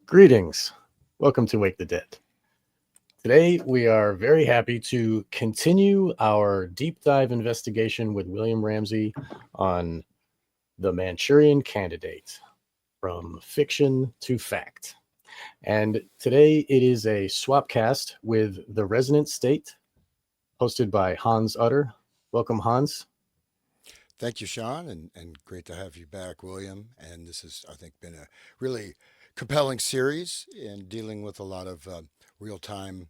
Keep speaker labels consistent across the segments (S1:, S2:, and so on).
S1: Greetings. Welcome to Wake the Dead. Today, we are very happy to continue our deep dive investigation with William Ramsey on the Manchurian Candidate, from fiction to fact. And today it is a swapcast with the Resonant State, hosted by Hans Utter. Welcome, Hans.
S2: Thank you, Sean, and great to have you back, William. And this has, I think, been a really compelling series in dealing with a lot of real time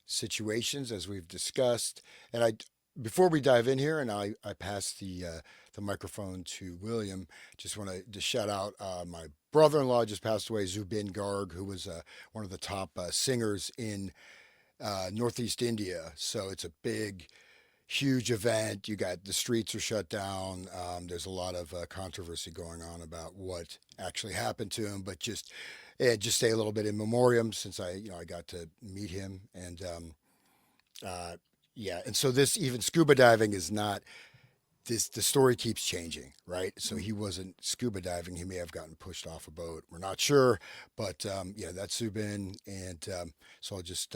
S2: situations as we've discussed. And before we dive in here, and I pass the microphone to William, just want to shout out my brother-in-law just passed away, Zubin Garg, who was one of the top singers in Northeast India. So it's a big huge event. You got the streets are shut down. There's a lot of controversy going on about what actually happened to him, but just stay a little bit in memoriam since I got to meet him uh, yeah. And so this even scuba diving is not this. The story keeps changing, right? So he wasn't scuba diving. He may have gotten pushed off a boat. We're not sure, but yeah, that's Subin, and so I'll just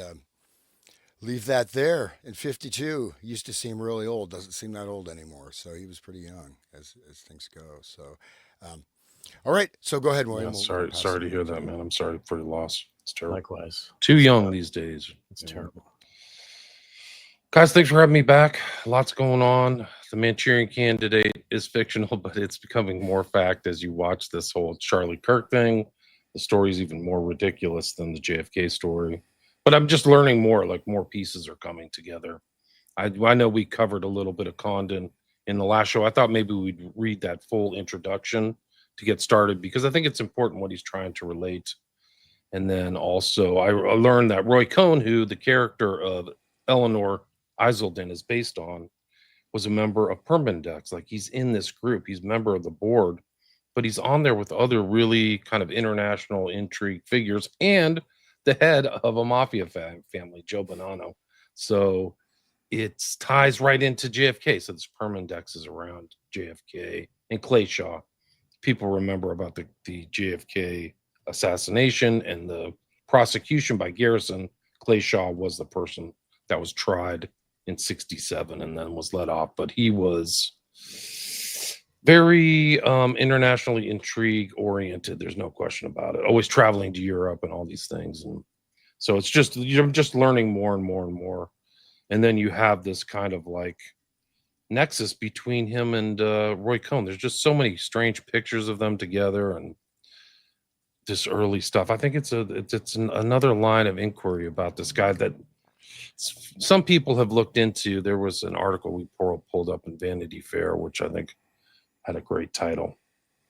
S2: leave that there. In 52, used to seem really old. Doesn't seem that old anymore. So he was pretty young as things go. So, um, all right. So go ahead,
S3: Yeah,
S2: William. We'll
S3: sorry,
S2: pass
S3: sorry
S2: it
S3: to
S2: over
S3: hear
S2: to
S3: that,
S2: you.
S3: man. I'm sorry for your loss. It's terrible.
S1: Likewise.
S3: Too young these days.
S1: It's
S3: you know.
S1: terrible.
S3: Guys, thanks for having me back. Lots going on. The Manchurian Candidate is fictional, but it's becoming more fact as you watch this whole Charlie Kirk thing. The story's even more ridiculous than the JFK story. But I'm just learning more, like more pieces are coming together. I know we covered a little bit of Condon in the last show. I thought maybe we'd read that full introduction to get started because I think it's important what he's trying to relate. And then also, I learned that Roy Cohn, who the character of Eleanor Iselden is based on, was a member of Permindex. Like he's in this group, he's a member of the board, but he's on there with other really kind of international intrigue figures and the head of a mafia family, Joe Bonanno. So it ties right into JFK. So this Permindex is around JFK and Clay Shaw. People remember about the JFK assassination and the prosecution by Garrison. Clay Shaw was the person that was tried in 67 and then was let off. But he was very internationally intrigue oriented. There's no question about it. Always traveling to Europe and all these things. And so it's just, you're just learning more and more and more. And then you have this kind of like nexus between him and Roy Cohn. There's just so many strange pictures of them together and this early stuff. I think it's another line of inquiry about this guy that some people have looked into. There was an article we pulled up in Vanity Fair, which I think had a great title: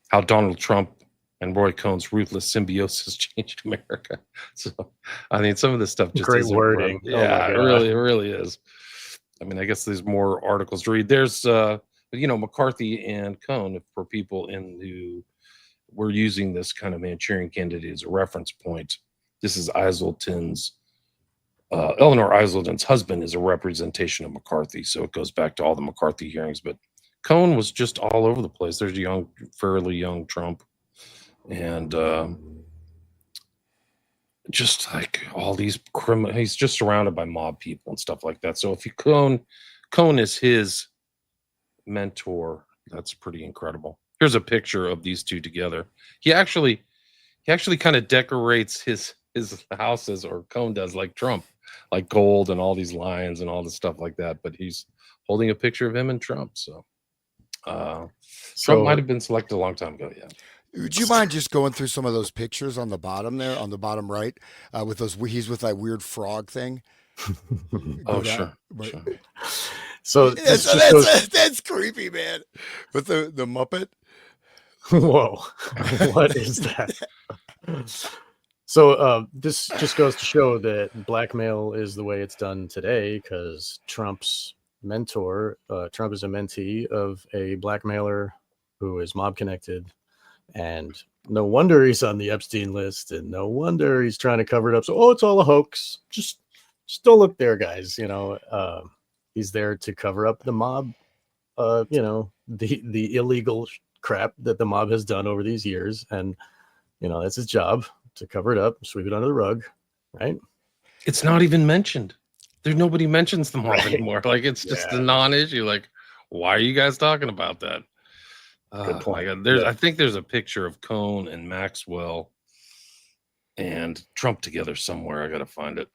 S3: "How Donald Trump and Roy Cohn's Ruthless Symbiosis Changed America." So, I mean, some of this stuff just
S1: Great
S3: is
S1: wording.
S3: incredible.
S1: Oh my
S3: Yeah,
S1: God.
S3: it really is. I mean, I guess there's more articles to read. There's, McCarthy and Cohn, for people in who were using this kind of Manchurian Candidate as a reference point. This is Eleanor Iselden's husband is a representation of McCarthy, so it goes back to all the McCarthy hearings. But Cohn was just all over the place. There's fairly young Trump, and just like all these criminal, he's just surrounded by mob people and stuff like that. So if Cohn is his mentor, that's pretty incredible. Here's a picture of these two together. He actually kind of decorates his houses, or Cohn does, like Trump, like gold and all these lions and all this stuff like that. But he's holding a picture of him and Trump. So Trump might have been selected a long time ago. Yeah.
S2: Would you mind just going through some of those pictures on the bottom there, on the bottom right, with those? He's with that weird frog thing.
S3: Oh,
S2: Go down.
S3: sure.
S1: So this just goes.
S2: That's creepy, man. With the Muppet.
S1: Whoa, what is that? So this just goes to show that blackmail is the way it's done today, because Trump's mentor, Trump is a mentee of a blackmailer who is mob connected, and no wonder he's on the Epstein list, and no wonder he's trying to cover it up. So, it's all a hoax. Just don't look there, guys. He's there to cover up the mob. The illegal crap that the mob has done over these years, and that's his job. to cover it up, sweep it under the rug, right?
S3: It's not even mentioned. There's nobody mentions the mob
S1: Right.
S3: anymore. Like it's just
S1: Yeah.
S3: a non-issue. Like, why are you guys talking about that?
S1: Good
S3: My
S1: point.
S3: God. There's
S1: Yeah.
S3: I think there's a picture of Cohn and Maxwell and Trump together somewhere. I gotta find it.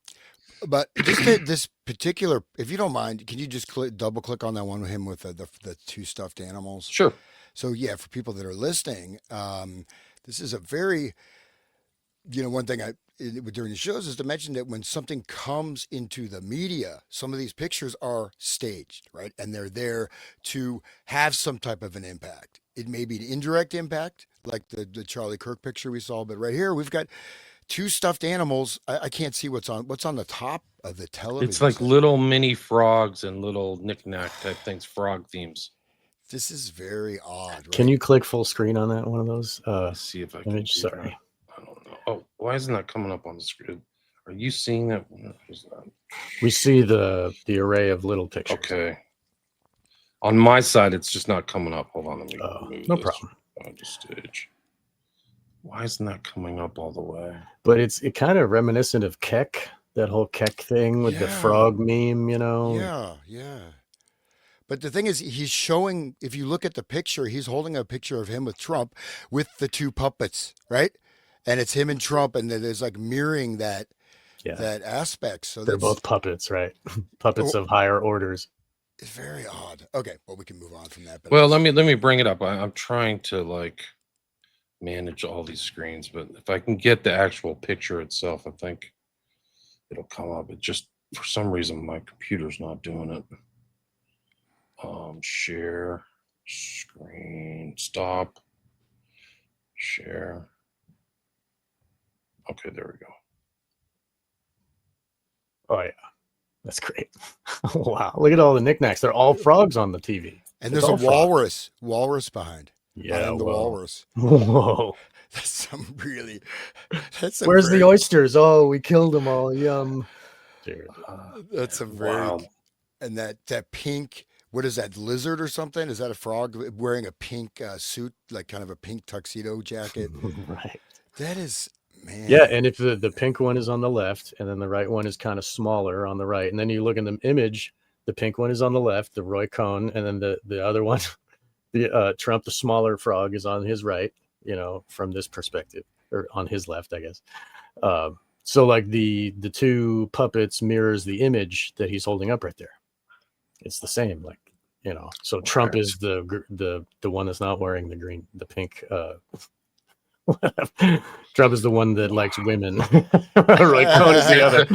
S2: But just this particular, if you don't mind, can you just double click on that one with him with the two stuffed animals?
S3: Sure.
S2: So yeah, for people that are listening, this is a very, one thing during the shows is to mention that when something comes into the media, some of these pictures are staged, right? And they're there to have some type of an impact. It may be an indirect impact, like the Charlie Kirk picture we saw, but right here we've got two stuffed animals. I can't see what's on the top of the television.
S3: It's like
S2: set.
S3: little mini frogs and little knick-knack type things, frog themes.
S2: This is very odd. Right?
S1: Can you click full screen on that one of those?
S3: Let's see if I can.
S1: Image.
S3: Do
S1: Sorry.
S3: that. I don't know. Oh, why isn't that coming up on the screen? Are you seeing that?
S1: We see the array of little pictures.
S3: Okay. On my side, it's just not coming up. Hold on, let me move
S1: No
S3: this
S1: problem.
S3: on the stage. Why isn't that coming up all the way?
S1: But it kind of reminiscent of Keck, that whole Keck thing with the frog meme,
S2: Yeah. But the thing is, he's showing, if you look at the picture, he's holding a picture of him with Trump with the two puppets, right? And it's him and Trump, and there's like mirroring that aspect. So
S1: they're both puppets, right? Puppets of higher orders.
S2: It's very odd. Okay, well, we can move on from that. But
S3: well, let me bring it up. I'm trying to manage all these screens, but if I can get the actual picture itself, I think it'll come up. It just, for some reason, my computer's not doing it. Share screen, stop, share. Okay, there we go.
S1: Oh yeah, that's great. Wow, look at all the knickknacks. They're all frogs on the TV.
S2: And there's a walrus behind.
S1: Yeah,
S2: the walrus.
S1: Whoa.
S2: That's some really.
S1: Where's the oysters? Oh, we killed them all. Yum.
S2: Dude, that's a very. Wow. And that pink. What is that, lizard or something? Is that a frog wearing a pink suit, like kind of a pink tuxedo jacket?
S1: Right.
S2: That is, man.
S1: Yeah, and if the pink one is on the left, and then the right one is kind of smaller on the right, and then you look in the image, the pink one is on the left, the Roy Cohn, and then the other one, the Trump, the smaller frog, is on his right, from this perspective, or on his left, I guess. So like the two puppets mirrors the image that he's holding up right there. It's the same, so Trump is the one that's not wearing the pink. Trump is the one that likes women. Roy Cohn is the
S2: other.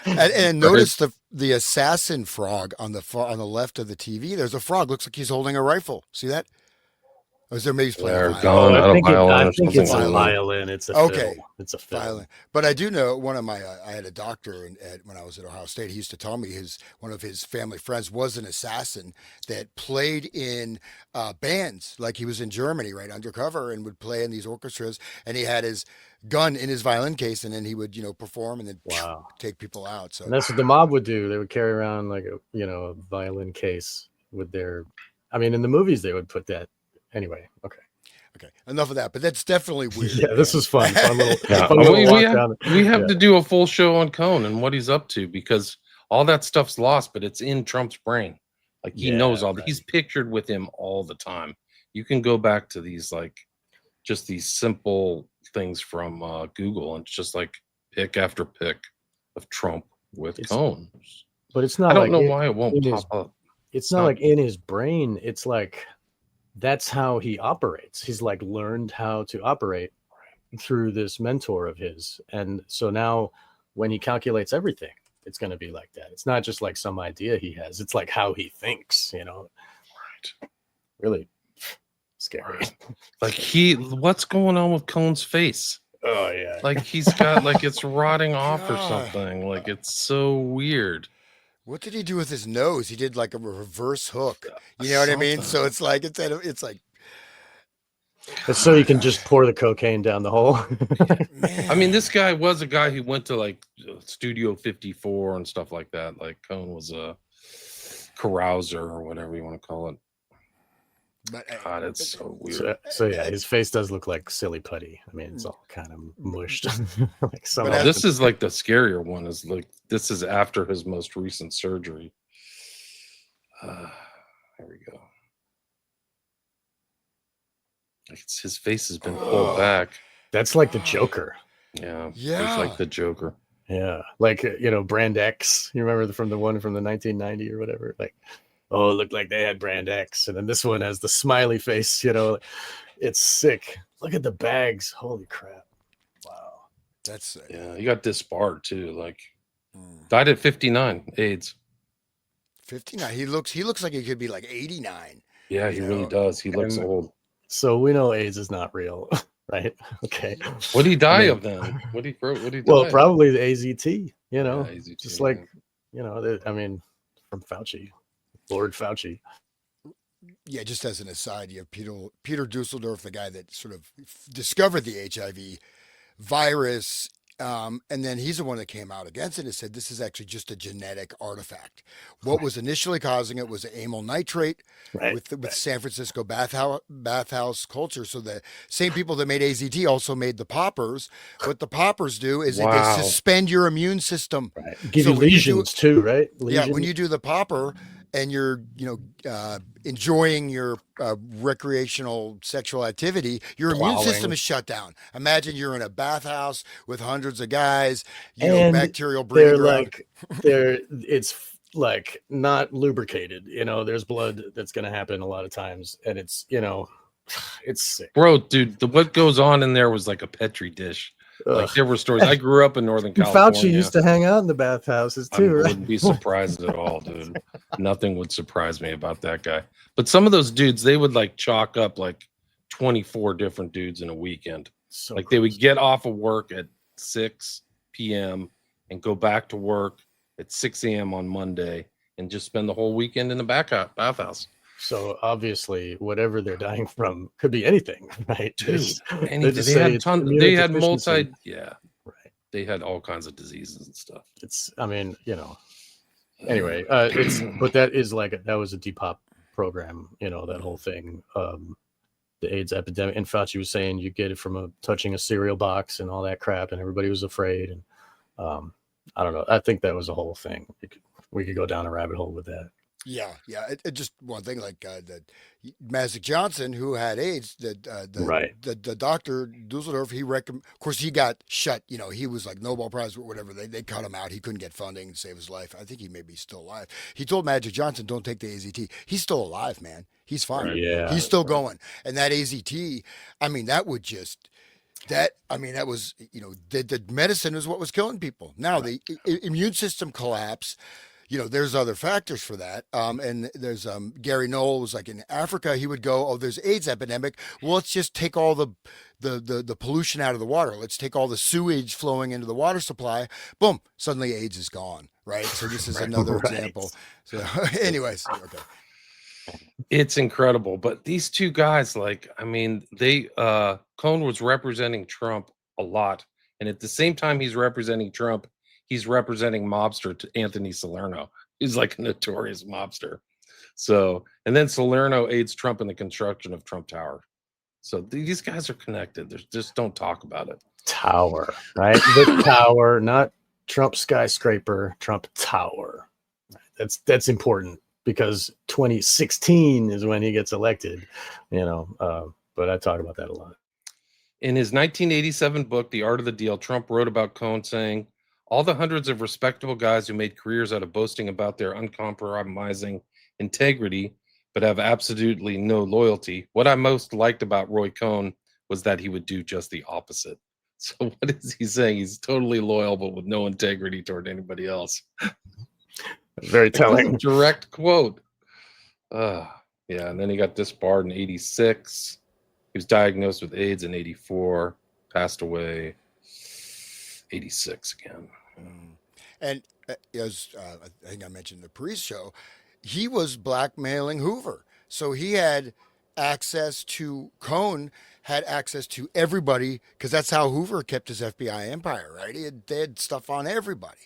S2: And notice the assassin frog on the left of the TV. There's a frog. Looks like he's holding a rifle. See that? Or is there maybe playing a violin?
S1: I think it's a violin. It's a fiddle. It's a fiddle.
S2: Violin. But I do know I had a doctor when I was at Ohio State. He used to tell me one of his family friends was an assassin that played in bands. Like he was in Germany, right, undercover, and would play in these orchestras. And he had his gun in his violin case, and then he would perform and then take people out. So
S1: and that's what the mob would do. They would carry around a violin case with their. I mean, in the movies they would put that. Anyway, okay.
S2: Enough of that, but that's definitely weird.
S1: Yeah, this was fun.
S3: We have to do a full show on Cohn and what he's up to, because all that stuff's lost, but it's in Trump's brain. Like he knows all that. He's pictured with him all the time. You can go back to these just these simple things from Google, and it's just like pick after pick of Trump with Cohn.
S1: But it's not.
S3: I don't know why it won't pop up.
S1: It's not like in his brain. It's like. That's how he operates. He's learned how to operate through this mentor of his. And so now when he calculates everything, it's going to be like that. It's not just like some idea he has. It's like how he thinks, Right. Really scary.
S3: What's going on with Cohn's face?
S1: Oh, yeah.
S3: He's got it's rotting off or something. It's so weird.
S2: What did he do with his nose? He did a reverse hook. You know what I mean? So it's like it's
S1: so you can just pour the cocaine down the hole.
S3: I mean, this guy was a guy who went to Studio 54 and stuff like that. Cohn was a carouser or whatever you want to call it.
S2: But
S3: God, it's so weird.
S1: So yeah, his face does look like silly putty. I mean, it's all kind of mushed. Like some
S2: But
S3: Oh,
S2: as-
S3: this is like the scarier one. Is like this is after his most recent surgery. There we go. His face has been pulled back.
S1: That's like the Joker.
S3: Yeah,
S2: Yeah.
S3: it's like the Joker.
S1: Yeah, like Brand X. You remember from the one from the 1990 or whatever? Like, oh, it looked like they had Brand X, and then this one has the smiley face. It's sick. Look at the bags. Holy crap! Wow.
S2: that's
S3: Yeah, he got disbarred too. Like,
S2: mm,
S3: died at 59, AIDS.
S2: 59. He looks like he could be like 89.
S3: Yeah,
S2: You
S3: he really
S2: know,
S3: does. He looks
S1: and-
S3: old.
S1: So we know AIDS is not real, right? Okay.
S3: What did he die
S1: I mean-
S3: of then? What did he die?
S1: Well,
S3: of?
S1: probably the AZT.
S3: Yeah, AZT,
S1: Just
S3: yeah.
S1: like I mean, from Fauci, Lord Fauci.
S2: yeah, just as an aside, you have Peter Dusseldorf, the guy that sort of discovered the HIV virus, and then he's the one that came out against it and said this is actually just a genetic artifact. What was initially causing it was amyl nitrate
S1: Right.
S2: with San Francisco bathhouse culture. So the same people that made AZT also made the poppers. What the poppers do is
S3: Wow.
S2: they suspend your immune system.
S1: Right. Give
S2: So
S1: you
S2: when you do-
S1: lesions too, right?
S2: Yeah, when
S1: Lesions.
S2: you do the popper and you're, enjoying your recreational sexual activity, your immune
S1: Plowing.
S2: system is shut down. Imagine you're in a bathhouse with hundreds of guys,
S1: And
S2: bacterial
S1: they're
S2: breeding ground.
S1: like it's like not lubricated. There's blood that's going to happen a lot of times, and it's it's sick.
S3: Bro, dude, what goes on in there was like a petri dish. Like
S1: Ugh.
S3: there were stories. I grew up in Northern
S1: And
S3: California.
S1: Fauci used to hang out in the bathhouses
S3: I
S1: too, right?
S3: wouldn't be surprised at all, dude. Nothing would surprise me about that guy. But some of those dudes, they would like chalk up like 24 different dudes in a weekend.
S1: So
S3: Like they would
S1: gross.
S3: get off of work at 6 p.m. and go back to work at 6 a.m. on Monday and just spend the whole weekend in the bathhouse.
S1: So obviously, whatever they're dying from could be anything, right?
S3: Dude,
S1: They
S3: anything.
S1: just
S3: They
S1: say
S3: had
S1: it's
S3: they had
S1: immunodeficiency.
S3: yeah,
S1: Right.
S3: they had all kinds of diseases and stuff.
S1: It's. I mean, Anyway, but that is that was a Depop program. That whole thing. The AIDS epidemic, and Fauci was saying you get it from touching a cereal box and all that crap, and everybody was afraid. And I don't know. I think that was a whole thing. We could go down a rabbit hole with that.
S2: Yeah. It just one thing like that Magic Johnson, who had AIDS,
S1: Right.
S2: the doctor Dusseldorf, of course he got shut. He was like Nobel Prize or whatever. They cut him out. He couldn't get funding to save his life. I think he may be still alive. He told Magic Johnson, "Don't take the AZT." He's still alive, man. He's fine.
S3: Right.
S1: Yeah.
S2: He's still going. And that AZT, I mean, that was the medicine is what was killing people. Now the immune system collapse. There's other factors for that. And there's Gary Knoll was like in Africa, he would go, oh, there's AIDS epidemic. Well, let's just take all the pollution out of the water. Let's take all the sewage flowing into the water supply. Boom, suddenly AIDS is gone. Right. So this is another
S1: Right.
S2: example. So anyways, okay.
S3: It's incredible. But these two guys, Cohn was representing Trump a lot. And at the same time he's representing Trump, he's representing mobster to Anthony Salerno. He's like a notorious mobster. So, and then Salerno aids Trump in the construction of Trump Tower. So these guys are connected. There's just don't talk about it.
S1: Tower, right? The tower, not Trump skyscraper, Trump Tower. That's important because 2016 is when he gets elected, but I talk about that a lot.
S3: In his 1987 book, The Art of the Deal, Trump wrote about Cohn saying, all the hundreds of respectable guys who made careers out of boasting about their uncompromising integrity, but have absolutely no loyalty. What I most liked about Roy Cohn was that he would do just the opposite. So what is he saying? He's totally loyal, but with no integrity toward anybody else.
S1: Very telling.
S3: Direct quote. Yeah, and then he got disbarred in 86. He was diagnosed with AIDS in 84, passed away 86 again.
S2: And as I think I mentioned in the pre-show, he was blackmailing Hoover. So he had access to Cohn, had access to everybody because that's how Hoover kept his FBI empire, right? They had stuff on everybody,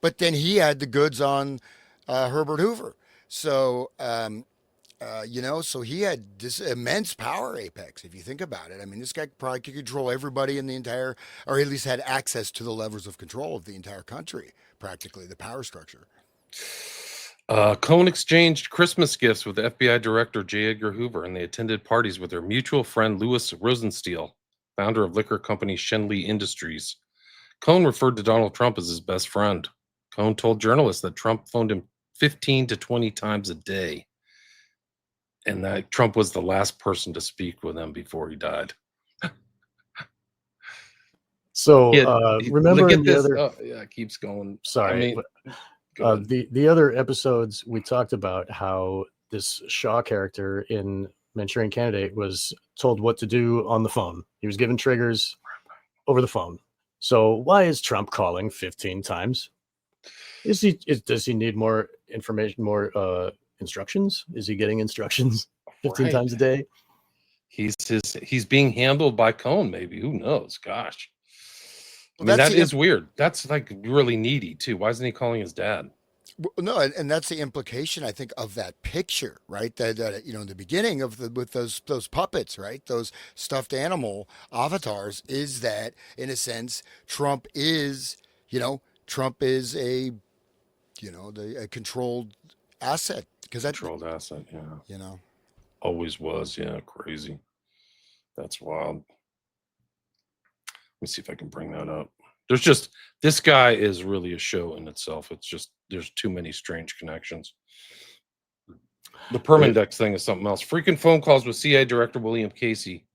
S2: but then he had the goods on Herbert Hoover. So So he had this immense power apex. If you think about it, I mean, this guy probably could control everybody in the entire, or at least had access to the levers of control of the entire country, practically the power structure.
S3: Cohn exchanged Christmas gifts with FBI Director J. Edgar Hoover, and they attended parties with their mutual friend Louis Rosenstiel, founder of liquor company Shenley Industries. Cohn referred to Donald Trump as his best friend. Cohn told journalists that Trump phoned him 15 to 20 times a day, and that Trump was the last person to speak with him before he died.
S1: So remember
S3: look
S1: in
S3: at
S1: the
S3: this.
S1: other,
S3: Oh, yeah, it keeps going.
S1: sorry, the other episodes we talked about how this Shaw character in Manchurian Candidate was told what to do on the phone. He was given triggers over the phone. So why is Trump calling 15 times? Does he need more information, more instructions? Is he getting instructions 15 times a day?
S3: He's being handled by Cohn, maybe. Who knows? Gosh. I
S2: Well,
S3: mean, that is weird. That's like really needy too. Why isn't he calling his dad?
S2: No, and that's the implication, I think, of that picture, right? That in the beginning of with those puppets, right? Those stuffed animal avatars, is that in a sense Trump is, Trump is a controlled asset, because that
S3: Controlled asset, yeah. Always was, yeah. Crazy. That's wild. Let me see if I can bring that up. There's just, this guy is really a show in itself. It's just, there's too many strange connections. The perm index thing is something else. Freaking phone calls with CIA Director William Casey.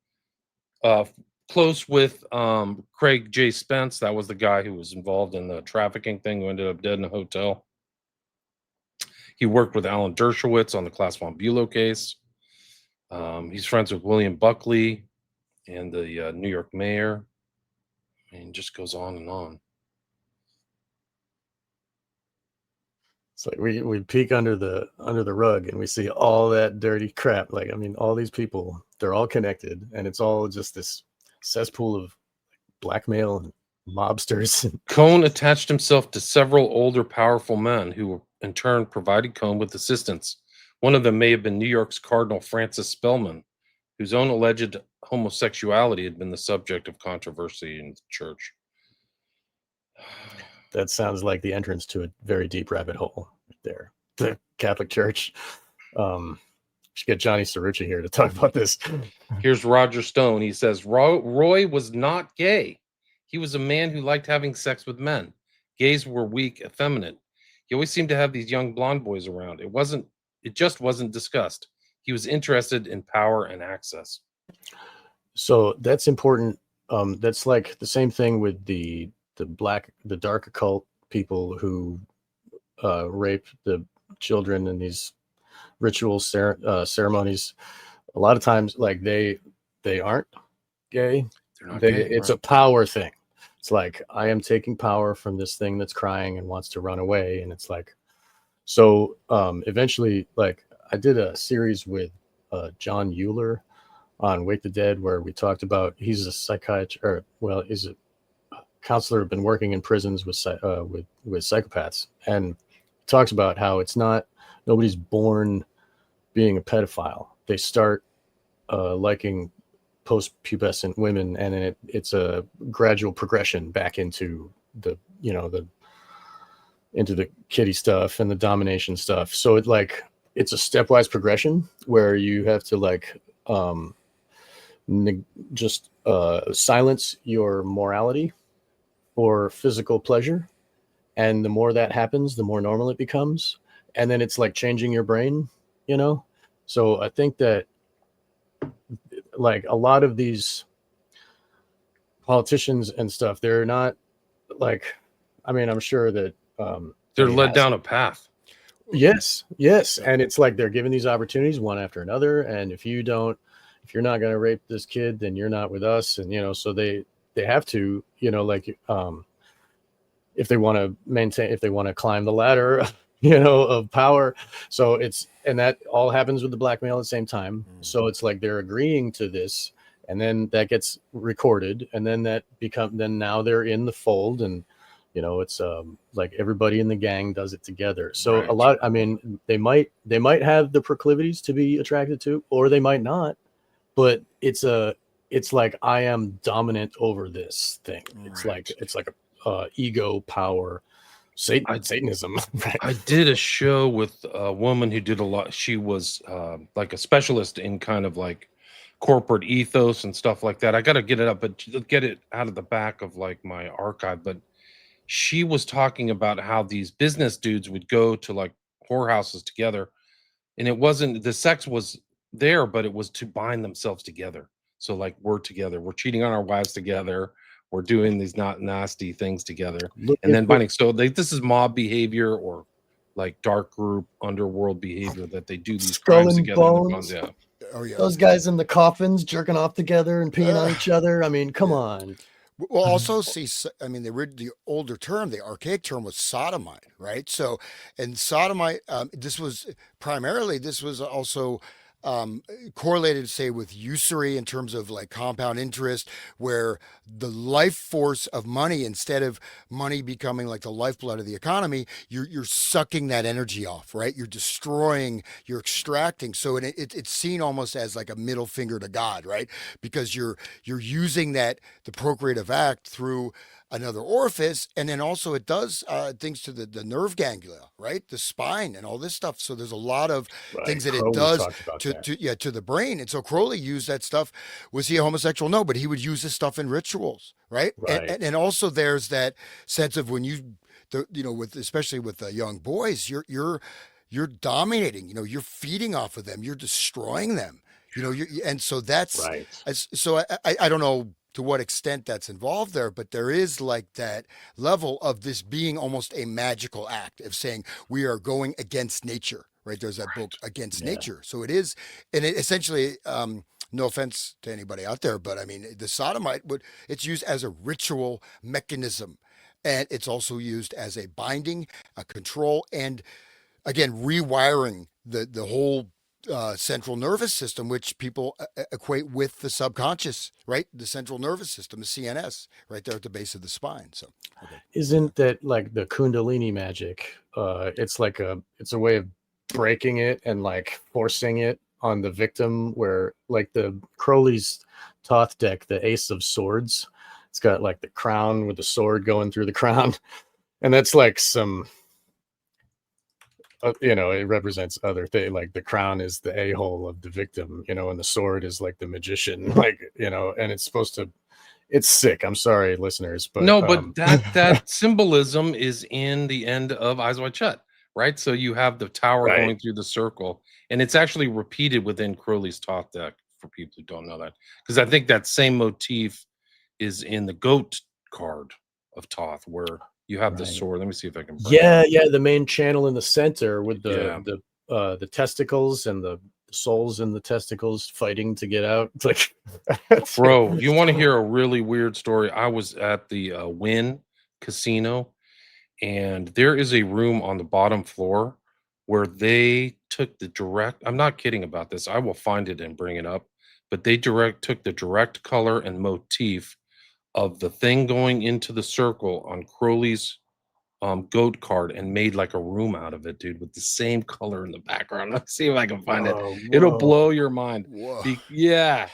S3: Close with Craig J. Spence. That was the guy who was involved in the trafficking thing, who ended up dead in a hotel. He worked with Alan Dershowitz on the Class 1 Bulow case. He's friends with William Buckley and the New York mayor. And just goes on and on.
S1: It's like we peek under the rug and we see all that dirty crap. Like, I mean, all these people, they're all connected, and it's all just this cesspool of blackmail and mobsters.
S3: Cohn attached himself to several older, powerful men who in turn provided Cohn with assistance. One of them may have been New York's Cardinal Francis Spellman, whose own alleged homosexuality had been the subject of controversy in the church.
S1: That sounds like the entrance to a very deep rabbit hole right there. The Catholic Church. Should get Johnny Cerrucci here to talk about this.
S3: Here's Roger Stone. He says, Roy was not gay. He was a man who liked having sex with men. Gays were weak, effeminate. He always seemed to have these young blonde boys around. It just wasn't discussed. He was interested in power and access.
S1: So that's important. That's like the same thing with the dark occult people who rape the children in these ritual ceremonies. A lot of times, like they aren't gay.
S3: They're not gay,
S1: it's a power thing. It's like, I am taking power from this thing that's crying and wants to run away. And it's like, so eventually, like, I did a series with John Euler on Wake the Dead, where we talked about, he's a psychiatrist, he's a counselor, been working in prisons with psychopaths, and talks about how nobody's born being a pedophile. They start liking post-pubescent women, and then it's a gradual progression back into the kiddie stuff and the domination stuff. So it's a stepwise progression where you have to silence your morality or physical pleasure, and the more that happens, the more normal it becomes, and then it's like changing your brain, So I think that, like, a lot of these politicians and stuff, they're not I'm sure that
S3: they're led down a path.
S1: Yes, and it's like they're given these opportunities one after another, and if you're not going to rape this kid, then you're not with us, and so they have to, if they want to climb the ladder, of power. So and that all happens with the blackmail at the same time. So it's like they're agreeing to this, and then that gets recorded, and then then now they're in the fold, and It's like everybody in the gang does it together. So
S3: Right.
S1: a lot, I mean, they might have the proclivities to be attracted to, or they might not, but it's like I am dominant over this thing.
S2: Right.
S1: It's like a ego power,
S3: I
S1: Satanism. Right?
S3: I did a show with a woman who did a lot. She was like a specialist in kind of like corporate ethos and stuff like that. I got to get it up, but get it out of the back of like my archive. But she was talking about how these business dudes would go to like whorehouses together, and it wasn't the sex was there, but it was to bind themselves together. So like we're together, we're cheating on our wives together, we're doing these not nasty things together,
S1: Look
S3: and
S1: at
S3: then binding. So this is mob behavior or like dark group underworld behavior that they do these
S1: Skull
S3: crimes
S1: and
S3: together in the bonds.
S1: Bones.
S3: Yeah.
S2: Oh yeah.
S1: Those guys in the coffins jerking off together and peeing on each other. I mean, come
S2: Yeah.
S1: on.
S2: We'll also see. I mean, the older term, the archaic term, was sodomite, right? So, and sodomite, this was also correlated, say, with usury in terms of like compound interest, where the life force of money, instead of money becoming like the lifeblood of the economy, you're sucking that energy off, right? You're destroying, you're extracting. So it's seen almost as like a middle finger to God, right? Because you're using that the procreative act through another orifice, and then also it does things to the nerve ganglia, right, the spine and all this stuff. So there's a lot of things
S1: Right.
S2: that it
S1: Crowley
S2: does
S1: talked about
S2: to,
S1: that.
S2: to the brain. And so Crowley used that stuff. Was he a homosexual? No, but he would use this stuff in rituals, right? and
S1: Right.
S2: and, and also there's that sense of when with especially with young boys, you're dominating, you're feeding off of them, you're destroying them, and so that's
S1: Right.
S2: so I don't know to what extent that's involved there, but there is like that level of this being almost a magical act of saying we are going against nature, right? There's that book Against
S1: Yeah.
S2: Nature. So it is, and it essentially, no offense to anybody out there, but I mean, the sodomite it's used as a ritual mechanism. And it's also used as a binding, a control, and again, rewiring the whole central nervous system, which people equate with the subconscious, right? The central nervous system, the CNS, right there at the base of the spine. So, okay.
S1: Isn't that like the Kundalini magic? It's a way of breaking it and like forcing it on the victim, where like the Crowley's Thoth deck, the Ace of Swords, it's got like the crown with the sword going through the crown. And that's like some it represents other things. Like the crown is the a-hole of the victim, and the sword is like the magician, like, and it's supposed to, it's sick. I'm sorry, listeners, but
S3: No, but that symbolism is in the end of Eyes Wide Shut, right? So you have the tower
S1: right,
S3: going through the circle, and it's actually repeated within Crowley's Thoth deck for people who don't know that, because I think that same motif is in the goat card of Thoth, where you have the
S1: right.
S3: sword. Let me see if I can bring it up.
S1: Yeah, the main channel in the center with
S3: Yeah,
S1: the testicles and the souls in the testicles fighting to get out. It's like
S3: bro, you want to hear a really weird story? I was at the Wynn Casino, and there is a room on the bottom floor where they took the direct, I'm not kidding about this, I will find it and bring it up, but they took the direct color and motif of the thing going into the circle on Crowley's goat card and made like a room out of it, dude, with the same color in the background. Let's see if I can find it.
S1: oh,
S3: It'll
S1: whoa.
S3: blow your mind.
S2: Whoa.
S3: Yeah.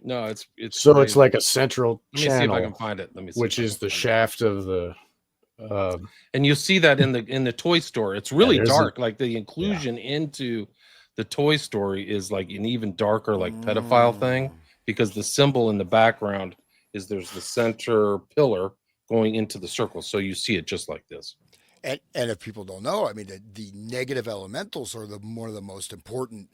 S3: No, it's
S1: So it's
S3: crazy.
S1: like a central
S3: Let me see if I can
S1: channel,
S3: find it. Let me see
S1: which
S3: if I
S1: is
S3: can
S1: the
S3: find it.
S1: shaft of the
S3: And you see that in the toy store. It's
S1: yeah,
S3: really
S1: there's
S3: dark. Like the
S1: yeah.
S3: inclusion into the Toy Story is like an even darker, like pedophile thing,
S2: Mm.
S3: because the symbol in the background is there's the center pillar going into the circle. So you see it just like this.
S2: And if people don't know, I mean, the negative elementals are one of the most important,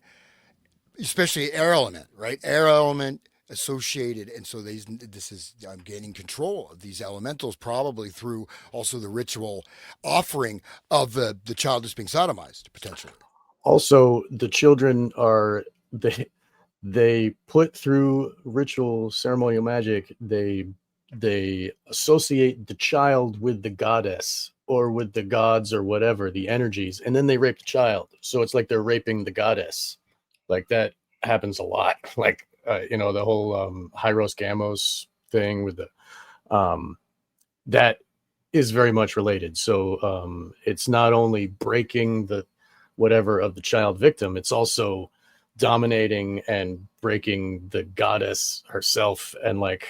S2: especially air element, right? Air element associated, and so I'm gaining control of these elementals probably through also the ritual offering of the child that's being sodomized potentially.
S1: Also, the children are they put through ritual ceremonial magic, they associate the child with the goddess or with the gods or whatever, the energies, and then they rape the child. So it's like they're raping the goddess. Like that happens a lot. Like the whole Hyros Gamos thing with the that is very much related. So it's not only breaking the whatever of the child victim, it's also dominating and breaking the goddess herself and like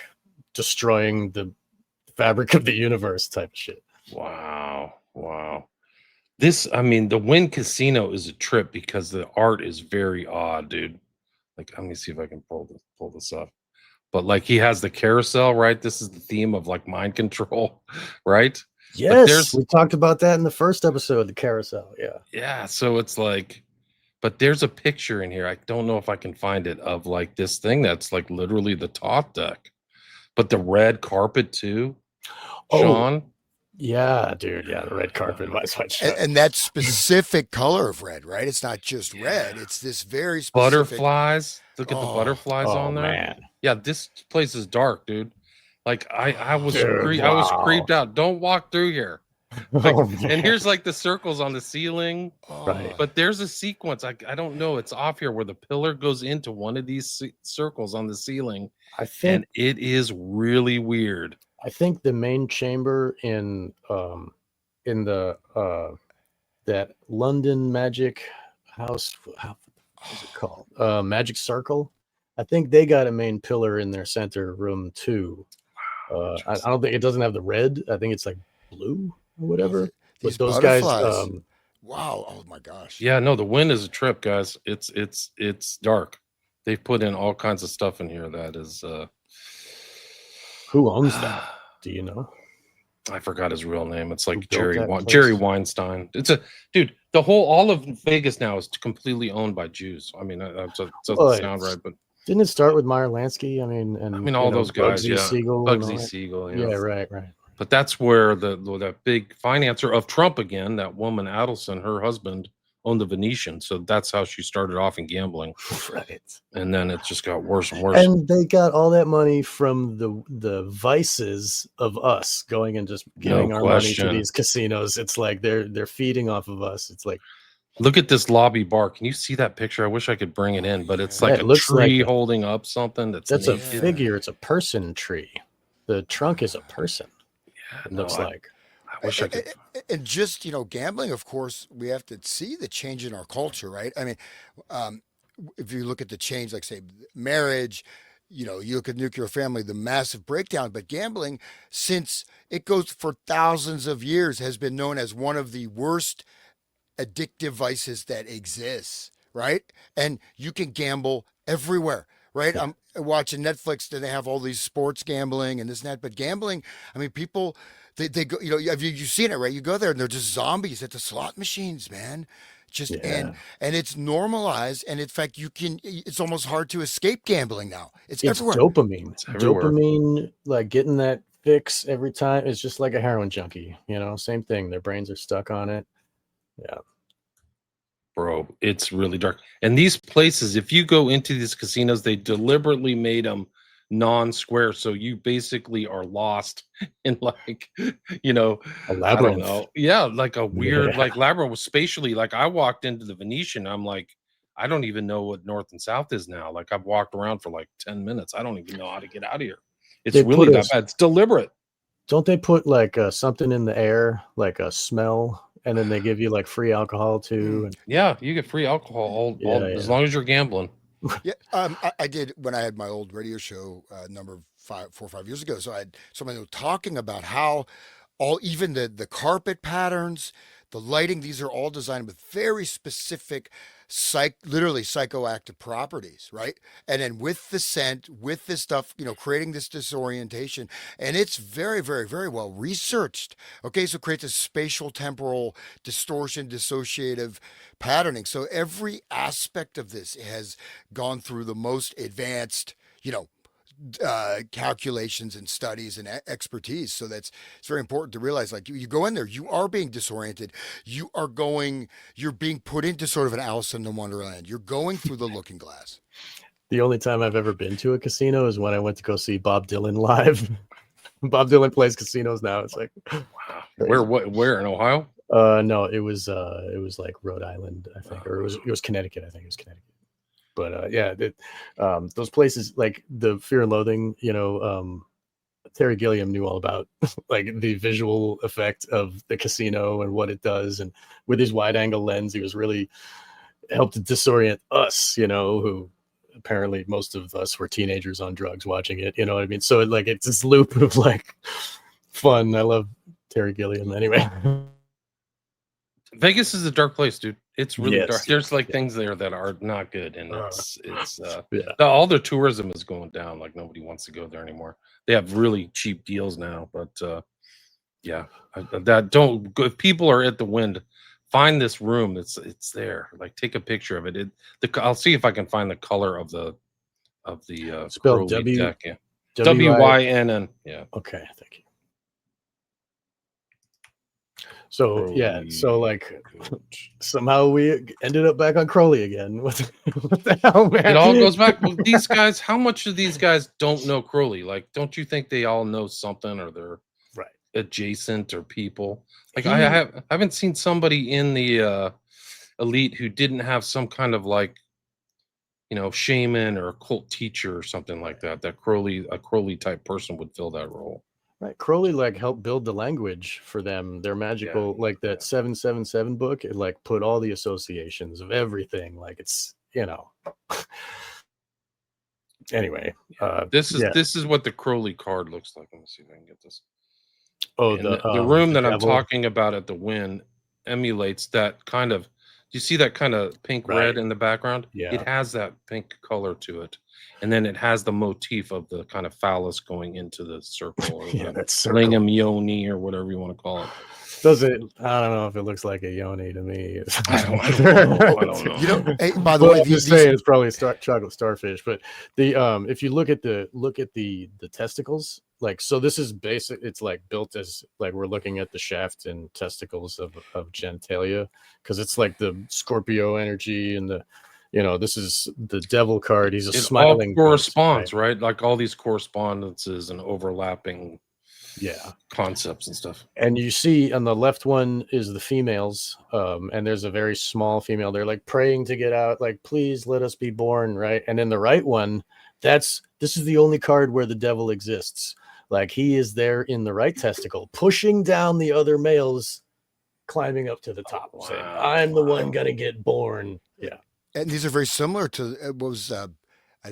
S1: destroying the fabric of the universe type of shit.
S3: Wow. This, I mean, the Wynn Casino is a trip because the art is very odd, dude. Like, let me see if I can pull this up. But like, he has the carousel, right? This is the theme of like mind control, right? But
S1: Yes,
S3: there's
S1: we talked about that in the first episode, the carousel.
S3: yeah, so it's like, but there's a picture in here. I don't know if I can find it of like this thing that's like literally the top deck, but the red carpet too,
S1: Oh,
S3: Sean.
S1: yeah, dude. Yeah, the red carpet by sweatshirt.
S2: And that specific color of red, right? It's not just red. It's this very specific
S3: Butterflies. Look at the butterflies on there.
S1: Man.
S3: Yeah, this place is dark, dude. Like I was
S1: Dude,
S3: I was
S1: wow.
S3: creeped out. Don't walk through here. Like,
S1: Oh,
S3: and
S1: man.
S3: here's like the circles on the ceiling.
S1: Right.
S3: But there's a sequence. I don't know. It's off here where the pillar goes into one of these circles on the ceiling,
S1: I think
S3: and it is really weird.
S1: I think the main chamber in the that London Magic House, what is it called? Magic Circle. I think they got a main pillar in their center room too. I don't think it doesn't have the red. I think it's like blue or whatever.
S2: These
S1: But those guys,
S2: butterflies. Wow. Oh my gosh.
S3: Yeah, no, the Wind is a trip, guys. It's dark. They've put in all kinds of stuff in here that is
S1: who owns that? Do you know?
S3: I forgot his real name. It's like
S1: Who built that place?
S3: Jerry Weinstein. It's a dude. The whole all of Vegas now is completely owned by Jews. I mean, that doesn't
S1: Well,
S3: sound right, but
S1: didn't it start with Meyer Lansky? I mean,
S3: all
S1: you know,
S3: those guys,
S1: Bugsy
S3: yeah,
S1: Siegel and all
S3: Bugsy
S1: that.
S3: Siegel,
S1: Yeah, right.
S3: But that's where that big financer of Trump again, that woman Adelson, her husband owned the Venetian, so that's how she started off in gambling,
S1: Right.
S3: and then it just got worse and worse.
S1: And they got all that money from the vices of us going and just giving our money to these casinos. It's like they're feeding off of us. It's like,
S3: look at this lobby bar. Can you see that picture? I wish I could bring it in, but it's like
S1: it
S3: a
S1: looks
S3: tree
S1: like
S3: holding up something that's
S1: a
S3: naked.
S1: figure. It's a person tree. The trunk is a person.
S3: Yeah,
S1: It looks like.
S3: I wish I could.
S2: And just, gambling, of course, we have to see the change in our culture, right? I mean, if you look at the change, like say marriage, you look at nuclear family, the massive breakdown, but gambling, since it goes for thousands of years, has been known as one of the worst addictive vices that exists, right? And you can gamble everywhere, right? I'm watching Netflix, and they have all these sports gambling and this and that, but gambling, I mean, people, they go, you've seen it, right? You go there and they're just zombies at the slot machines, man. Just and it's normalized, and in fact, it's almost hard to escape gambling now. It's everywhere.
S1: Dopamine.
S3: It's everywhere.
S1: Dopamine, like getting that fix every time. It's just like a heroin junkie, same thing. Their brains are stuck on it. Yeah.
S3: Bro, it's really dark. And these places, if you go into these casinos, they deliberately made them non-square, so you basically are lost in like,
S1: a
S3: I
S1: labyrinth.
S3: don't know. Yeah, like a weird like labyrinth was spatially. Like I walked into the Venetian, I'm like, I don't even know what north and south is now. Like I've walked around for like 10 minutes. I don't even know how to get out of here. It's really that bad. It's deliberate.
S1: Don't they put like something in the air, like a smell, and then they give you like free alcohol too? And
S3: yeah, you get free alcohol as long as you're gambling.
S2: Yeah, I did when I had my old radio show number 4 or 5 years ago. So I had somebody talking about how even the carpet patterns, the lighting, these are all designed with very specific literally psychoactive properties, right? And then with the scent, with this stuff, creating this disorientation, and it's very, very, very well researched. Okay, so it creates a spatial temporal distortion, dissociative patterning. So every aspect of this has gone through the most advanced, calculations and studies and expertise. So it's very important to realize, like you go in there, you are being disoriented. You're being put into sort of an Alice in Wonderland. You're going through the looking glass.
S1: The only time I've ever been to a casino is when I went to go see Bob Dylan live. Bob Dylan plays casinos now. It's like,
S3: wow. Where in Ohio?
S1: No, it was like Rhode Island, I think, or it was Connecticut. I think it was Connecticut. But those places like the Fear and Loathing, Terry Gilliam knew all about like the visual effect of the casino and what it does, and with his wide angle lens, he was really helped to disorient us, who apparently most of us were teenagers on drugs watching it. You know what I mean? So it's this loop of like fun. I love Terry Gilliam anyway.
S3: Vegas is a dark place, dude. It's really
S1: Yes,
S3: dark. There's like
S1: yeah.
S3: things there that are not good, and
S1: Yeah.
S3: all the tourism is going down. Like nobody wants to go there anymore. They have really cheap deals now, but yeah, that don't go. If people are at the Wind, find this room. It's there. Like take a picture of it. I'll see if I can find the color of the
S1: Spelled
S3: Crowley deck. Yeah.
S1: WYNN.
S3: Yeah.
S1: Okay, thank you. So
S3: Crowley
S1: so like
S3: coach.
S1: somehow we ended up back on Crowley again. What the hell, man?
S3: It all goes back. Well, these guys, how much of these guys don't know Crowley? Like, don't you think they all know something, or they're
S1: right
S3: adjacent or people? Like, I haven't seen somebody in the elite who didn't have some kind of like, shaman or occult teacher or something like that. A Crowley type person would fill that role.
S1: Right. Crowley helped build the language for them. Their magical, that 777 book, it put all the associations of everything. Like it's, anyway.
S3: This is what the Crowley card looks like. Let me see if I can get this.
S1: Oh,
S3: and the room that I'm talking about at the Wynn emulates that kind of. Do you see that kind of pink red in the background?
S1: Yeah.
S3: It has that pink color to it. And then it has the motif of the kind of phallus going into the circle. Or
S1: that's
S3: lingam yoni or whatever you want to call it.
S1: Does it? I don't know if it looks like a yoni to me.
S3: I don't know.
S2: Hey, by the way,
S1: these say it's probably chocolate starfish. But the if you look at the testicles, so this is basic. It's built as we're looking at the shaft and testicles of genitalia, because it's the Scorpio energy and the. This is the devil card. He's a smiling.
S3: All corresponds, right? Like all these correspondences and overlapping concepts and stuff.
S1: And you see on the left one is the females, and there's a very small female. They're praying to get out, please let us be born, right? And in the right one, this is the only card where the devil exists. He is there in the right testicle, pushing down the other males, climbing up to the top, saying, I'm the one gonna get born. Yeah.
S2: And these are very similar to what was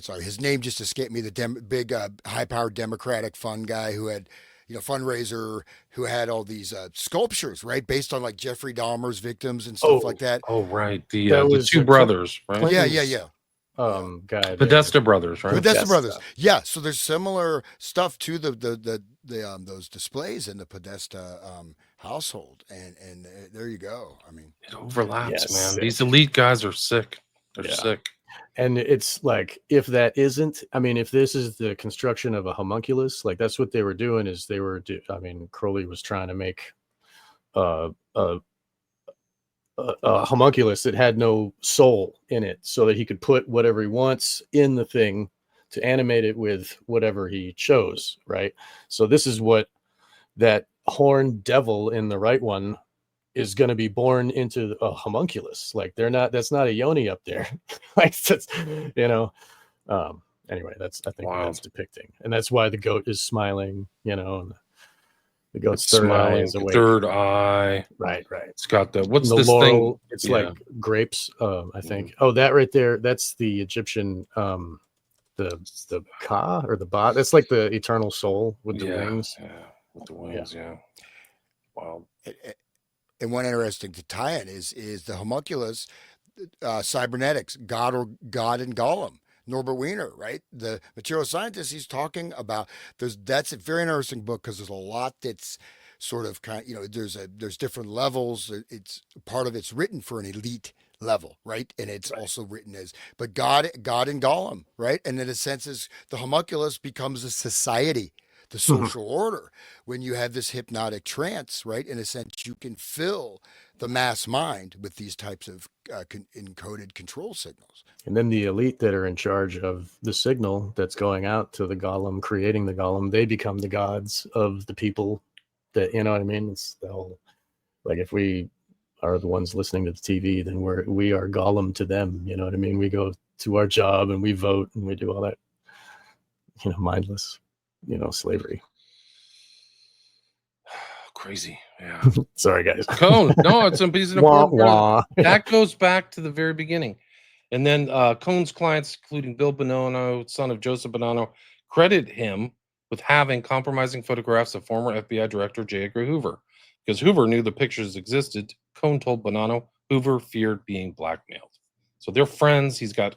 S2: sorry, his name just escaped me. The big high-powered Democratic fund guy who had, fundraiser, who had all these sculptures, right, based on Jeffrey Dahmer's victims and stuff like that.
S3: Oh, right, the two brothers, right?
S2: Yeah.
S1: Guy,
S3: Podesta brothers, right?
S2: Podesta brothers. Yeah. So there's similar stuff to the those displays in the Podesta household, and there you go. I mean,
S3: it overlaps, man. These elite guys are sick. They're sick.
S1: And it's if that isn't, if this is the construction of a homunculus, that's what they were doing. Is they were, Crowley was trying to make a homunculus that had no soul in it, so that he could put whatever he wants in the thing to animate it with whatever he chose, right? So this is what that horned devil in the right one is going to be born into a homunculus. That's not a yoni up there. Anyway, I think that's depicting. And that's why the goat is smiling, and the goat's third eye is awake.
S3: Third eye.
S1: Right.
S3: It's got what's
S1: the
S3: this
S1: laurel,
S3: thing?
S1: It's like grapes, I think. Oh, that right there, that's the Egyptian, the Ka or the Ba. That's the eternal soul with the wings.
S3: Yeah, with the wings, yeah. Wow.
S2: And one interesting to tie in is the homunculus, cybernetics, God and Gollum, Norbert Wiener, right? The material scientist, he's talking about that's a very interesting book, because there's a lot that's sort of there's different levels. It's part of it's written for an elite level, right? And it's also written but God and Gollum, right? And in a sense, is the homunculus becomes a society, the social order. When you have this hypnotic trance, right? In a sense, you can fill the mass mind with these types of encoded control signals.
S1: And then the elite that are in charge of the signal that's going out to the golem, creating the golem, they become the gods of the people that, you know what I mean? It's the whole, if we are the ones listening to the TV, then we are golem to them. You know what I mean? We go to our job and we vote and we do all that, mindless, slavery.
S3: crazy. Yeah.
S1: Sorry, guys.
S3: Cone. No, it's an important
S1: Wah,
S3: part of
S1: wah.
S3: that goes back to the very beginning. And then Cone's clients, including Bill Bonanno, son of Joseph Bonanno, credit him with having compromising photographs of former FBI Director J. Edgar Hoover. Because Hoover knew the pictures existed, Cone told Bonanno Hoover feared being blackmailed. So they're friends. He's got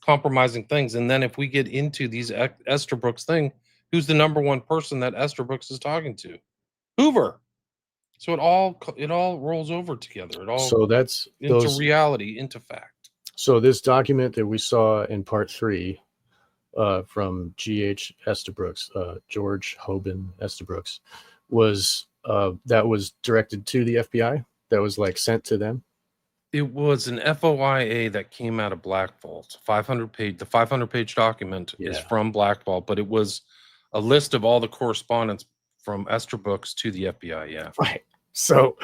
S3: compromising things. And then if we get into these Estabrooks thing, who's the number one person that Estabrooks is talking to? Hoover. So it all rolls over together. It all
S1: So that's
S3: into
S1: those.
S3: reality, into fact.
S1: So this document that we saw in part 3 from G.H. Estabrooks, George Hoban Estabrooks, was that was directed to the FBI. That was like sent to them.
S3: It was an FOIA that came out of Black Vault. 500-page. The 500-page document is from Black Vault, but it was a list of all the correspondence from Estabrooks to the FBI. Yeah,
S1: right. So,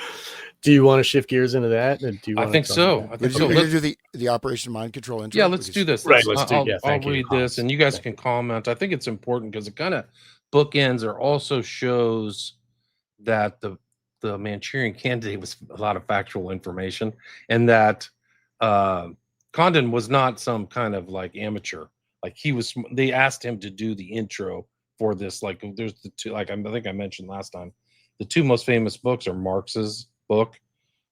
S1: do you want to shift gears into that? Do you
S3: I think so. I think so.
S2: We're going to do the Operation Mind Control intro.
S3: Yeah, let's do this.
S1: Right, let's do.
S3: I'll read this, and you guys can comment. I think it's important because it kind of bookends or also shows that the Manchurian Candidate was a lot of factual information, and that Condon was not some kind of like amateur. Like he was. They asked him to do the intro for this. Like there's the two. Like I think I mentioned last time, the two most famous books are Marx's book,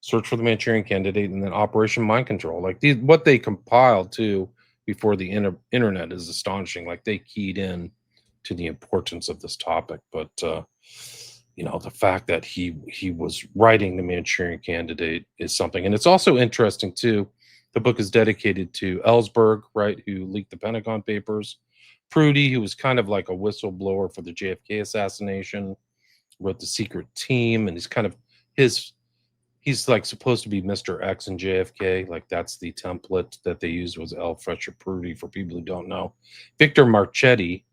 S3: Search for the Manchurian Candidate, and then Operation Mind Control. Like what they compiled too before the internet is astonishing. Like they keyed in to the importance of this topic, but the fact that he was writing the Manchurian Candidate is something. And it's also interesting too. The book is dedicated to Ellsberg, right, who leaked the Pentagon Papers. Prudy, who was kind of like a whistleblower for the JFK assassination, wrote The Secret Team, and he's like supposed to be Mr. X in JFK. Like that's the template that they used was L. Fletcher Prudy, for people who don't know. Victor Marchetti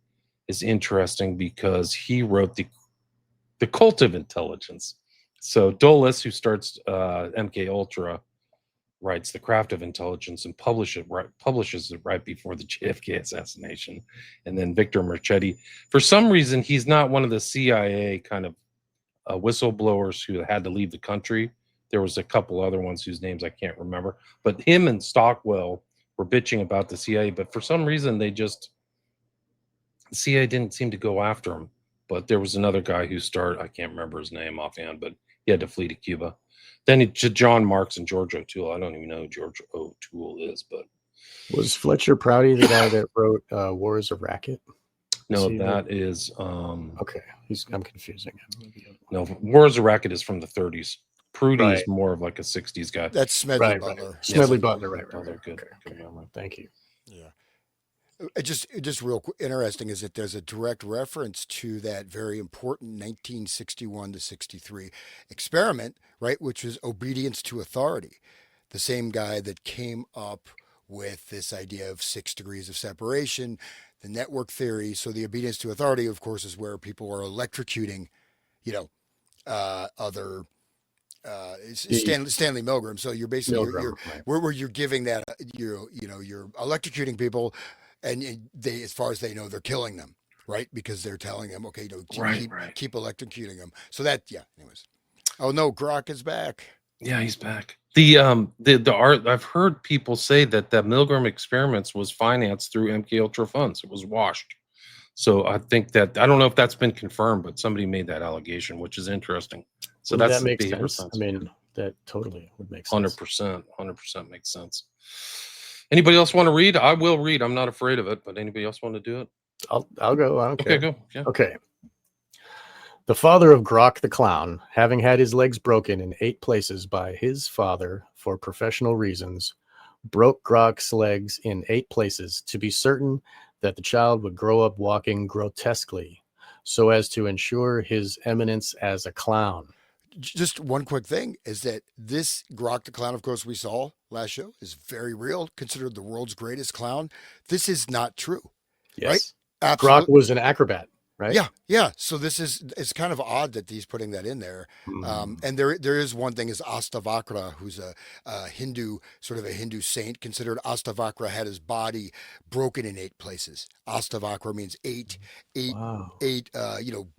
S3: is interesting because he wrote the Cult of Intelligence. So Dulles, who starts MK Ultra, writes The Craft of Intelligence and publishes it right before the JFK assassination. And then Victor Marchetti, for some reason, he's not one of the CIA kind of whistleblowers who had to leave the country. There was a couple other ones whose names I can't remember, but him and Stockwell were bitching about the CIA, but for some reason the CIA didn't seem to go after him. But there was another guy who started, I can't remember his name offhand, but he had to flee to Cuba. Then John Marks and George O'Toole. I don't even know who George O'Toole is, but
S1: was Fletcher Prouty the guy that wrote War is a Racket?
S3: No, that is
S1: okay. I'm confusing him.
S3: No, War is a Racket is from the 30s. Prudy is more of like a 60s guy.
S2: That's Smedley Butler.
S1: Right. Smedley Butler, right.
S3: Good.
S1: Okay. Thank you.
S2: Yeah. Just real interesting is that there's a direct reference to that very important 1961 to 63 experiment, right, which was obedience to authority. The same guy that came up with this idea of 6 degrees of separation, the network theory. So the obedience to authority, of course, is where people are electrocuting, other Stanley Milgram. So you're basically where you're giving that you're electrocuting people. And they, as far as they know, they're killing them, right? Because they're telling them, okay, keep electrocuting them. So anyways. Oh no, Grok is back.
S3: Yeah, he's back. The art, I've heard people say that Milgram experiments was financed through MK Ultra funds. It was washed. So I think that, I don't know if that's been confirmed, but somebody made that allegation, which is interesting. So that makes sense.
S1: I mean, that totally would make sense.
S3: 100% makes sense. Anybody else want to read? I will read. I'm not afraid of it, but anybody else want to do it?
S1: I'll go. I don't care.
S3: Okay, go. Yeah.
S1: Okay. The father of Grok the Clown, having had his legs broken in 8 places by his father for professional reasons, broke Grok's legs in 8 places to be certain that the child would grow up walking grotesquely, so as to ensure his eminence as a clown.
S2: Just one quick thing is that this Grok the Clown, of course, we saw last show, is very real, considered the world's greatest clown. This is not true.
S1: Yes.
S2: Right? Absolutely.
S1: Grok was an acrobat. right?
S2: Yeah. So it's kind of odd that he's putting that in there.
S1: Mm.
S2: And there is one thing is Astavakra, who's a Hindu, sort of a Hindu saint considered. Astavakra had his body broken in 8 places. Astavakra means eight,
S1: Wow.
S2: eight.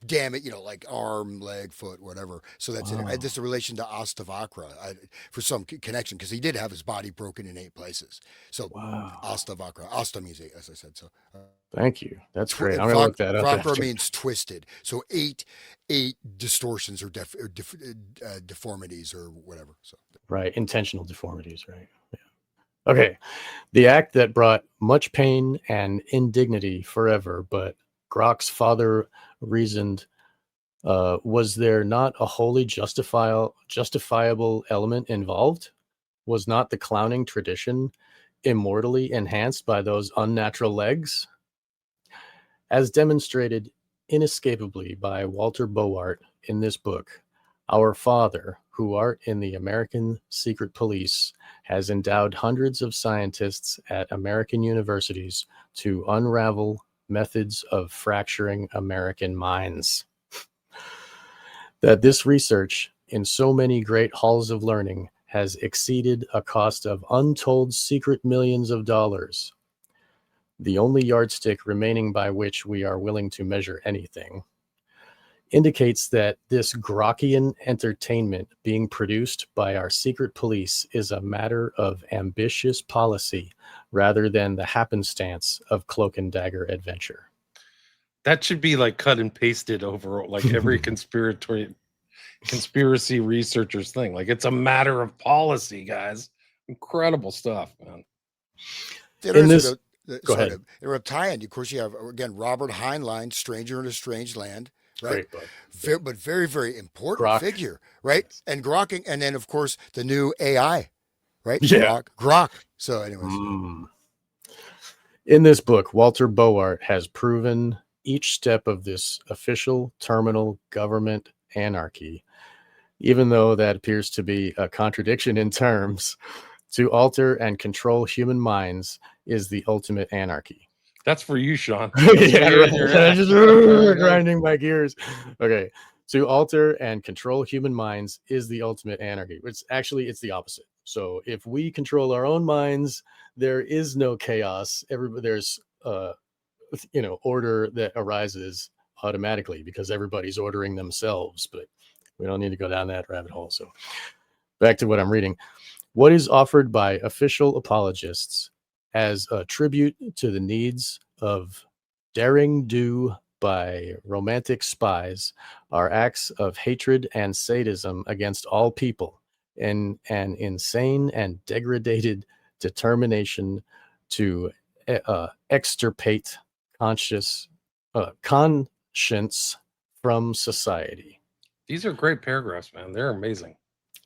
S2: Damn it, like arm, leg, foot, whatever. So that's it.
S1: Wow.
S2: This a relation to Astavakra for some connection because he did have his body broken in 8 places. So
S1: Wow.
S2: Astavakra, Asta means 8, as I said. So.
S1: Thank you. That's great. I'm gonna look that up
S2: Vakra
S1: after.
S2: means twisted. So eight distortions or deformities or whatever. So
S1: Right. Intentional deformities, right? Yeah. Okay. The act that brought much pain and indignity forever, but Grok's father reasoned, was there not a wholly justifiable element involved? Was not the clowning tradition immortally enhanced by those unnatural legs? As demonstrated inescapably by Walter Bowart in this book, our Father, who art in the American Secret Police, has endowed hundreds of scientists at American universities to unravel methods of fracturing American minds. That this research in so many great halls of learning has exceeded a cost of untold secret millions of dollars, the only yardstick remaining by which we are willing to measure anything, indicates that this Grockian entertainment being produced by our secret police is a matter of ambitious policy rather than the happenstance of cloak and dagger adventure.
S3: That should be like cut and pasted over like every conspiracy researchers thing. Like it's a matter of policy, guys. Incredible stuff, man.
S1: In this, go
S2: sorry,
S1: ahead.
S2: to tie in, of course, you have again Robert Heinlein, "Stranger in a Strange Land," right?
S1: Great book.
S2: But very, very important
S1: Grok.
S2: figure, right? And grokking, and then of course the new AI, right?
S1: Yeah.
S2: Grok. So, anyways,
S1: In this book, Walter Bowart has proven each step of this official terminal government anarchy, even though that appears to be a contradiction in terms. To alter and control human minds is the ultimate anarchy.
S3: That's for you, Sean.
S1: Yeah, right. I'm just grinding my gears. Okay. To alter and control human minds is the ultimate anarchy. It's the opposite. So if we control our own minds, there is no chaos. There's order that arises automatically because everybody's ordering themselves. But we don't need to go down that rabbit hole. So back to what I'm reading. What is offered by official apologists as a tribute to the needs of daring do by romantic spies are acts of hatred and sadism against all people, and an insane and degraded determination to extirpate conscience from society.
S3: These are great paragraphs, man. They're amazing.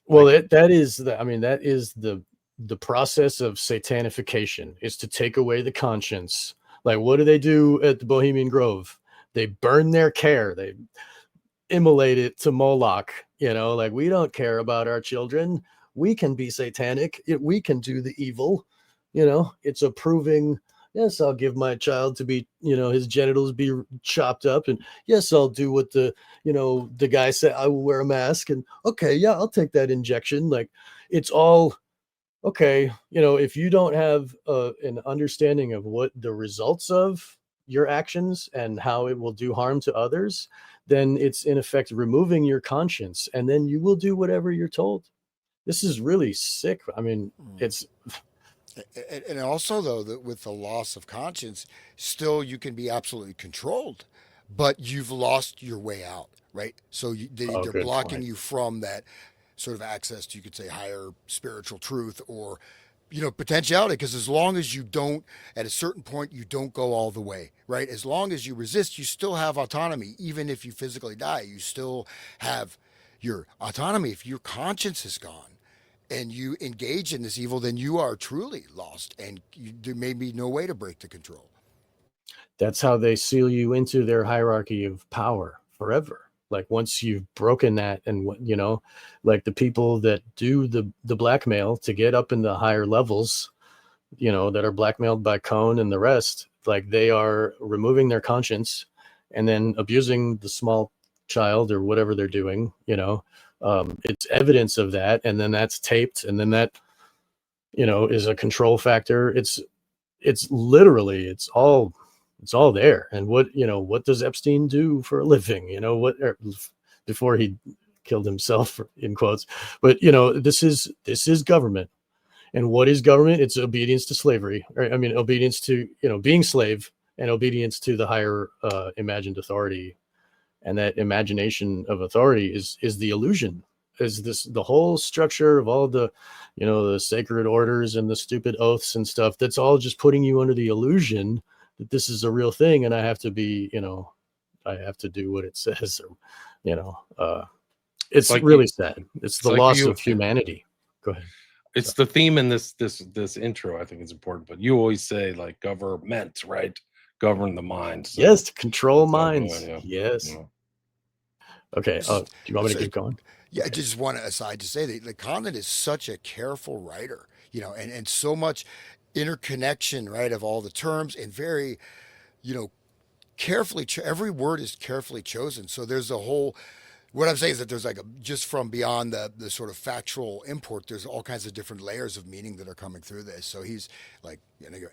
S1: Well, that is the process of satanification, is to take away the conscience. Like, what do they do at the Bohemian Grove? They burn their care. They immolate it to Moloch. Like, we don't care about our children. We can be satanic. We can do the evil. It's approving. Yes, I'll give my child to be, his genitals be chopped up. And yes, I'll do what the guy said. I will wear a mask. And okay, yeah, I'll take that injection. Like, it's all okay. If you don't have an understanding of what the results of your actions and how it will do harm to others, then it's in effect removing your conscience. And then you will do whatever you're told. This is really sick. I mean, it's...
S2: And also, though, that with the loss of conscience, still you can be absolutely controlled, but you've lost your way out, right? So they're blocking
S1: point.
S2: you from that sort of access to, you could say, higher spiritual truth or, potentiality. Because as long as you don't, at a certain point, you don't go all the way, right? As long as you resist, you still have autonomy. Even if you physically die, you still have your autonomy. If your conscience is gone, and you engage in this evil, then you are truly lost, and there may be no way to break the control.
S1: That's how they seal you into their hierarchy of power forever. Like, once you've broken that, and like the people that do the blackmail to get up in the higher levels, that are blackmailed by Cohn and the rest, like, they are removing their conscience and then abusing the small child or whatever they're doing, it's evidence of that, and then that's taped, and then that, is a control factor. It's literally, it's all there. And what does Epstein do for a living? Before he killed himself, in quotes. But this is government. And what is government? It's obedience to slavery. Right? I mean, obedience to being slave, and obedience to the higher imagined authority. And that imagination of authority is the illusion. Is this the whole structure of all the the sacred orders and the stupid oaths and stuff? That's all just putting you under the illusion that this is a real thing, and I have to I have to do what it says. Or, it's
S3: like
S1: really sad. It's the
S3: like
S1: loss of humanity. Go ahead.
S3: It's the theme in this intro. I think is important, but you always say like government, right? Govern the mind. So
S1: Yes, to control
S3: that's all
S1: minds.
S3: good, yeah.
S1: Yes.
S3: Yeah.
S1: Okay. Do you want me to keep going?
S2: Yeah, I just want to aside to say that Condon is such a careful writer, and so much interconnection, right, of all the terms, and very, you know, every word is carefully chosen. So there's a whole. What I'm saying is that there's like just from beyond the sort of factual import, there's all kinds of different layers of meaning that are coming through this. So he's like,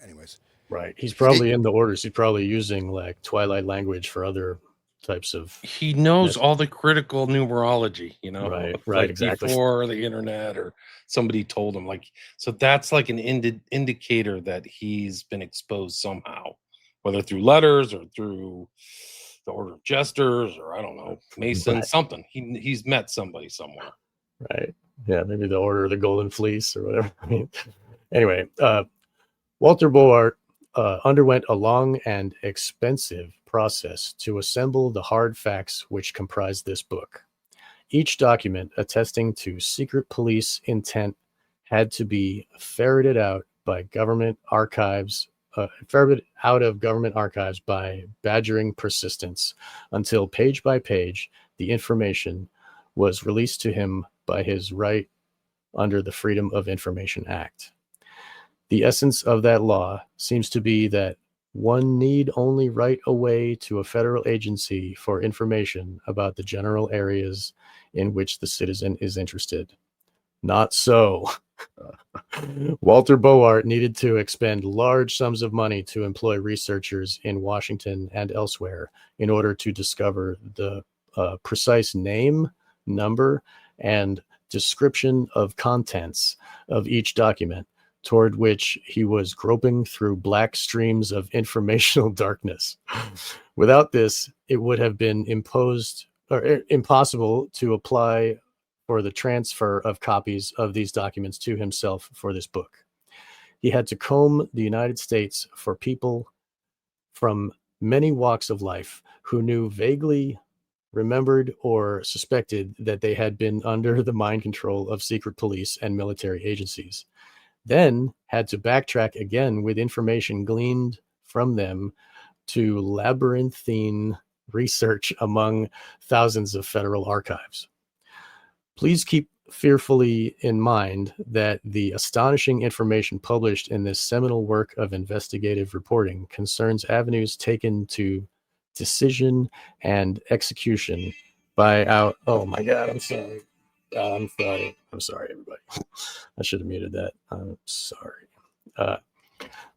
S2: anyways.
S1: Right. He's
S2: I think
S1: probably in the orders. He's probably using like Twilight language for other types of.
S3: He knows all the critical numerology,
S1: Right.
S3: like
S1: Exactly.
S3: before the internet or somebody told him. Like, so that's like an indicator that he's been exposed somehow, whether through letters or through the Order of Jesters, or I don't know, Mason,
S1: Right.
S3: something. He's met somebody somewhere.
S1: Right. Yeah. Maybe the Order of the Golden Fleece or whatever. I mean, anyway, Walter Boart underwent a long and expensive process to assemble the hard facts which comprise this book. Each document attesting to secret police intent had to be ferreted out by government archives. Ferreted out of government archives by badgering persistence, until page by page the information was released to him by his right under the Freedom of Information Act. The essence of that law seems to be that one need only write away to a federal agency for information about the general areas in which the citizen is interested. Not so. Walter Boart needed to expend large sums of money to employ researchers in Washington and elsewhere in order to discover the precise name, number, and description of contents of each document, toward which he was groping through black streams of informational darkness. Without this, it would have been impossible to apply for the transfer of copies of these documents to himself for this book. He had to comb the United States for people from many walks of life who knew, vaguely remembered, or suspected that they had been under the mind control of secret police and military agencies. Then had to backtrack again with information gleaned from them to labyrinthine research among thousands of federal archives. Please keep fearfully in mind that the astonishing information published in this seminal work of investigative reporting concerns avenues taken to decision and execution by our. Oh my God, I'm sorry. I'm sorry, everybody. I should have muted that. I'm sorry.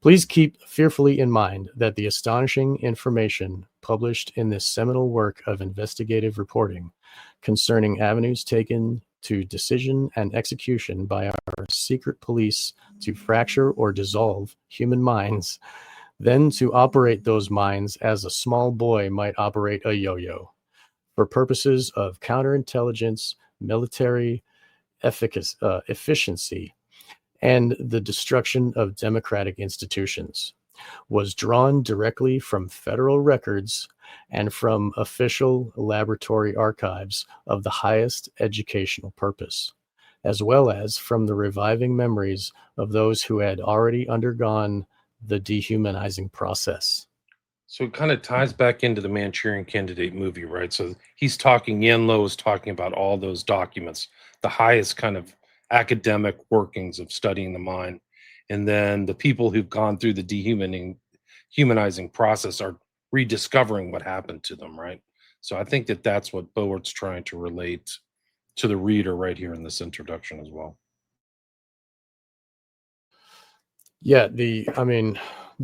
S1: Please keep fearfully in mind that the astonishing information published in this seminal work of investigative reporting concerning avenues taken to decision and execution by our secret police to fracture or dissolve human minds, then to operate those minds as a small boy might operate a yo-yo, for purposes of counterintelligence, military efficiency, and the destruction of democratic institutions, was drawn directly from federal records and from official laboratory archives of the highest educational purpose, as well as from the reviving memories of those who had already undergone the dehumanizing process.
S3: So it kind of ties back into the Manchurian Candidate movie, right? So Yen Lo is talking about all those documents, the highest kind of academic workings of studying the mind. And then the people who've gone through the dehumanizing process are rediscovering what happened to them, right? So I think that that's what Bowart's trying to relate to the reader right here in this introduction as well.
S1: Yeah, I mean,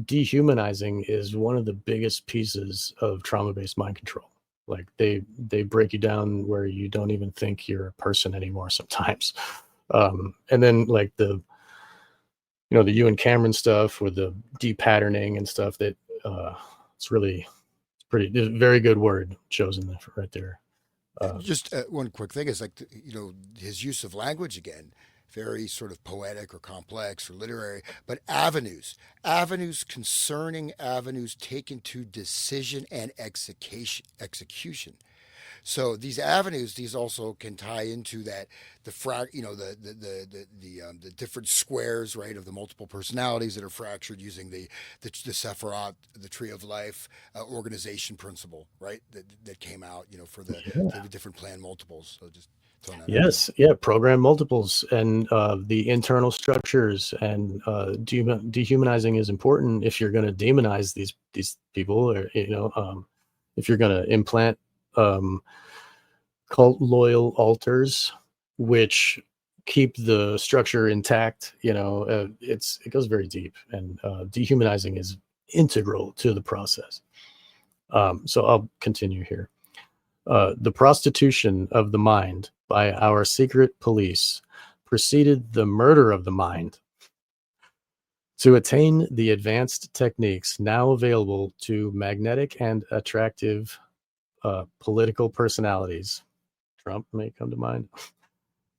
S1: dehumanizing is one of the biggest pieces of trauma-based mind control. Like they break you down where you don't even think you're a person anymore sometimes. And then like the Ewan Cameron stuff with the de-patterning and stuff, that it's very good word chosen right there.
S2: Just one quick thing is like, his use of language again, very sort of poetic or complex or literary, but avenues concerning avenues taken to decision and execution. So these avenues, these also can tie into that the different squares, right, of the multiple personalities that are fractured using the Sephiroth, the Tree of Life organization principle, right, that came out, for the different plan multiples. So just throwing that out
S1: Yes, yeah, program multiples and the internal structures, and dehumanizing is important if you're going to demonize these people, or if you're going to implant cult loyal altars, which keep the structure intact. It goes very deep, and dehumanizing is integral to the process. So I'll continue here. The prostitution of the mind by our secret police preceded the murder of the mind. To attain the advanced techniques now available to magnetic and attractive political personalities, Trump may come to mind,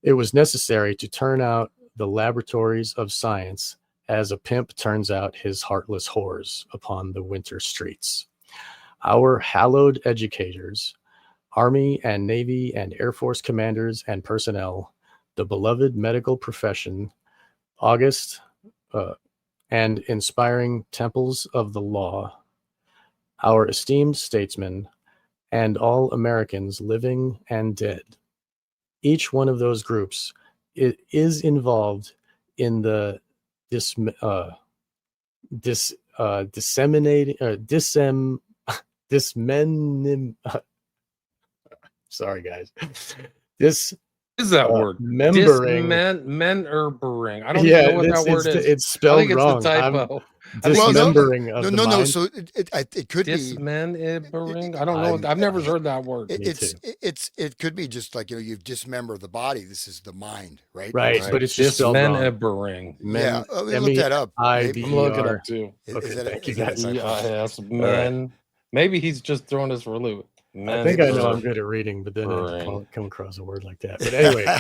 S1: it was necessary to turn out the laboratories of science as a pimp turns out his heartless whores upon the winter streets. Our hallowed educators, Army and Navy and Air Force commanders and personnel, the beloved medical profession, august and inspiring temples of the law, our esteemed statesmen, and all Americans living and dead. Each one of those groups is involved in the sorry guys, this
S3: Is that word
S1: membering?
S3: Dismembering. I don't even know what that word is.
S1: It's
S3: I
S1: spelled
S3: think it's
S1: wrong.
S3: the typo.
S1: Dismembering of the mind.
S2: So it could be
S3: Dismembering. I don't know. I've never heard that word.
S2: It could be just like, you've dismembered the body. This is the mind, right?
S1: Right, but it's just spelled wrong.
S3: Dismembering.
S2: Yeah, look that up.
S3: I'm looking up too.
S1: Okay, thank you guys.
S3: E-I-S, men. Maybe he's just throwing us for a loop.
S1: I think I know I'm good at reading, but then I come across a word like that. But anyway,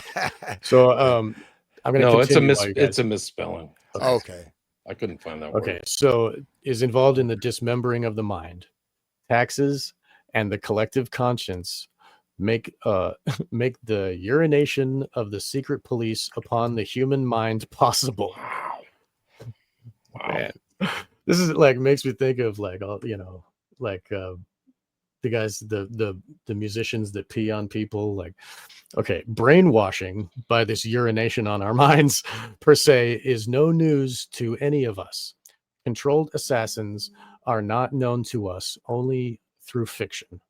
S1: so I'm going to continue.
S3: It's a misspelling.
S2: Okay.
S3: I couldn't find that word.
S1: Okay, so is involved in the dismembering of the mind. Taxes and the collective conscience make the urination of the secret police upon the human mind possible. Wow. Man. This is like makes me think of like all the guys, the musicians that pee on people. Like, okay, brainwashing by this urination on our minds per se is no news to any of us. Controlled assassins are not known to us only through fiction.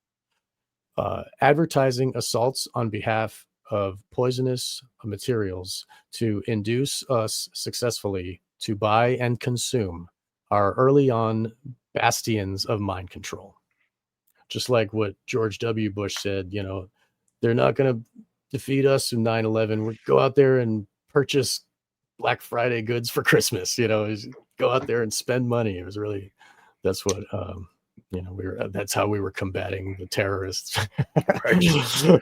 S1: Advertising assaults on behalf of poisonous materials to induce us successfully to buy and consume are early on bastions of mind control. Just like what George W. Bush said, they're not going to defeat us in 9/11. We'll go out there and purchase Black Friday goods for Christmas, go out there and spend money. It was really, that's what, that's how we were combating the terrorists.
S3: Right.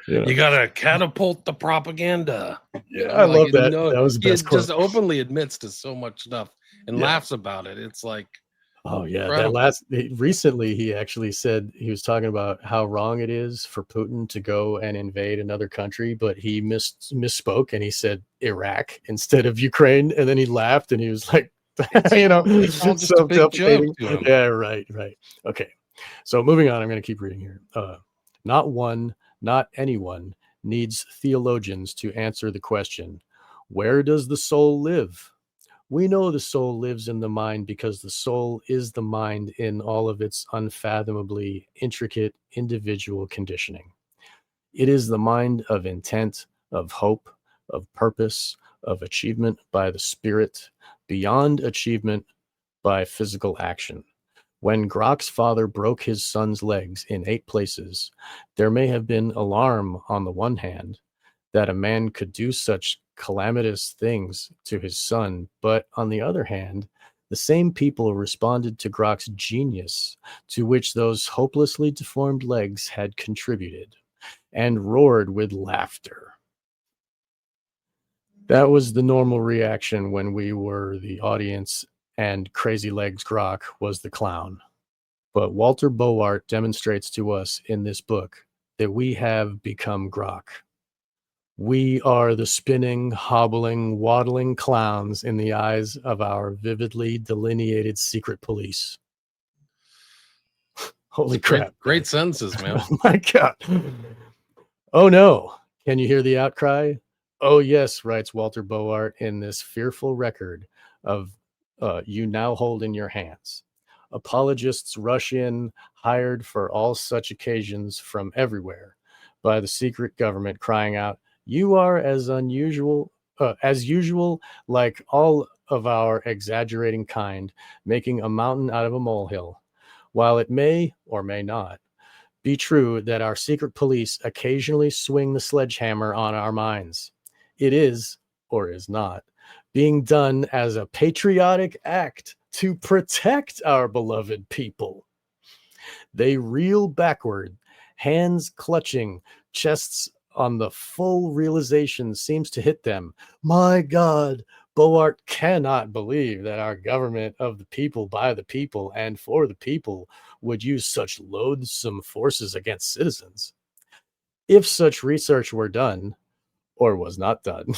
S3: You got to catapult the propaganda.
S1: Yeah, I love that. That was the best quote.
S3: Just openly admits to so much stuff and laughs about it. It's like,
S1: oh yeah, recently he actually said, he was talking about how wrong it is for Putin to go and invade another country, but he misspoke and he said Iraq instead of Ukraine, and then he laughed and he was like,
S3: it's a big joke to him.
S1: Yeah, right. Okay, so moving on, I'm going to keep reading here. Not anyone needs theologians to answer the question, where does the soul live? We know the soul lives in the mind because the soul is the mind in all of its unfathomably intricate individual conditioning. It is the mind of intent, of hope, of purpose, of achievement by the spirit, beyond achievement by physical action. When Grok's father broke his son's legs in 8 places, there may have been alarm on the one hand that a man could do such calamitous things to his son, but on the other hand, the same people responded to Grok's genius, to which those hopelessly deformed legs had contributed, and roared with laughter. That was the normal reaction when we were the audience and Crazy Legs Grok was the clown. But Walter Boart demonstrates to us in this book that we have become Grok. We are the spinning, hobbling, waddling clowns in the eyes of our vividly delineated secret police. Holy crap.
S3: Great sentences, man.
S1: Oh my God. Oh no. Can you hear the outcry? Oh yes, writes Walter Boart in this fearful record of you now hold in your hands. Apologists rush in, hired for all such occasions from everywhere by the secret government, crying out, "You are as usual, like all of our exaggerating kind, making a mountain out of a molehill." While it may or may not be true that our secret police occasionally swing the sledgehammer on our minds, it is, or is not, being done as a patriotic act to protect our beloved people. They reel backward, hands clutching, chests on the full realization seems to hit them. My God, Boart cannot believe that our government of the people, by the people, and for the people would use such loathsome forces against citizens. If such research were done, or was not done,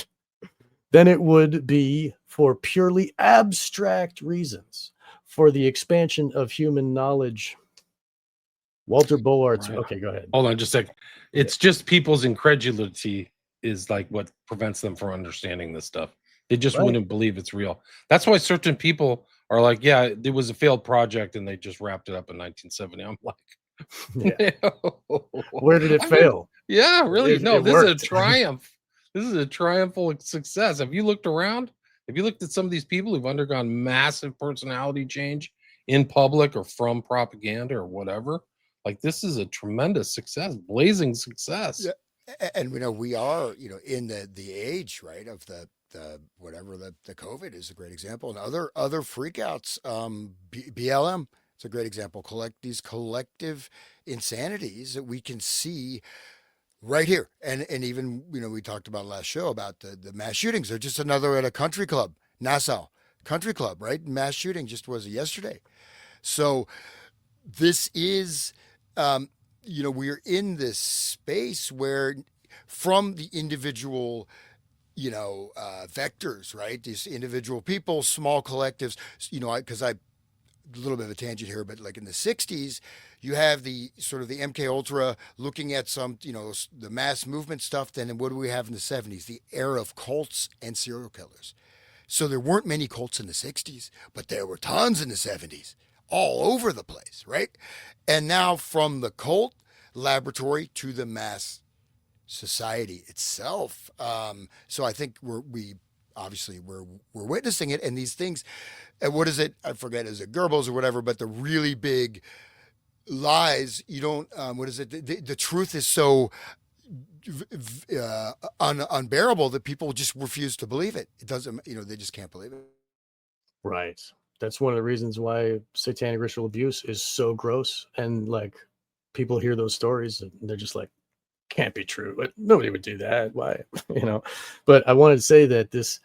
S1: then it would be for purely abstract reasons, for the expansion of human knowledge. Walter Boart's,
S3: Right.
S1: okay, go ahead.
S3: Hold on just a sec. It's just people's incredulity is like what prevents them from understanding this stuff. They just
S1: Right.
S3: wouldn't believe it's real. That's why certain people are like, yeah, it was a failed project and they just wrapped it up in 1970. I'm like,
S1: Yeah.
S3: no.
S1: Where did it
S3: I mean,
S1: fail?
S3: yeah, really.
S1: It
S3: No, this is a
S1: worked.
S3: triumph. This is a triumphal success. Have you looked around? Have you looked at some of these people who've undergone massive personality change in public or from propaganda or whatever? Like, this is a tremendous success, blazing success.
S2: Yeah, and we know we are, in the age, right, of the whatever the COVID is a great example, and other freakouts. BLM is a great example. These collective insanities that we can see right here, and even we talked about last show about the mass shootings. They're just another at a country club, Nassau Country Club, right? Mass shooting just was yesterday. So this is, we're in this space where from the individual, vectors, right? These individual people, small collectives, because a little bit of a tangent here, but like in the 60s, you have the sort of the MK Ultra looking at some, the mass movement stuff. Then what do we have in the 70s? The era of cults and serial killers. So there weren't many cults in the 60s, but there were tons in the 70s, all over the place, right? And now from the cult laboratory to the mass society itself. So I think we're witnessing it, and these things. And what is it? I forget. Is it Goebbels or whatever? But the really big lies. You don't. What is it? The truth is so unbearable that people just refuse to believe it. It doesn't. They just can't believe it.
S1: Right. That's one of the reasons why satanic ritual abuse is so gross. And like people hear those stories and they're just like, can't be true. But nobody would do that. Why? But I wanted to say that this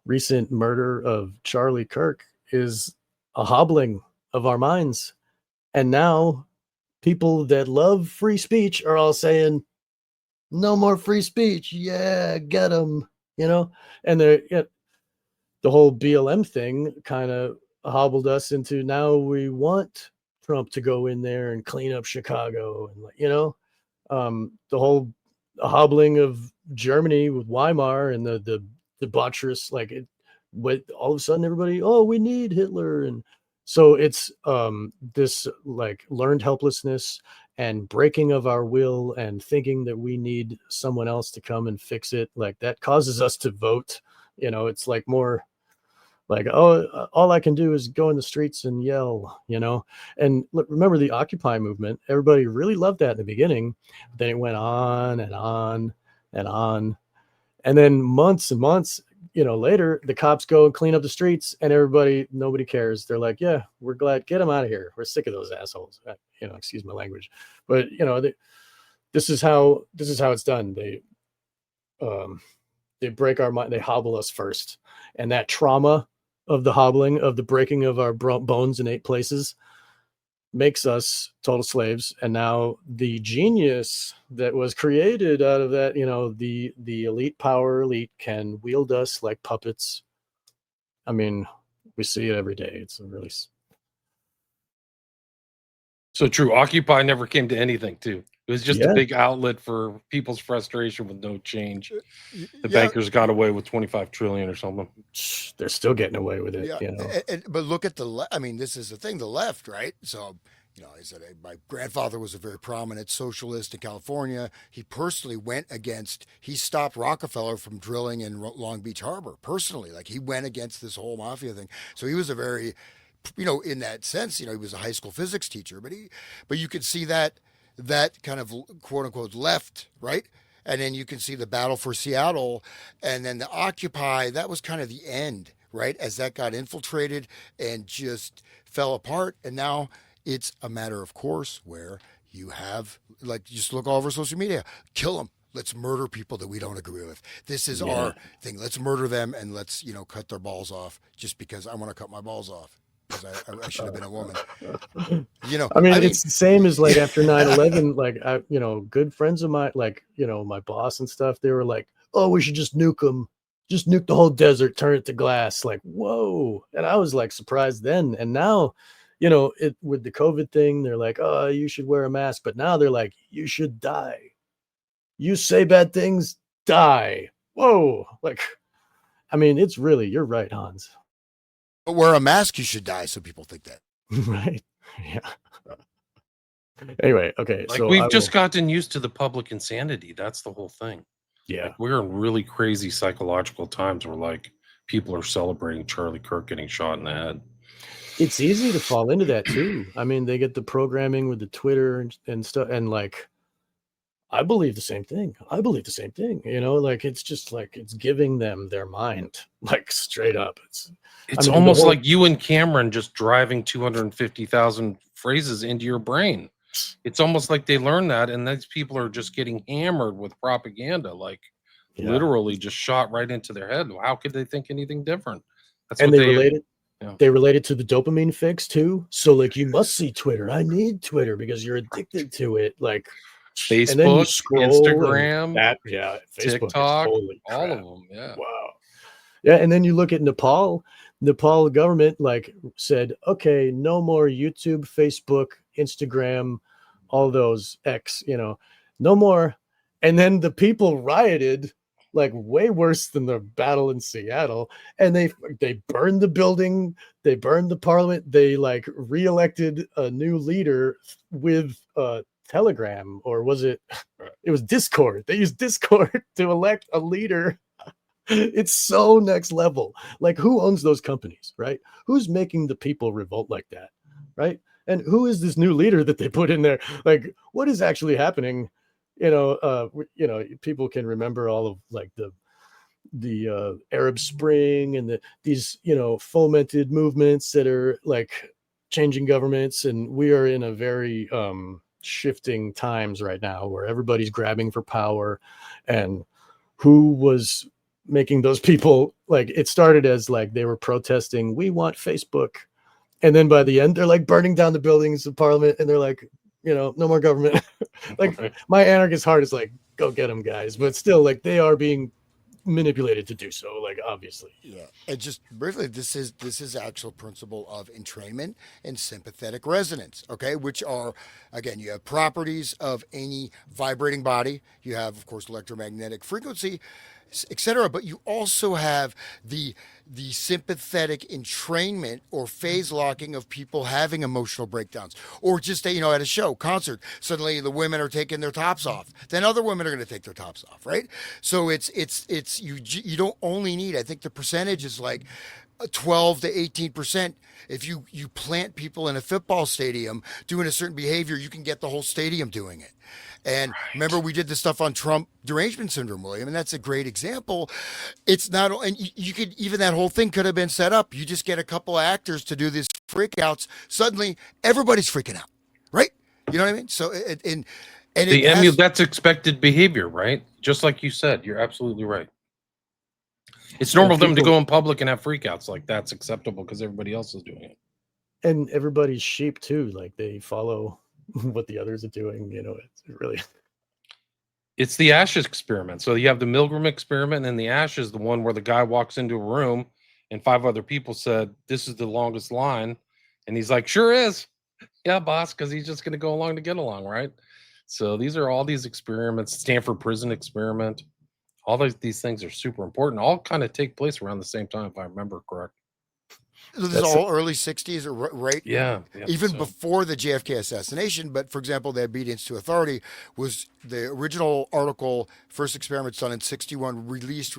S1: recent murder of Charlie Kirk is a hobbling of our minds. And now people that love free speech are all saying, no more free speech. Yeah, get them, and the whole BLM thing kind of hobbled us into now we want Trump to go in there and clean up Chicago and the whole hobbling of Germany with Weimar and the debaucherous all of a sudden everybody, oh, we need Hitler. And so it's this like learned helplessness and breaking of our will and thinking that we need someone else to come and fix it, like that causes us to vote. It's like more like, oh, all I can do is go in the streets and yell. And look, remember the Occupy movement, everybody really loved that in the beginning, but then it went on and on and on. And then months and months, later, the cops go and clean up the streets, and nobody cares. They're like, yeah, we're glad, get them out of here. We're sick of those assholes. Excuse my language, but this is how it's done. They break our mind. They hobble us first, and that trauma of the hobbling, of the breaking of our bones in 8 places, makes us total slaves. And now the genius that was created out of that, the elite power elite can wield us like puppets. I mean, we see it every day. It's a really
S3: So true. Occupy never came to anything, too. It was just
S1: Yeah.
S3: a big outlet for people's frustration with no change. The
S2: Yeah.
S3: bankers got away with 25 trillion or something.
S1: They're still getting away with it.
S2: Yeah. But look at I mean, this is the thing, the left, right? So, I said my grandfather was a very prominent socialist in California. He personally he stopped Rockefeller from drilling in Long Beach Harbor personally. Like, he went against this whole mafia thing. So he was a very, in that sense, he was a high school physics teacher, but you could see that kind of quote unquote left, right? And then you can see the battle for Seattle, and then the Occupy, that was kind of the end, right? As that got infiltrated and just fell apart. And now it's a matter of course where you have, like, just look all over social media, kill them. Let's murder people that we don't agree with. This is our thing. Let's murder them, and let's, cut their balls off just because I want to cut my balls off. Because I should have been a woman.
S1: I mean, it's the same as like after 9/11, like, good friends of mine, like, my boss and stuff, they were like, oh, we should just nuke them. Just nuke the whole desert, turn it to glass. Like, whoa. And I was like surprised then. And now, with the COVID thing, they're like, oh, you should wear a mask. But now they're like, you should die. You say bad things, die. Whoa. Like, I mean, it's really, you're right, Hans.
S2: But wear a mask, you should die. So people think that.
S1: Right. Yeah. Anyway, okay.
S3: Like,
S1: so
S3: we've just gotten used to the public insanity. That's the whole thing.
S1: Yeah.
S3: Like, we're in really crazy psychological times where, like, people are celebrating Charlie Kirk getting shot in the head.
S1: It's easy to fall into that too. I mean, they get the programming with the Twitter and stuff, and like, I believe the same thing. Like, it's just like, it's giving them their mind, like, straight up.
S3: It's almost like you and Cameron just driving 250,000 phrases into your brain. It's almost like they learn that, and these people are just getting hammered with propaganda, like, literally just shot right into their head. How could they think anything different?
S1: That's and what they related to the dopamine fix too. So, like, you must see Twitter. I need Twitter because you're addicted to it. Like,
S3: Facebook, Instagram,
S1: Facebook,
S3: TikTok, all of them. Yeah.
S1: Wow. Yeah. And then you look at Nepal government, like, said, okay, no more YouTube, Facebook, Instagram, all those X, no more. And then the people rioted, like, way worse than the battle in Seattle. And they burned the building. They burned the parliament. They, like, reelected a new leader with Telegram, or was it was Discord. They used Discord to elect a leader. It's so next level. Like, who owns those companies, right? Who's making the people revolt like that, right? And who is this new leader that they put in there? Like, what is actually happening? People can remember all of, like, the Arab Spring and these fomented movements that are, like, changing governments, and we are in a very shifting times right now where everybody's grabbing for power. And who was making those people, like, it started as, like, they were protesting, we want Facebook, and then by the end they're, like, burning down the buildings of parliament, and they're like, no more government. Like, my anarchist heart is like, go get them, guys, but still, like, they are being manipulated to do so, like, obviously.
S2: Yeah. And just briefly, this is actual principle of entrainment and sympathetic resonance, okay, which are, again, you have properties of any vibrating body. You have, of course, electromagnetic frequency, etc. But you also have the sympathetic entrainment or phase locking of people having emotional breakdowns, or just at a show, concert, suddenly the women are taking their tops off, then other women are going to take their tops off, right? So it's you don't only need, I think the percentage is like 12 to 18%. If you plant people in a football stadium doing a certain behavior, you can get the whole stadium doing it. And remember,
S3: Right.
S2: we did the stuff on Trump derangement syndrome, William, and that's a great example. It's not, and you could, even that whole thing could have been set up. You just get a couple of actors to do these freakouts. Suddenly, everybody's freaking out, right? You know what I mean? So, and it has,
S3: That's expected behavior, right? Just like you said, you're absolutely right. It's
S1: And
S3: normal for them to
S1: people,
S3: go in public and have freakouts. Like that's acceptable because everybody else is doing it.
S1: and everybody's sheep too. Like they follow what the others are doing. It's really
S3: It's the ashes experiment. So you have the Milgram experiment, and the ashes, the one where the guy walks into a room and 5 other people said, "This is the longest line," and he's like, "Sure is, yeah, boss," because he's just going to go along to get along, right? So these are all these experiments. Stanford prison experiment. All these things are super important. All kind of take place around the same time, if I remember correct.
S2: this is
S1: that's
S2: all early 60s, or right
S3: Yeah. Yep.
S2: even
S3: So
S2: before the JFK assassination. But for example, the obedience to authority was the original article, first experiments done in 61, released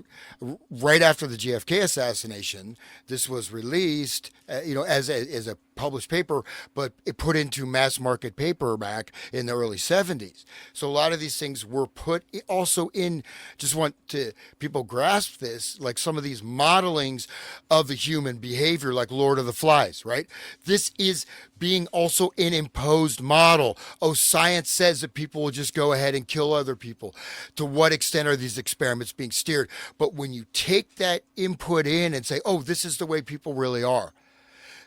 S2: right after the JFK assassination. This was released, as a published paper, but it put into mass market paperback in the early 70s. So a lot of these things were put also in, just want to people grasp this, like some of these modelings of the human behavior, like Lord of the Flies, right? This is being also an imposed model. Oh, science says that people will just go ahead and kill other people. To what extent are these experiments being steered? But when you take that input in and say, oh, this is the way people really are,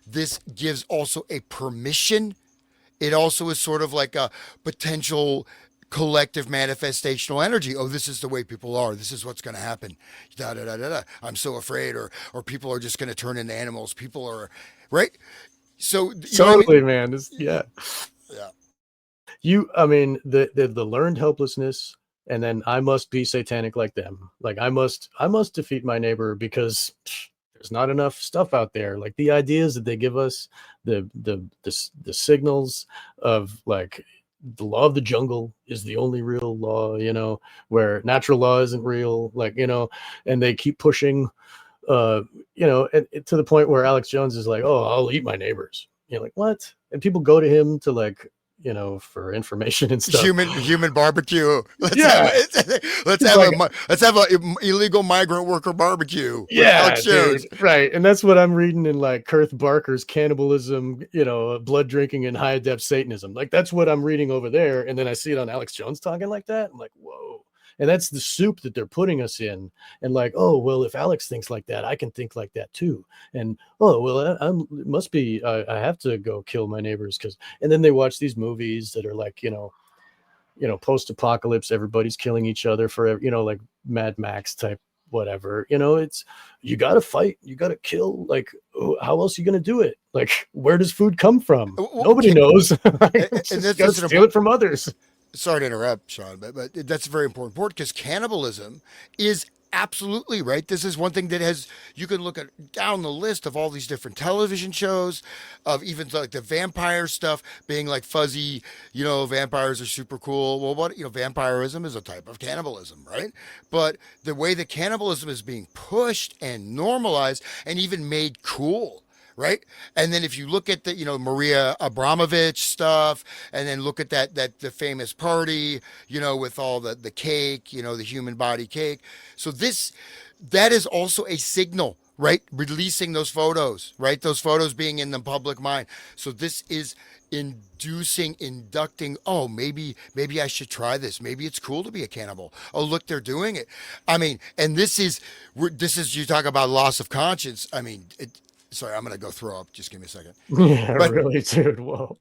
S2: this gives also a permission. It also is sort of like a potential collective manifestational energy. Oh, this is the way people are. This is what's going to happen. Da, da, da, da, da. I'm so afraid, or people are just going to turn into animals. People are, right? So, you know what I mean?
S1: totally, man. Yeah.
S2: Yeah.
S1: I mean, the learned helplessness, and then I must be satanic like them. Like I must defeat my neighbor because there's not enough stuff out there. Like the ideas that they give us, the signals of like the law of the jungle is the only real law, where natural law isn't real, like, and they keep pushing, to the point where Alex Jones is like, oh, I'll eat my neighbors. Like what? And people go to him to like, for information and stuff.
S2: Human barbecue.
S1: Yeah.
S2: Let's
S1: He's
S2: have
S1: like,
S2: a illegal migrant worker barbecue with
S1: yeah,
S2: Alex Jones.
S1: dude, right. And that's what I'm reading in like Kurt Barker's Cannibalism, blood drinking and high adept Satanism. Like that's what I'm reading over there. And then I see it on Alex Jones talking like that. I'm like, whoa. And that's the soup that they're putting us in. And like, oh, well, if Alex thinks like that, I can think like that too. And oh, well, it must be, I have to go kill my neighbors and then they watch these movies that are like, post-apocalypse, everybody's killing each other for, like Mad Max type, whatever, it's, you got to fight, you got to kill. Like, how else are you going to do it? Like, where does food come from? Nobody knows. Just got to steal it from others.
S2: Sorry to interrupt, Sean, but that's a very important point, because cannibalism is absolutely right. This is one thing that you can look at down the list of all these different television shows, of even like the vampire stuff being like fuzzy, vampires are super cool. Well, vampirism is a type of cannibalism, right? But the way that cannibalism is being pushed and normalized and even made cool, right? And then if you look at the Maria Abramovich stuff, and then look at that the famous party, with all the cake, the human body cake. So that is also a signal, right? Releasing those photos, right? Those photos being in the public mind. So this is inducting, oh, maybe I should try this. Maybe it's cool to be a cannibal. Oh, look, they're doing it. I mean, and this is you talk about loss of conscience. I mean, sorry, I'm going to go throw up. Just give me a second.
S1: Yeah, really, dude. Whoa.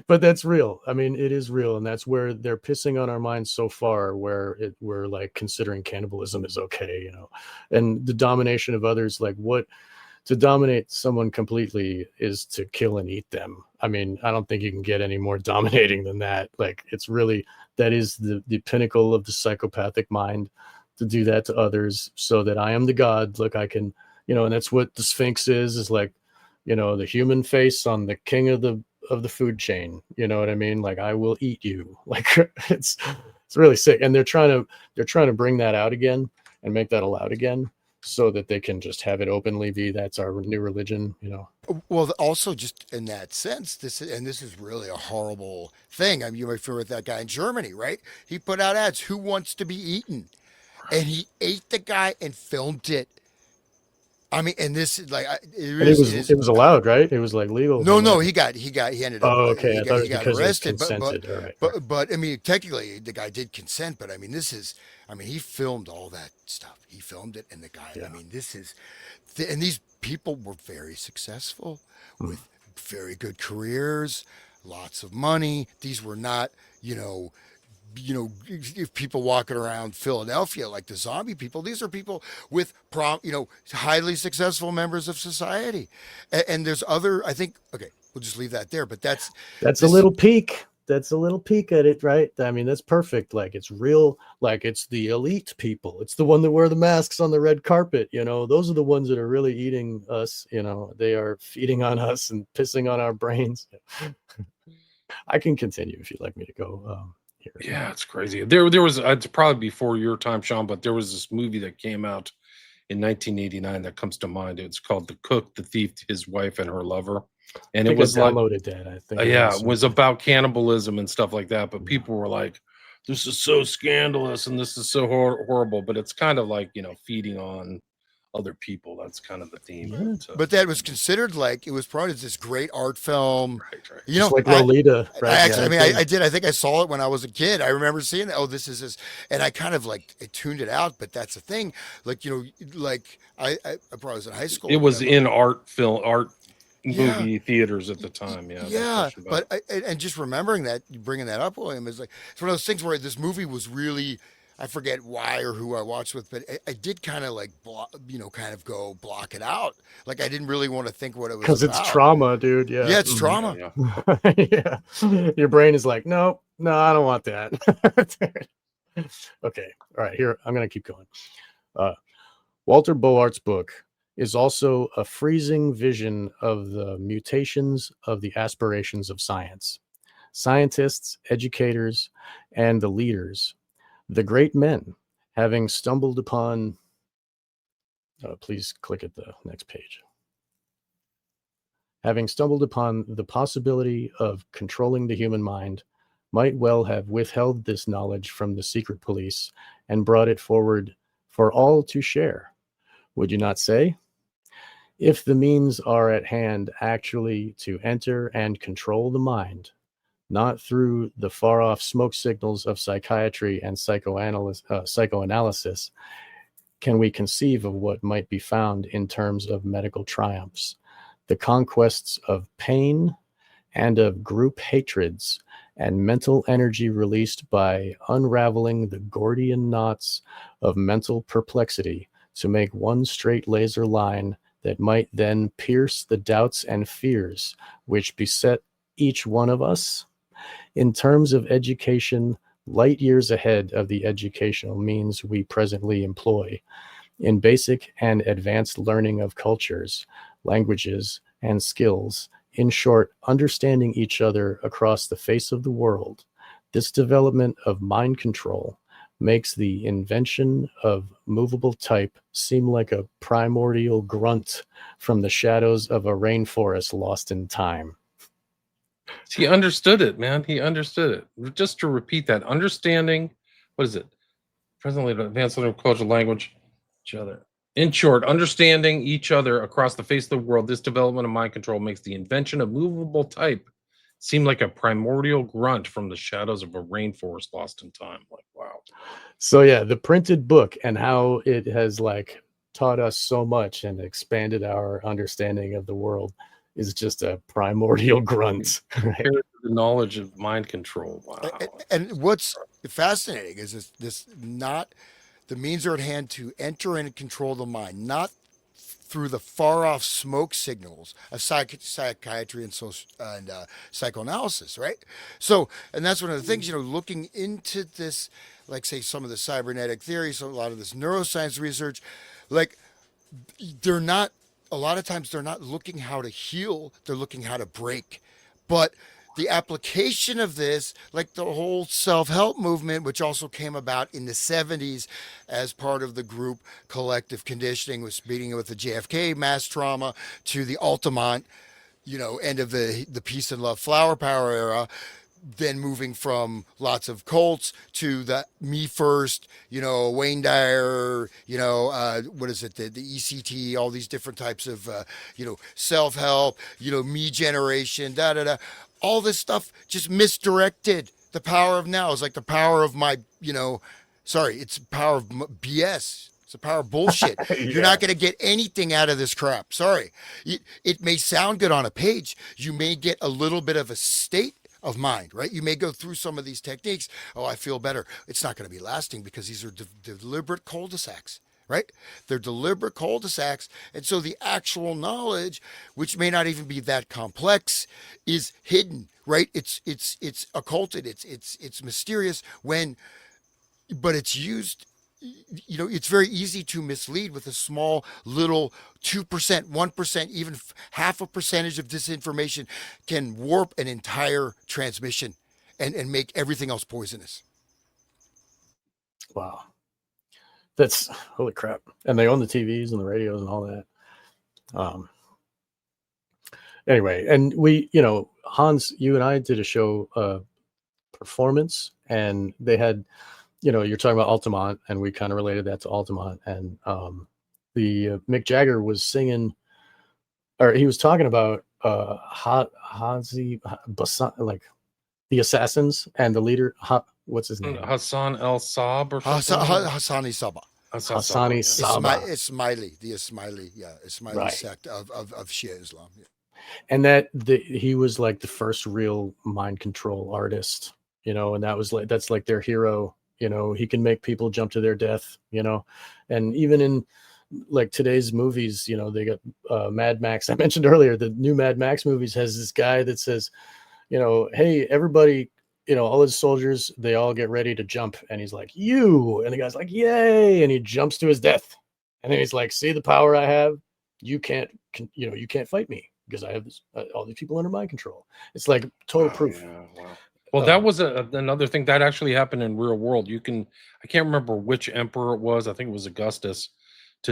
S1: But that's real. I mean, it is real. And that's where they're pissing on our minds so far, where we're like considering cannibalism is okay, and the domination of others. Like what to dominate someone completely is to kill and eat them. I mean, I don't think you can get any more dominating than that. Like, it's really, that is the pinnacle of the psychopathic mind, to do that to others, so that I am the god. Look, I can, and that's what the Sphinx is like, the human face on the king of the food chain. You know what I mean? Like, I will eat you. Like, it's really sick. And they're trying to bring that out again and make that allowed again, so that they can just have it openly be, that's our new religion.
S2: Well, also just in that sense, this is really a horrible thing. I mean, you might remember that guy in Germany, right? He put out ads, "Who wants to be eaten?" And he ate the guy and filmed it. I mean, and this is like
S1: And it was allowed, right? It was like legal.
S2: No, he ended up
S1: Oh, okay. I thought it was
S2: he got
S1: because it was
S2: arrested,
S1: consented. All right.
S2: but I mean, technically the guy did consent, but I mean, he filmed all that stuff. He filmed it, and the guy,
S1: Yeah.
S2: I mean, and these people were very successful with very good careers, lots of money. These were not, if people walking around Philadelphia like the zombie people, these are people with highly successful members of society. And there's other, I think, okay, we'll just leave that there, but that's
S1: a little peek. That's a little peek at it, right? I mean, that's perfect. Like, it's real, like, it's the elite people. It's the one that wear the masks on the red carpet. Those are the ones that are really eating us. They are feeding on us and pissing on our brains. I can continue if you'd like me to go. Here.
S3: Yeah, it's crazy. There was, it's probably before your time, Sean, but there was this movie that came out in 1989 that comes to mind. It's called The Cook, the Thief, His Wife, and Her Lover. And it was like,
S1: downloaded that. I think.
S3: It was about cannibalism and stuff like that. But people were like, "This is so scandalous and this is so horrible." But it's kind of like, feeding on other people. That's kind of the theme.
S1: Yeah.
S2: But that was considered like, it was probably this great art film.
S3: Right.
S1: Just like Lolita. Right?
S2: I did. I think I saw it when I was a kid. I remember seeing it. Oh, this is this, and I kind of like tuned it out. But that's the thing. Like, like I probably was in high school.
S3: It was in art movie theaters at the time.
S2: Yeah. But and just remembering that, bringing that up, William, is like, it's one of those things where this movie was really, I forget why or who I watched with, but I did kind of like, kind of go block it out. Like, I didn't really want to think what it was
S1: because it's trauma, dude. Yeah.
S2: Yeah, it's trauma.
S1: Yeah. Your brain is like, no, I don't want that. Okay. All right. Here, I'm going to keep going. Walter Boart's book is also a freezing vision of the mutations of the aspirations of science. Scientists, educators, and the leaders, the great men, having stumbled upon, please click at the next page. Having stumbled upon the possibility of controlling the human mind, might well have withheld this knowledge from the secret police and brought it forward for all to share. Would you not say? If the means are at hand actually to enter and control the mind, not through the far-off smoke signals of psychiatry and psychoanalysis, can we conceive of what might be found in terms of medical triumphs, the conquests of pain and of group hatreds, and mental energy released by unraveling the Gordian knots of mental perplexity to make one straight laser line that might then pierce the doubts and fears which beset each one of us? In terms of education, light years ahead of the educational means we presently employ, in basic and advanced learning of cultures, languages, and skills, in short, understanding each other across the face of the world, this development of mind control makes the invention of movable type seem like a primordial grunt from the shadows of a rainforest lost in time.
S3: He understood it, man. He understood it. Just to repeat that, understanding, what is it? Presently, advanced learning of cultural language, each other. In short, understanding each other across the face of the world, this development of mind control makes the invention of movable type seem like a primordial grunt from the shadows of a rainforest lost in time. Like, wow.
S1: So yeah, the printed book and how it has like taught us so much and expanded our understanding of the world is just a primordial grunt. Right?
S3: The knowledge of mind control. Wow.
S2: And what's fascinating is this not the means are at hand to enter and control the mind, not through the far off smoke signals of psychiatry and psychoanalysis, right? So, and that's one of the things, looking into this, like say some of the cybernetic theories, so a lot of this neuroscience research, like they're not, a lot of times they're not looking how to heal, they're looking how to break. But the application of this, like the whole self-help movement, which also came about in the 70s as part of the group collective conditioning, was beating with the JFK mass trauma to the Altamont, end of the peace and love flower power era, then moving from lots of cults to the me first, Wayne Dyer, what is it, the ECT, all these different types of, self help, me generation, da da da. All this stuff just misdirected the power of now. It's like the power of my, it's power of BS. It's the power of bullshit.
S1: Yeah.
S2: You're not going to get anything out of this crap. Sorry. It may sound good on a page. You may get a little bit of a state of mind, right? You may go through some of these techniques. Oh, I feel better. It's not going to be lasting because these are deliberate cul-de-sacs, right? They're deliberate cul-de-sacs. And so the actual knowledge, which may not even be that complex, is hidden, right? It's occulted. It's mysterious but it's used, it's very easy to mislead with a small little 2%, 1%, even half a percentage of disinformation can warp an entire transmission and make everything else poisonous.
S1: Wow. That's holy crap. And they own the TVs and the radios and all that. Anyway, and we, Hans, you and I did a show, performance, and they had, you're talking about Altamont, and we kind of related that to Altamont. And the Mick Jagger was singing, or he was talking about Hazi Bassan, like the assassins and the leader. What's his name?
S3: Hassan El Saab or something.
S2: Hassani Sabah.
S1: Hassani Sabah.
S2: Ismaili, the Ismaili
S1: Right.
S2: sect of Shia Islam. Yeah.
S1: And he was like the first real mind control artist, and that's like their hero. He can make people jump to their death, and even in like today's movies, they got Mad Max. I mentioned earlier, the new Mad Max movies has this guy that says, hey, everybody, all his soldiers, they all get ready to jump. And he's like, and the guy's like, yay. And he jumps to his death. And then he's like, see the power I have? You can't fight me because I have all these people under my control. It's like total proof.
S3: Yeah, wow. Well, that was another thing that actually happened in real world. I can't remember which emperor it was. I think it was Augustus, to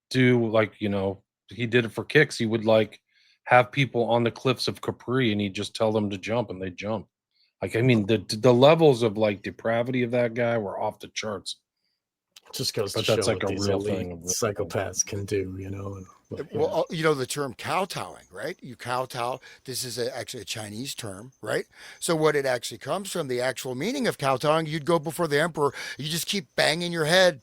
S3: he did it for kicks. He would have people on the cliffs of Capri and he'd just tell them to jump and they jump. The levels of depravity of that guy were off the charts.
S1: Just goes to
S3: But
S1: show
S3: that's
S1: what
S3: like a
S1: these
S3: real
S1: elite
S3: thing.
S1: psychopaths can do,
S2: Well, the term kowtowing, right? You kowtow. This is actually a Chinese term, right? So what it actually comes from, the actual meaning of kowtowing, you'd go before the emperor. You just keep banging your head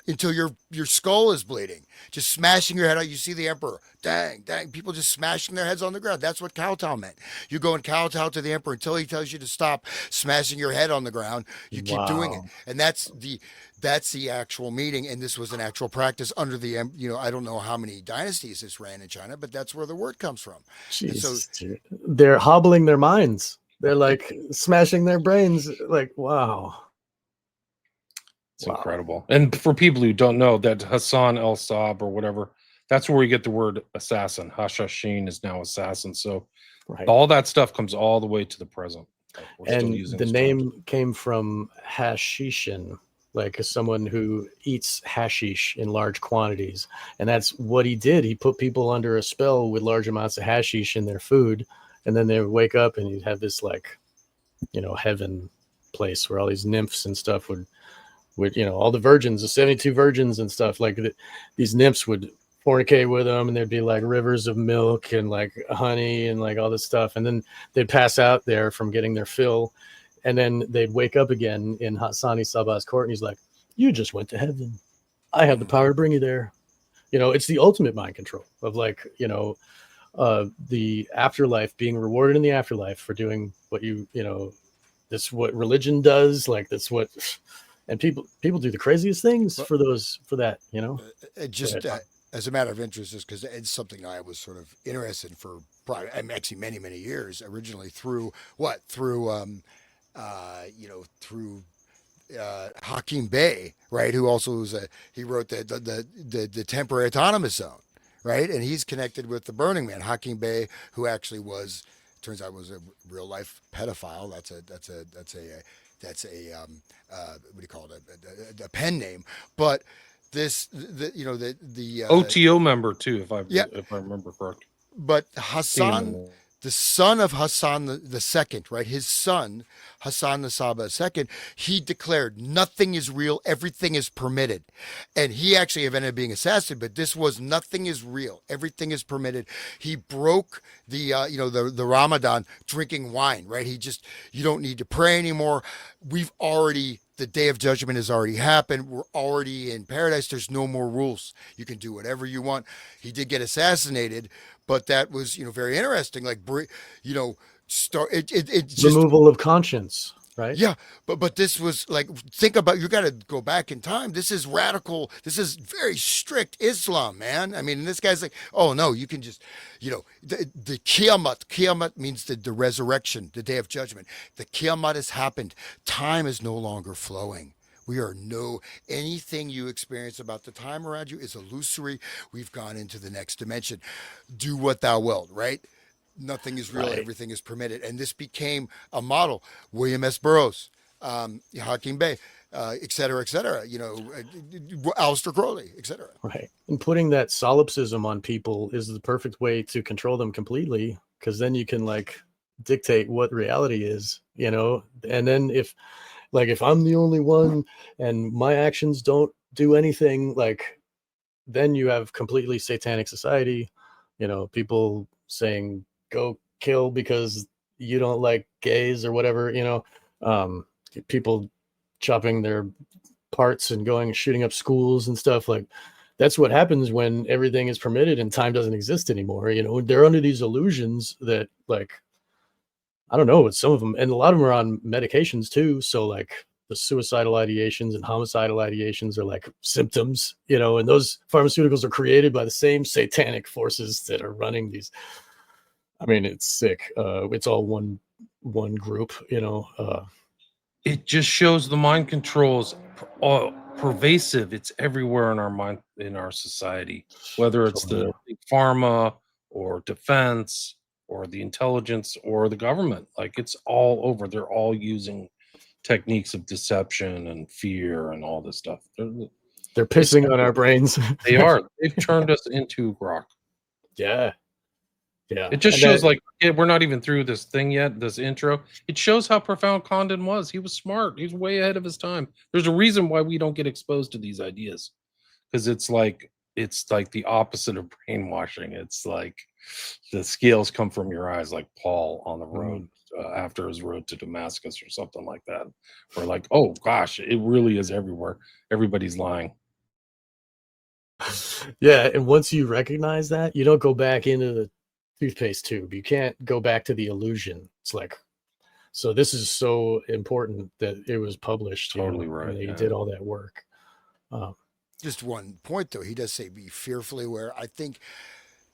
S2: until your skull is bleeding. Just smashing your head out. You see the emperor. Dang. People just smashing their heads on the ground. That's what kowtow meant. You go and kowtow to the emperor until he tells you to stop smashing your head on the ground. You keep doing it. And that's the actual meaning. And this was an actual practice under the, I don't know how many dynasties this ran in China, but that's where the word comes from.
S1: Jesus, dude. They're hobbling their minds. They're like smashing their brains. Like, wow.
S3: It's incredible. And for people who don't know, that Hassan El Saab or whatever, that's where we get the word assassin. Hashashin is now assassin. So all that stuff comes all the way to the present.
S1: And the name came from hashishin, like someone who eats hashish in large quantities. And that's what he did. He put people under a spell with large amounts of hashish in their food. And then they would wake up and you'd have this heaven place where all these nymphs and stuff would all the virgins, the 72 virgins and stuff, these nymphs would fornicate with them, and there'd be like rivers of milk and like honey and like all this stuff. And then they'd pass out there from getting their fill. And then they'd wake up again in Hassani Sabah's court. And he's like, you just went to heaven. I have the power to bring you there. It's the ultimate mind control of the afterlife, being rewarded in the afterlife for doing what that's what religion does. That's what, and people do the craziest things for that.
S2: as a matter of interest, just because it's something I was sort of interested in for probably, I mean, actually many years. Originally through what? Through through Hakeem Bey, right? Who also was he wrote the temporary autonomous zone, right? And he's connected with the Burning Man. Hakeem Bey, who actually was, turns out was a real life pedophile. That's a what do you call it? A pen name, but this the
S3: OTO member too,
S2: yeah,
S3: if I remember correctly.
S2: but
S3: Seen him
S2: Hassan,
S3: in
S2: the son of Hassan the second, right? His son, Hassan Nasaba second, he declared nothing is real, everything is permitted, and he actually ended up being assassinated. But this was nothing is real, everything is permitted. He broke the Ramadan drinking wine, right? He just, you don't need to pray anymore. We've already, the day of judgment has already happened. We're already in paradise. There's no more rules. You can do whatever you want. He did get assassinated, but that was, very interesting. Like, start it just,
S1: Removal of conscience, right?
S2: yeah, but this was like, think about, you got to go back in time. This is radical. This is very strict Islam, man. I mean, this guy's like, oh no, you can just, the Qiyamah. Qiyamah means the resurrection, the day of judgment. The Qiyamah has happened. Time is no longer flowing. We are anything you experience about the time around you is illusory. We've gone into the next dimension. Do what thou wilt, right? Nothing is real,
S1: Right.
S2: everything is permitted. And this became a model. William S. Burroughs, Hakeem Bey, et cetera, Aleister Crowley, et cetera.
S1: Right. And putting that solipsism on people is the perfect way to control them completely, because then you can like dictate what reality is, and then if I'm the only one and my actions don't do anything, like, then you have completely satanic society, people saying go kill because you don't like gays or whatever, people chopping their parts and going and shooting up schools and stuff. Like, that's what happens when everything is permitted and time doesn't exist anymore. They're under these illusions that, like, I don't know, with some of them, and a lot of them are on medications too. So like the suicidal ideations and homicidal ideations are like symptoms, and those pharmaceuticals are created by the same satanic forces that are running these. I mean, it's sick. It's all one group,
S3: It just shows the mind controls all pervasive. It's everywhere in our mind, in our society, whether it's the big pharma or defense or the intelligence or the government. Like, it's all over. They're all using techniques of deception and fear and all this stuff.
S1: They're pissing on our brains.
S3: They are. They've turned us into grok.
S1: Yeah. Yeah.
S3: It just
S1: And
S3: shows,
S1: that-
S3: like, we're not even through this thing yet, this intro. It shows how profound Condon was. He was smart. He was way ahead of his time. There's a reason why we don't get exposed to these ideas, because it's like the opposite of brainwashing. It's like the scales come from your eyes, like Paul on the road after his road to Damascus or something like that. Or like, oh gosh, it really is everywhere. Everybody's lying.
S1: Yeah, and once you recognize that, you don't go back into the toothpaste tube. You can't go back to the illusion. It's like, so this is so important that it was published.
S3: Totally right.
S1: And they
S3: Yeah.
S1: did all that work.
S2: Just one point though, he does say be fearfully aware. I think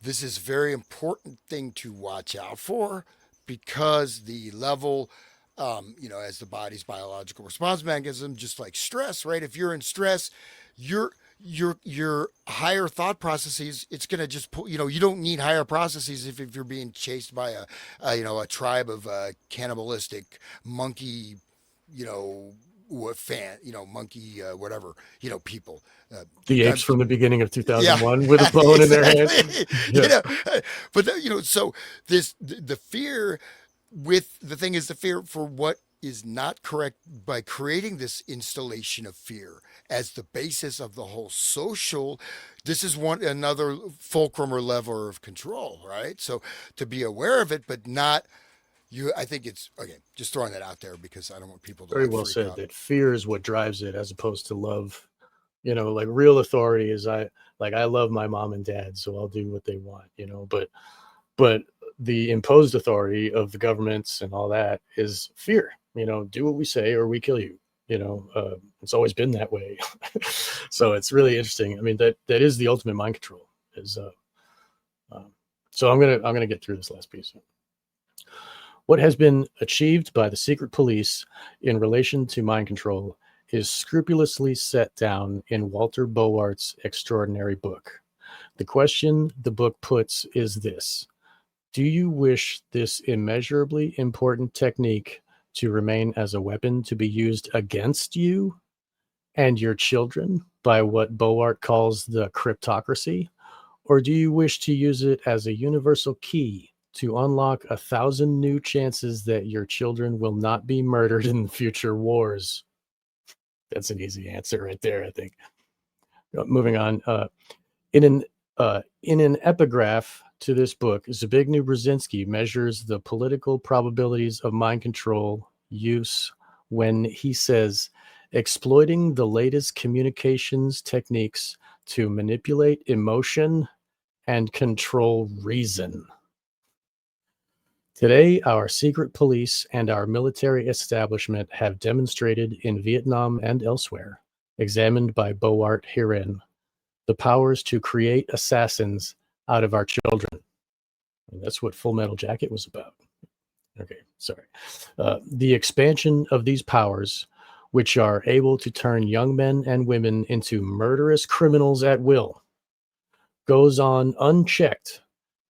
S2: this is a very important thing to watch out for, because the level, as the body's biological response mechanism, just like stress, right? If you're in stress, your higher thought processes, it's going to just pull, you don't need higher processes if you're being chased by a tribe of cannibalistic monkey, monkey, whatever, people.
S1: The apes from the beginning of 2001 with a bone in their hand. Yeah.
S2: But so the fear with the thing is the fear for what is not correct, by creating this installation of fear as the basis of the whole social. This is another fulcrum or lever of control, right? So to be aware of it, but not. I think it's, again, just throwing that out there because I don't want people to
S1: Very
S2: like
S1: well
S2: freak
S1: said,
S2: out.
S1: that fear is what drives it as opposed to love. Like real authority is I love my mom and dad, so I'll do what they want, but the imposed authority of the governments and all that is fear. Do what we say or we kill you. It's always been that way. So it's really interesting. I mean, that is the ultimate mind control. is so I'm gonna get through this last piece. What has been achieved by the secret police in relation to mind control is scrupulously set down in Walter Bowart's extraordinary book. The question the book puts is this: do you wish this immeasurably important technique to remain as a weapon to be used against you and your children by what Bowart calls the cryptocracy? Or do you wish to use it as a universal key to unlock 1,000 new chances that your children will not be murdered in future wars? That's an easy answer right there, I think. Moving on. In an epigraph to this book, Zbigniew Brzezinski measures the political probabilities of mind control use when he says, exploiting the latest communications techniques to manipulate emotion and control reason. Today, our secret police and our military establishment have demonstrated in Vietnam and elsewhere, examined by Bowart herein, the powers to create assassins out of our children. And that's what Full Metal Jacket was about. Okay, sorry. The expansion of these powers, which are able to turn young men and women into murderous criminals at will, goes on unchecked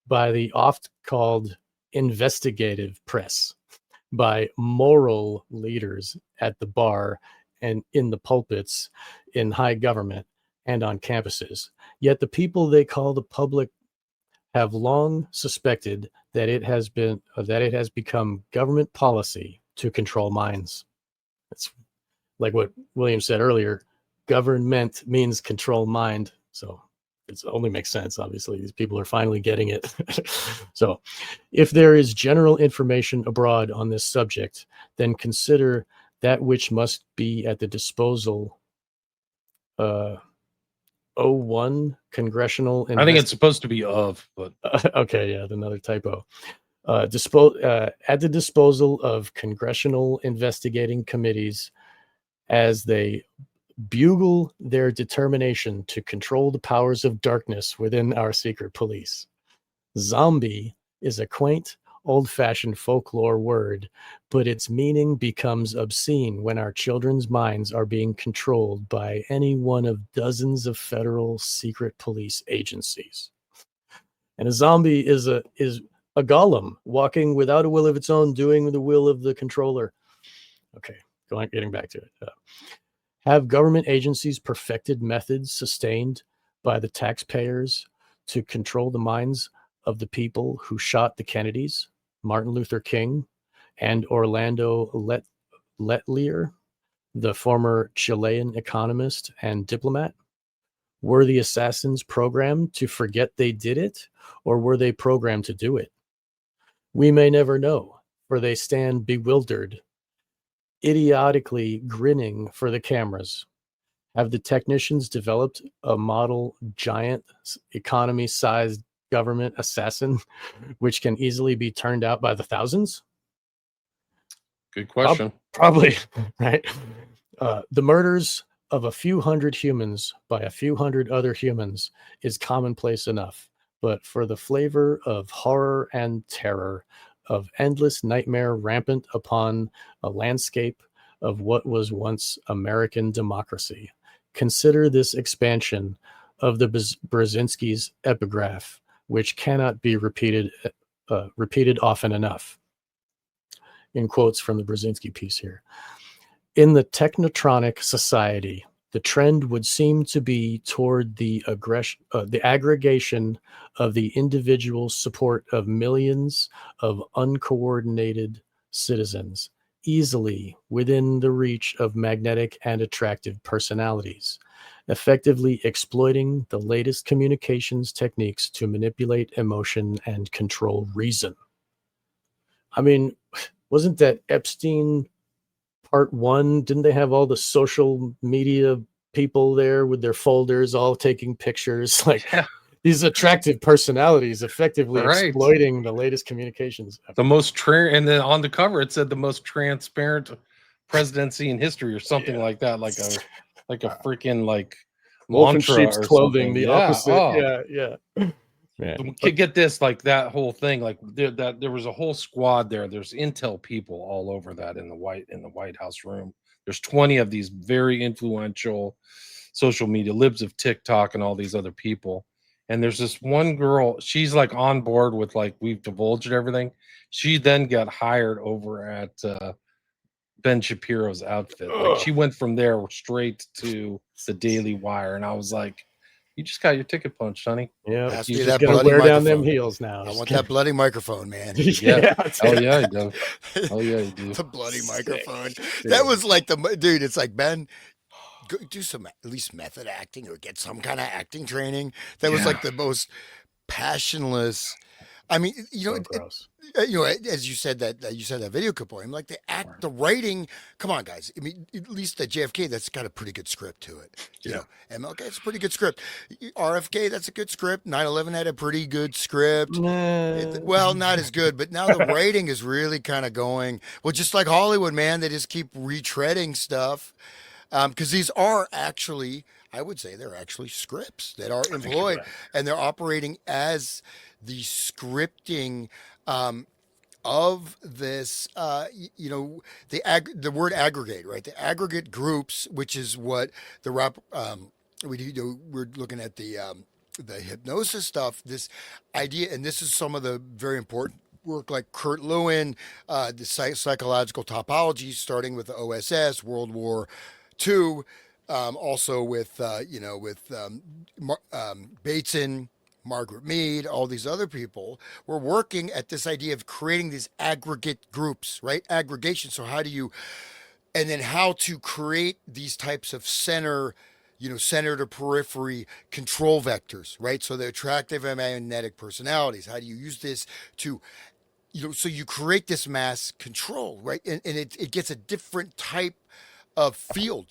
S1: by the oft-called investigative press, by moral leaders at the bar and in the pulpits, in high government, and on campuses. Yet the people they call the public have long suspected that it has become government policy to control minds. It's like what William said earlier, government means control mind. So it only makes sense, obviously. These people are finally getting it. So if there is general information abroad on this subject, then consider that which must be at the disposal 01 congressional
S3: I think it's supposed to be of, but
S1: okay, yeah, another typo. At the disposal of congressional investigating committees as they bugle their determination to control the powers of darkness within our secret police. Zombie is a quaint, old-fashioned folklore word, but its meaning becomes obscene when our children's minds are being controlled by any one of dozens of federal secret police agencies. And a zombie is a golem walking without a will of its own, doing the will of the controller. Okay, getting back to it. Have government agencies perfected methods sustained by the taxpayers to control the minds of the people who shot the Kennedys, Martin Luther King, and Orlando Letelier, the former Chilean economist and diplomat? Were the assassins programmed to forget they did it, or were they programmed to do it? We may never know, for they stand bewildered, idiotically grinning for the cameras. Have the technicians developed a model giant economy-sized government assassin which can easily be turned out by the thousands?
S3: Good question.
S1: Probably, right? The murders of a few hundred humans by a few hundred other humans is commonplace enough, but for the flavor of horror and terror, of endless nightmare rampant upon a landscape of what was once American democracy, consider this expansion of the Brzezinski's epigraph, which cannot be repeated often enough. In quotes from the Brzezinski piece here. In the technotronic society, the trend would seem to be toward the aggregation of the individual support of millions of uncoordinated citizens, easily within the reach of magnetic and attractive personalities, effectively exploiting the latest communications techniques to manipulate emotion and control reason. I mean, wasn't that Epstein part 1? Didn't they have all the social media people there with their folders all taking pictures? Like, yeah. These attractive personalities effectively exploiting the latest communications.
S3: The most and then on the cover it said the most transparent presidency in history or something like that, like a freaking
S1: Wolf in
S3: mantra
S1: sheep's
S3: or
S1: clothing,
S3: something.
S1: the
S3: Yeah.
S1: opposite.
S3: Oh,
S1: Yeah. Man.
S3: to get this, like that whole thing, like there was a whole squad there. There's intel people all over that in the White House room. There's 20 of these very influential social media libs of TikTok and all these other people. And there's this one girl, she's like on board with like we've divulged everything. She then got hired over at Ben Shapiro's outfit. Like
S1: Ugh.
S3: she went from there straight to the Daily Wire, and I was like, "You just got your ticket punched, honey."
S1: Yeah,
S3: Like
S2: Pass
S3: you
S2: me
S1: just
S3: just
S2: that
S1: gotta
S2: bloody
S1: wear down them
S2: microphone.
S1: heels now.
S2: I
S1: Just
S2: want
S1: gotta-
S2: that bloody microphone, man.
S3: Yeah. Oh
S1: dude.
S3: yeah, you do. Oh yeah, you do.
S2: The bloody
S1: Sick.
S2: microphone.
S1: Dude.
S2: That was like the dude. It's like, Ben, go do some at least method acting or get some kind of acting training. That was
S3: Yeah.
S2: like the most passionless. I mean,
S1: So gross.
S2: as you said that you said that video clip for him, like the writing. Come on, guys. I mean, at least the JFK, that's got a pretty good script to it. You know, MLK, it's a pretty good script. RFK, that's a good script. 9/11 had a pretty good script.
S1: Nah.
S2: Well, not as good, but now the writing is really kind of going. Well, just like Hollywood, man, they just keep retreading stuff. Because these are actually, I would say, they're actually scripts that are employed, and they're operating as the scripting of this. The word aggregate, right? The aggregate groups, which is what the rap. We're looking at the hypnosis stuff. This idea, and this is some of the very important work like Kurt Lewin, the psychological topology, starting with the OSS, World War II, also with Bateson, Margaret Mead, all these other people were working at this idea of creating these aggregate groups, right? Aggregation. So and then how to create these types of center to periphery control vectors, right? So the attractive and magnetic personalities. How do you use this to so you create this mass control, right? And it gets a different type of field,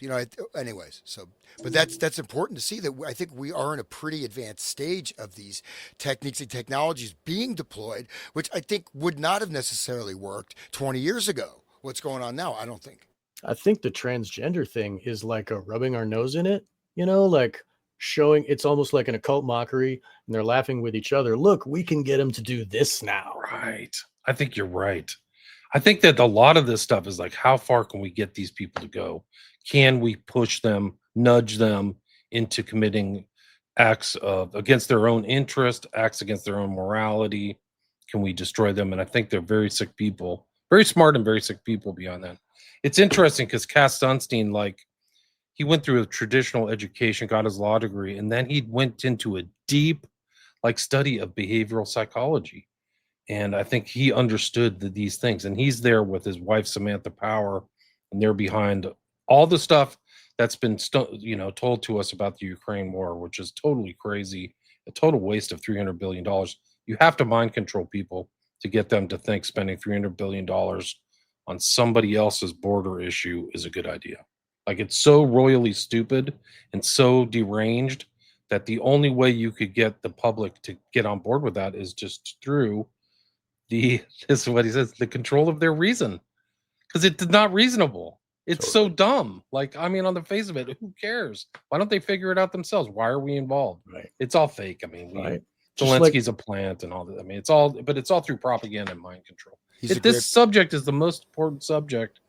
S2: anyways. So, but that's important to see that I think we are in a pretty advanced stage of these techniques and technologies being deployed, which I think would not have necessarily worked 20 years ago. What's going on now? I don't think.
S1: I think the transgender thing is like a rubbing our nose in it, like showing it's almost like an occult mockery, and they're laughing with each other. Look, we can get them to do this now.
S3: Right. I think you're right. I think that a lot of this stuff is like, how far can we get these people to go? Can we push them, nudge them into committing acts against their own interest, acts against their own morality? Can we destroy them? And I think they're very sick people, very smart and very sick people beyond that. It's interesting because Cass Sunstein, like, he went through a traditional education, got his law degree, and then he went into a deep, like, study of behavioral psychology. And I think he understood these things. And he's there with his wife, Samantha Power, and they're behind all the stuff that's been, told to us about the Ukraine war, which is totally crazy, a total waste of $300 billion. You have to mind control people to get them to think spending $300 billion on somebody else's border issue is a good idea. Like, it's so royally stupid and so deranged that the only way you could get the public to get on board with that is just through this is what he says, the control of their reason, because it's not reasonable. It's so dumb. Like, I mean, on the face of it, who cares? Why don't they figure it out themselves? Why are we involved?
S1: Right.
S3: It's all fake. I mean,
S1: Right.
S3: Zelensky's a plant and all that. I mean, it's all through propaganda and mind control. This subject is the most important subject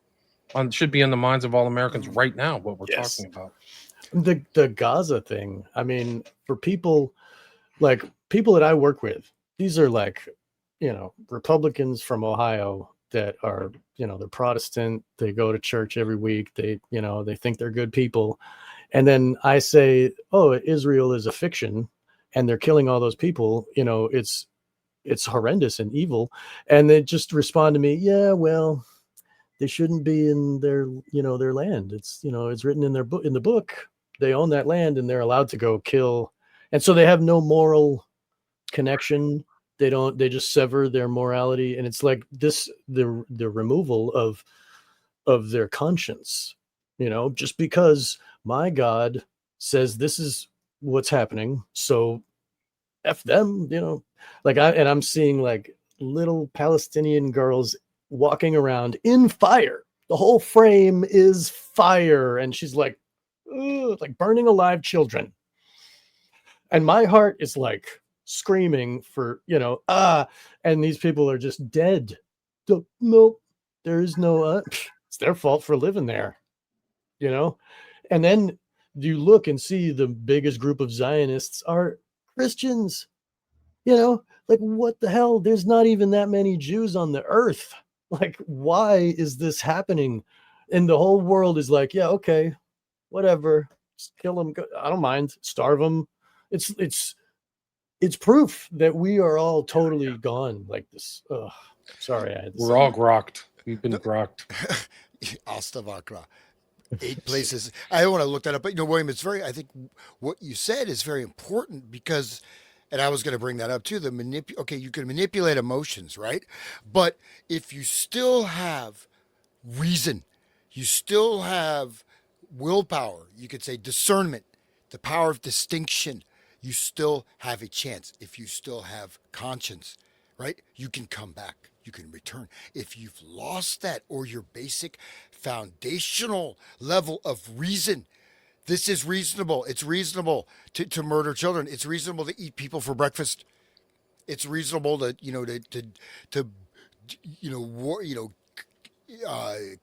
S3: should be in the minds of all Americans right now. What we're talking about.
S1: The Gaza thing. I mean, for people that I work with, these are like, Republicans from Ohio that are, they're Protestant. They go to church every week. They think they're good people. And then I say, oh, Israel is a fiction and they're killing all those people. It's horrendous and evil. And they just respond to me, yeah, well, they shouldn't be in their land. It's, it's written in the book. They own that land and they're allowed to go kill. And so they have no moral connection. They just sever their morality. And it's like the removal of their conscience, just because my God says this is what's happening. So F them, I'm seeing like little Palestinian girls walking around in fire. The whole frame is fire. And she's like, burning alive children. And my heart is like screaming for, and these people are just dead. Nope, there is no, it's their fault for living there, you know? And then you look and see the biggest group of Zionists are Christians, like what the hell? There's not even that many Jews on the earth. Like, why is this happening? And the whole world is like, yeah, okay, whatever. Just kill them. I don't mind. Starve them. It's proof that we are all totally gone like this. Ugh, sorry, I had to
S3: We're
S1: say
S3: all
S1: that.
S3: grokked. We've been grokked.
S2: Astavakra. 8 places. I don't want to look that up, but William, I think what you said is very important because, and I was going to bring that up too. Okay, you can manipulate emotions, right? But if you still have reason, you still have willpower, you could say discernment, the power of distinction, you still have a chance. If you still have conscience, right? You can come back. You can return. If you've lost that or your basic foundational level of reason, this is reasonable. It's reasonable to murder children. It's reasonable to eat people for breakfast. It's reasonable to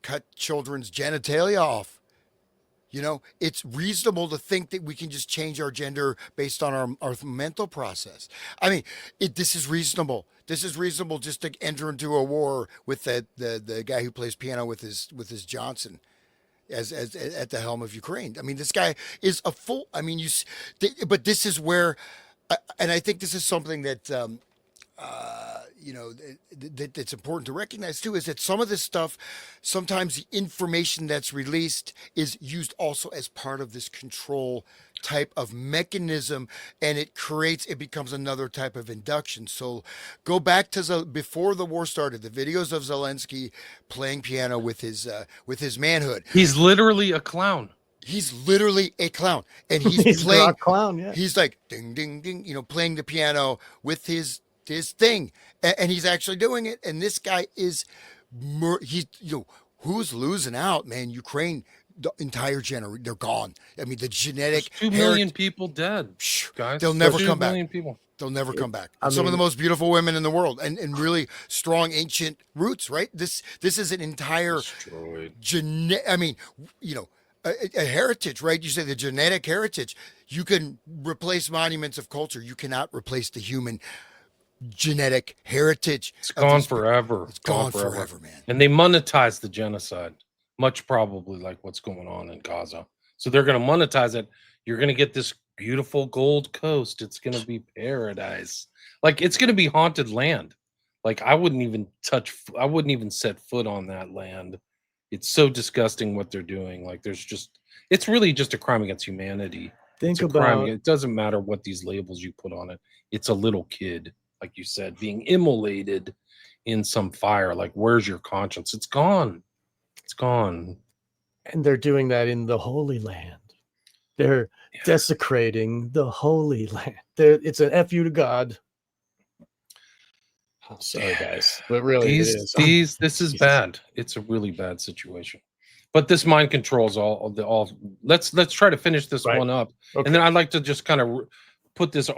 S2: cut children's genitalia off. It's reasonable to think that we can just change our gender based on our mental process. I mean, this is reasonable. This is reasonable just to enter into a war with the guy who plays piano with his Johnson as at the helm of Ukraine. I mean, this guy is a full. I mean, but this is where, and I think this is something that that's important to recognize too, is that some of this stuff, sometimes the information that's released is used also as part of this control type of mechanism, and it becomes another type of induction. So go back to before the war started, the videos of Zelensky playing piano with his manhood.
S3: He's literally a clown.
S2: He's literally a clown, and he's
S1: a
S2: playing
S1: rock clown. Yeah,
S2: he's like ding ding ding, playing the piano with his thing, and he's actually doing it. And this guy is, who's losing out, man? Ukraine, the entire generation, they're gone. I mean, the genetic
S3: There's 2 million people dead, guys.
S2: They'll never
S3: There's
S2: come
S3: 2
S2: back.
S3: million people.
S2: They'll never come back.
S1: I
S2: Some of the
S1: mean-
S2: most beautiful women in the world, and really strong ancient roots, right? This is an entire
S3: Destroyed.
S2: I mean, a heritage, right? You say the genetic heritage. You can replace monuments of culture. You cannot replace the human genetic heritage.
S3: It's gone forever.
S2: It's gone forever, man.
S3: And they monetize the genocide, much probably like what's going on in Gaza. So they're going to monetize it. You're going to get this beautiful Gold Coast. It's going to be paradise. Like, it's going to be haunted land. Like, I wouldn't even set foot on that land. It's so disgusting what they're doing. Like, it's really just a crime against humanity.
S1: Think
S3: It's a crime.
S1: about
S3: It doesn't matter what these labels you put on it. It's a little kid, like you said, being immolated in some fire. Like, where's your conscience? It's gone. It's gone.
S1: and they're doing that in the Holy Land. They're desecrating the Holy Land. It's an F you to God. Oh, sorry, guys, but really, it is.
S3: This is bad. It's a really bad situation. But this mind controls all. Let's try to finish this
S1: Right.
S3: one up,
S1: Okay.
S3: and then I'd like to just kind of put this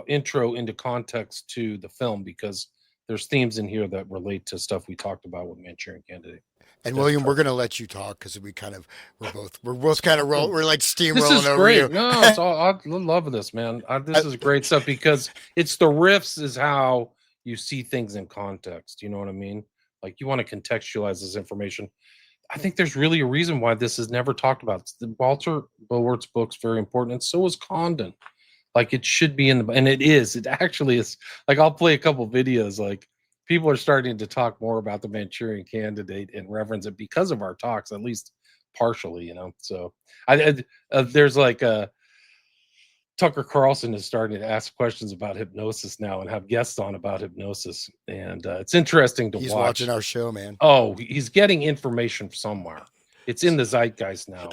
S3: intro into context to the film, because there's themes in here that relate to stuff we talked about with Manchurian Candidate.
S2: And William, we're going to let you talk because we're both kind of we're like
S3: This
S2: steamrolling
S3: is
S2: over
S3: great.
S2: you.
S3: No, it's all, I love this, man. This is great stuff because it's the riffs is how you see things in context. You know what I mean? Like, you want to contextualize this information. I think there's really a reason why this is never talked about. Walter Bulwark's book's very important, and so is Condon. Like, it should be in the, and it is. It actually is. Like, I'll play a couple videos. Like, people are starting to talk more about the Manchurian Candidate and reverence it because of our talks, at least partially. So there's like Tucker Carlson is starting to ask questions about hypnosis now and have guests on about hypnosis, and it's interesting to
S2: He's
S3: watch.
S2: watching our show, man.
S3: Oh, he's getting information somewhere. It's in the zeitgeist now,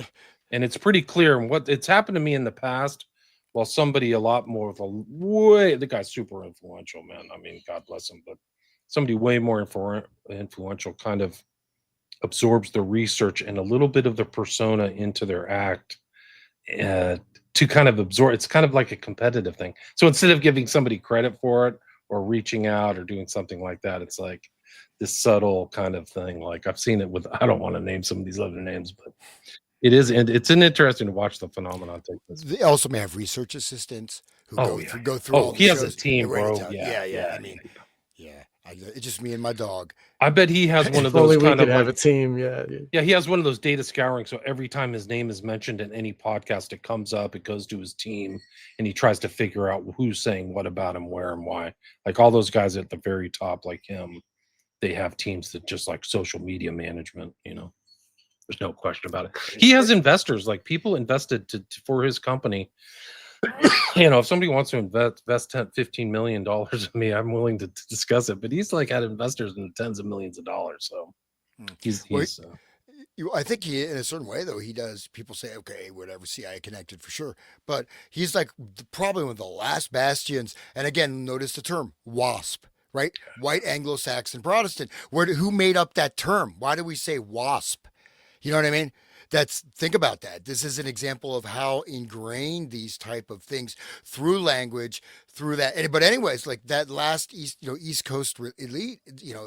S3: and it's pretty clear. And what it's happened to me in the past. Well, somebody a lot more of the guy's super influential, man. I mean, God bless him, but somebody way more influential kind of absorbs the research and a little bit of the persona into their act. to kind of absorb. It's kind of like a competitive thing. So instead of giving somebody credit for it or reaching out or doing something like that, it's like this subtle kind of thing. Like I've seen it with, I don't want to name some of these other names, but it's an interesting to watch the phenomenon take place.
S2: They also may have research assistants who go through all the
S3: he
S2: shows.
S3: has a team, bro.
S2: I mean, it's just me and my dog.
S3: I bet he has one of
S1: If only
S3: those
S1: we
S3: kind
S1: could
S3: of
S1: have
S3: like,
S1: a team. Yeah.
S3: he has one of those data scouring. So every time his name is mentioned in any podcast, it comes up, it goes to his team, and he tries to figure out who's saying what about him, where and why. Like all those guys at the very top, like him, they have teams that just like social media management, you know. There's no question about it. He has investors, like people invested for his company. You know, if somebody wants to invest $15 million in me, I'm willing to discuss it. But he's like had investors in tens of millions of dollars. So
S2: I think he, in a certain way, though, he does. People say, okay, whatever, CIA connected for sure. But he's like probably one of the last bastions. And again, notice the term WASP, right? White Anglo-Saxon Protestant. Who made up that term? Why do we say WASP? You know what I mean? Think about that. This is an example of how ingrained these type of things through language, through that. But anyways, like that last East Coast elite,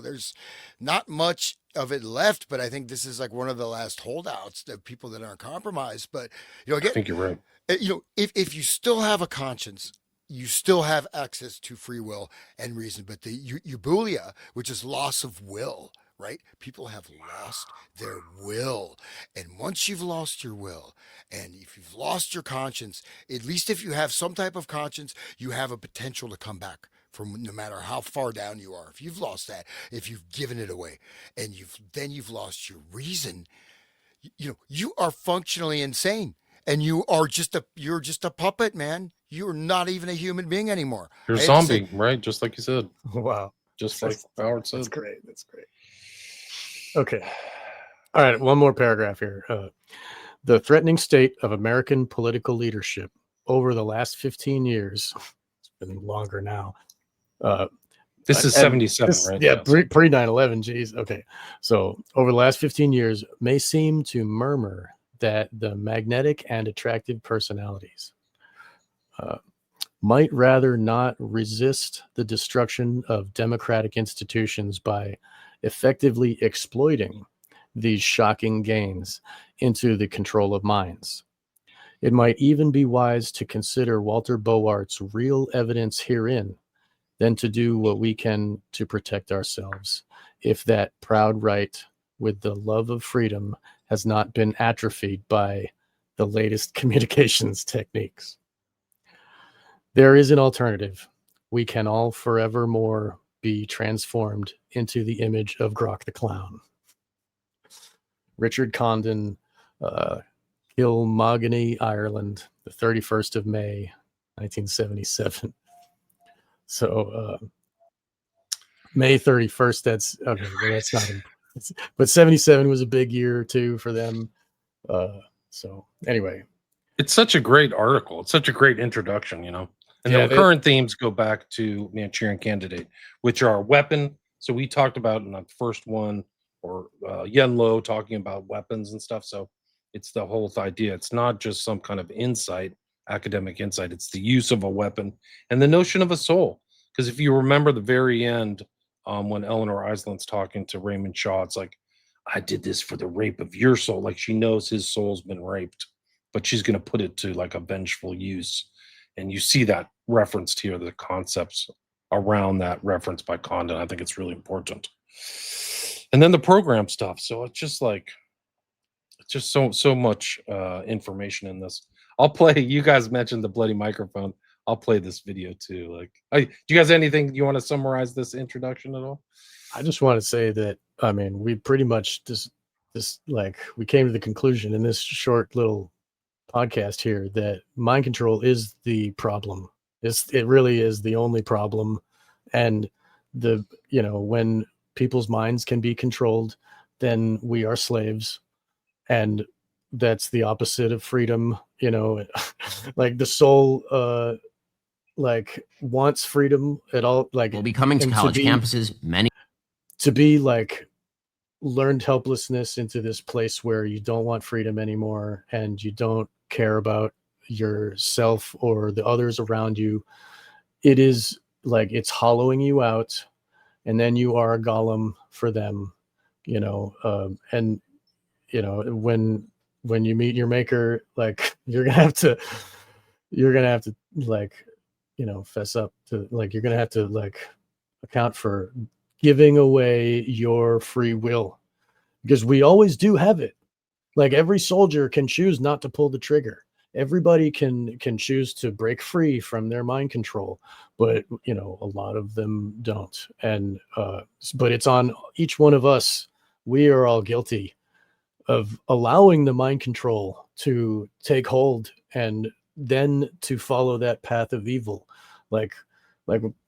S2: there's not much of it left, but I think this is like one of the last holdouts of people that aren't compromised. But again,
S3: I think you're right.
S2: If you still have a conscience, you still have access to free will and reason. But the eubulia, which is loss of will, right? People have lost their will. And once you've lost your will, and if you've lost your conscience, at least if you have some type of conscience, you have a potential to come back from no matter how far down you are. If you've lost that, if you've given it away, and you've lost your reason, you are functionally insane. And you're just a puppet, man. You're not even a human being anymore.
S3: You're a zombie, right? Just like you said.
S1: Wow.
S3: Just like Howard said.
S1: That's great. Okay. All right. One more paragraph here. The threatening state of American political leadership over the last 15 years, it's been longer now.
S3: This is 77, right?
S1: Yeah, pre 9/11. Geez. Okay. So over the last 15 years may seem to murmur that the magnetic and attractive personalities might rather not resist the destruction of democratic institutions by effectively exploiting these shocking gains into the control of minds. It might even be wise to consider Walter Bowart's real evidence herein than to do what we can to protect ourselves, if that proud right with the love of freedom has not been atrophied by the latest communications techniques. There is an alternative. We can all forevermore be transformed into the image of Grok the Clown. Richard Condon, Kilmogany, Ireland, the 31st of May, 1977. So May 31st, that's okay, well, that's not important. But 77 was a big year too for them. So anyway.
S3: It's such a great article. It's such a great introduction, And the recurrent themes go back to Manchurian Candidate, which are weapon. So we talked about in the first one, or Yen Lo talking about weapons and stuff. So it's the whole idea. It's not just some kind of insight, academic insight. It's the use of a weapon and the notion of a soul. Because if you remember the very end, when Eleanor Island's talking to Raymond Shaw, it's like, I did this for the rape of your soul. Like she knows his soul's been raped, but she's going to put it to like a vengeful use. And you see that referenced here, the concepts around that reference by Condon. I think it's really important. And then the program stuff. So it's just so much information in this. I'll play, you guys mentioned the bloody microphone. I'll play this video too. Do you guys anything you want to summarize this introduction at all?
S1: I just want to say that, I mean, we pretty much we came to the conclusion in this short little podcast here that mind control is the problem. It really is the only problem. And when people's minds can be controlled, then we are slaves. And that's the opposite of freedom. Like the soul, wants freedom at all. Like
S4: will be coming to college campuses. Many
S1: to be like learned helplessness into this place where you don't want freedom anymore and you don't care about yourself or the others around you, it is like it's hollowing you out, and then you are a golem for them, and when you meet your maker, like you're gonna have to like fess up to, like, you're gonna have to like account for giving away your free will, because we always do have it. Like every soldier can choose not to pull the trigger. Everybody can choose to break free from their mind control, but a lot of them don't. And but it's on each one of us. We are all guilty of allowing the mind control to take hold, and then to follow that path of evil, like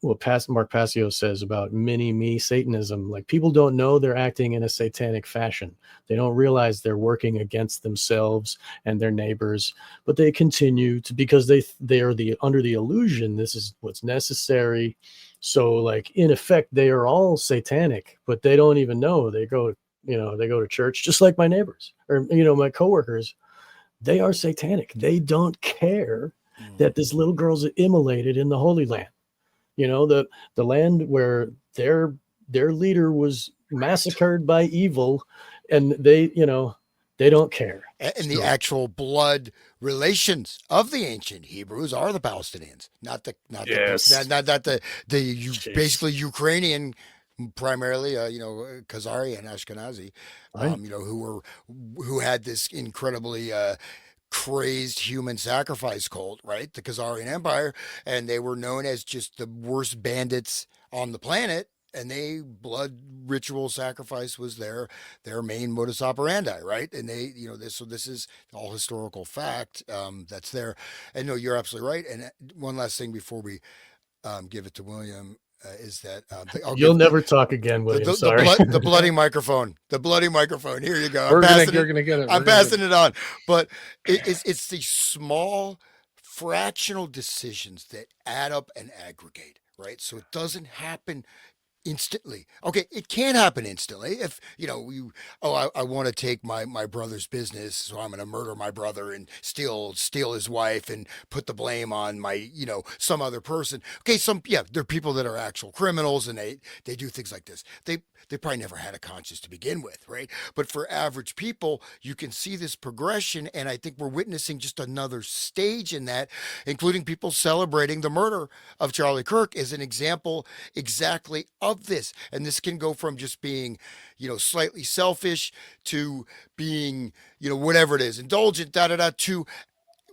S1: what Mark Passio says about mini me Satanism. Like, people don't know they're acting in a satanic fashion. They don't realize they're working against themselves and their neighbors, but they continue to, because they are under the illusion this is what's necessary. So, like, in effect, they are all satanic, but they don't even know. They go to church, just like my neighbors or my coworkers. They are satanic. They don't care that this little girl's immolated in the Holy Land. The land where their leader was massacred by evil, and they don't care.
S2: And the actual blood relations of the ancient Hebrews are the Palestinians, not the basically Ukrainian, primarily, Khazari and Ashkenazi,
S1: Right.
S2: who had this incredibly crazed human sacrifice cult, right? The Khazarian Empire, and they were known as just the worst bandits on the planet. And blood ritual sacrifice was their main modus operandi, right? And this is all historical fact that's there. And no, you're absolutely right. And one last thing before we give it to William. Is that
S1: you'll never talk again, William? Sorry.
S2: The bloody microphone. The bloody microphone. Here you go.
S3: You're gonna get it.
S2: I'm passing it on. But it's the small fractional decisions that add up and aggregate, right? So it doesn't happen instantly. Okay, it can happen instantly if I want to take my brother's business, so I'm going to murder my brother and steal his wife and put the blame on my some other person. Okay, there are people that are actual criminals, and they do things like this. They probably never had a conscience to begin with, right? But for average people, you can see this progression, and I think we're witnessing just another stage in that, including people celebrating the murder of Charlie Kirk as an example exactly of this. And this can go from just being, slightly selfish to being, whatever it is, indulgent, to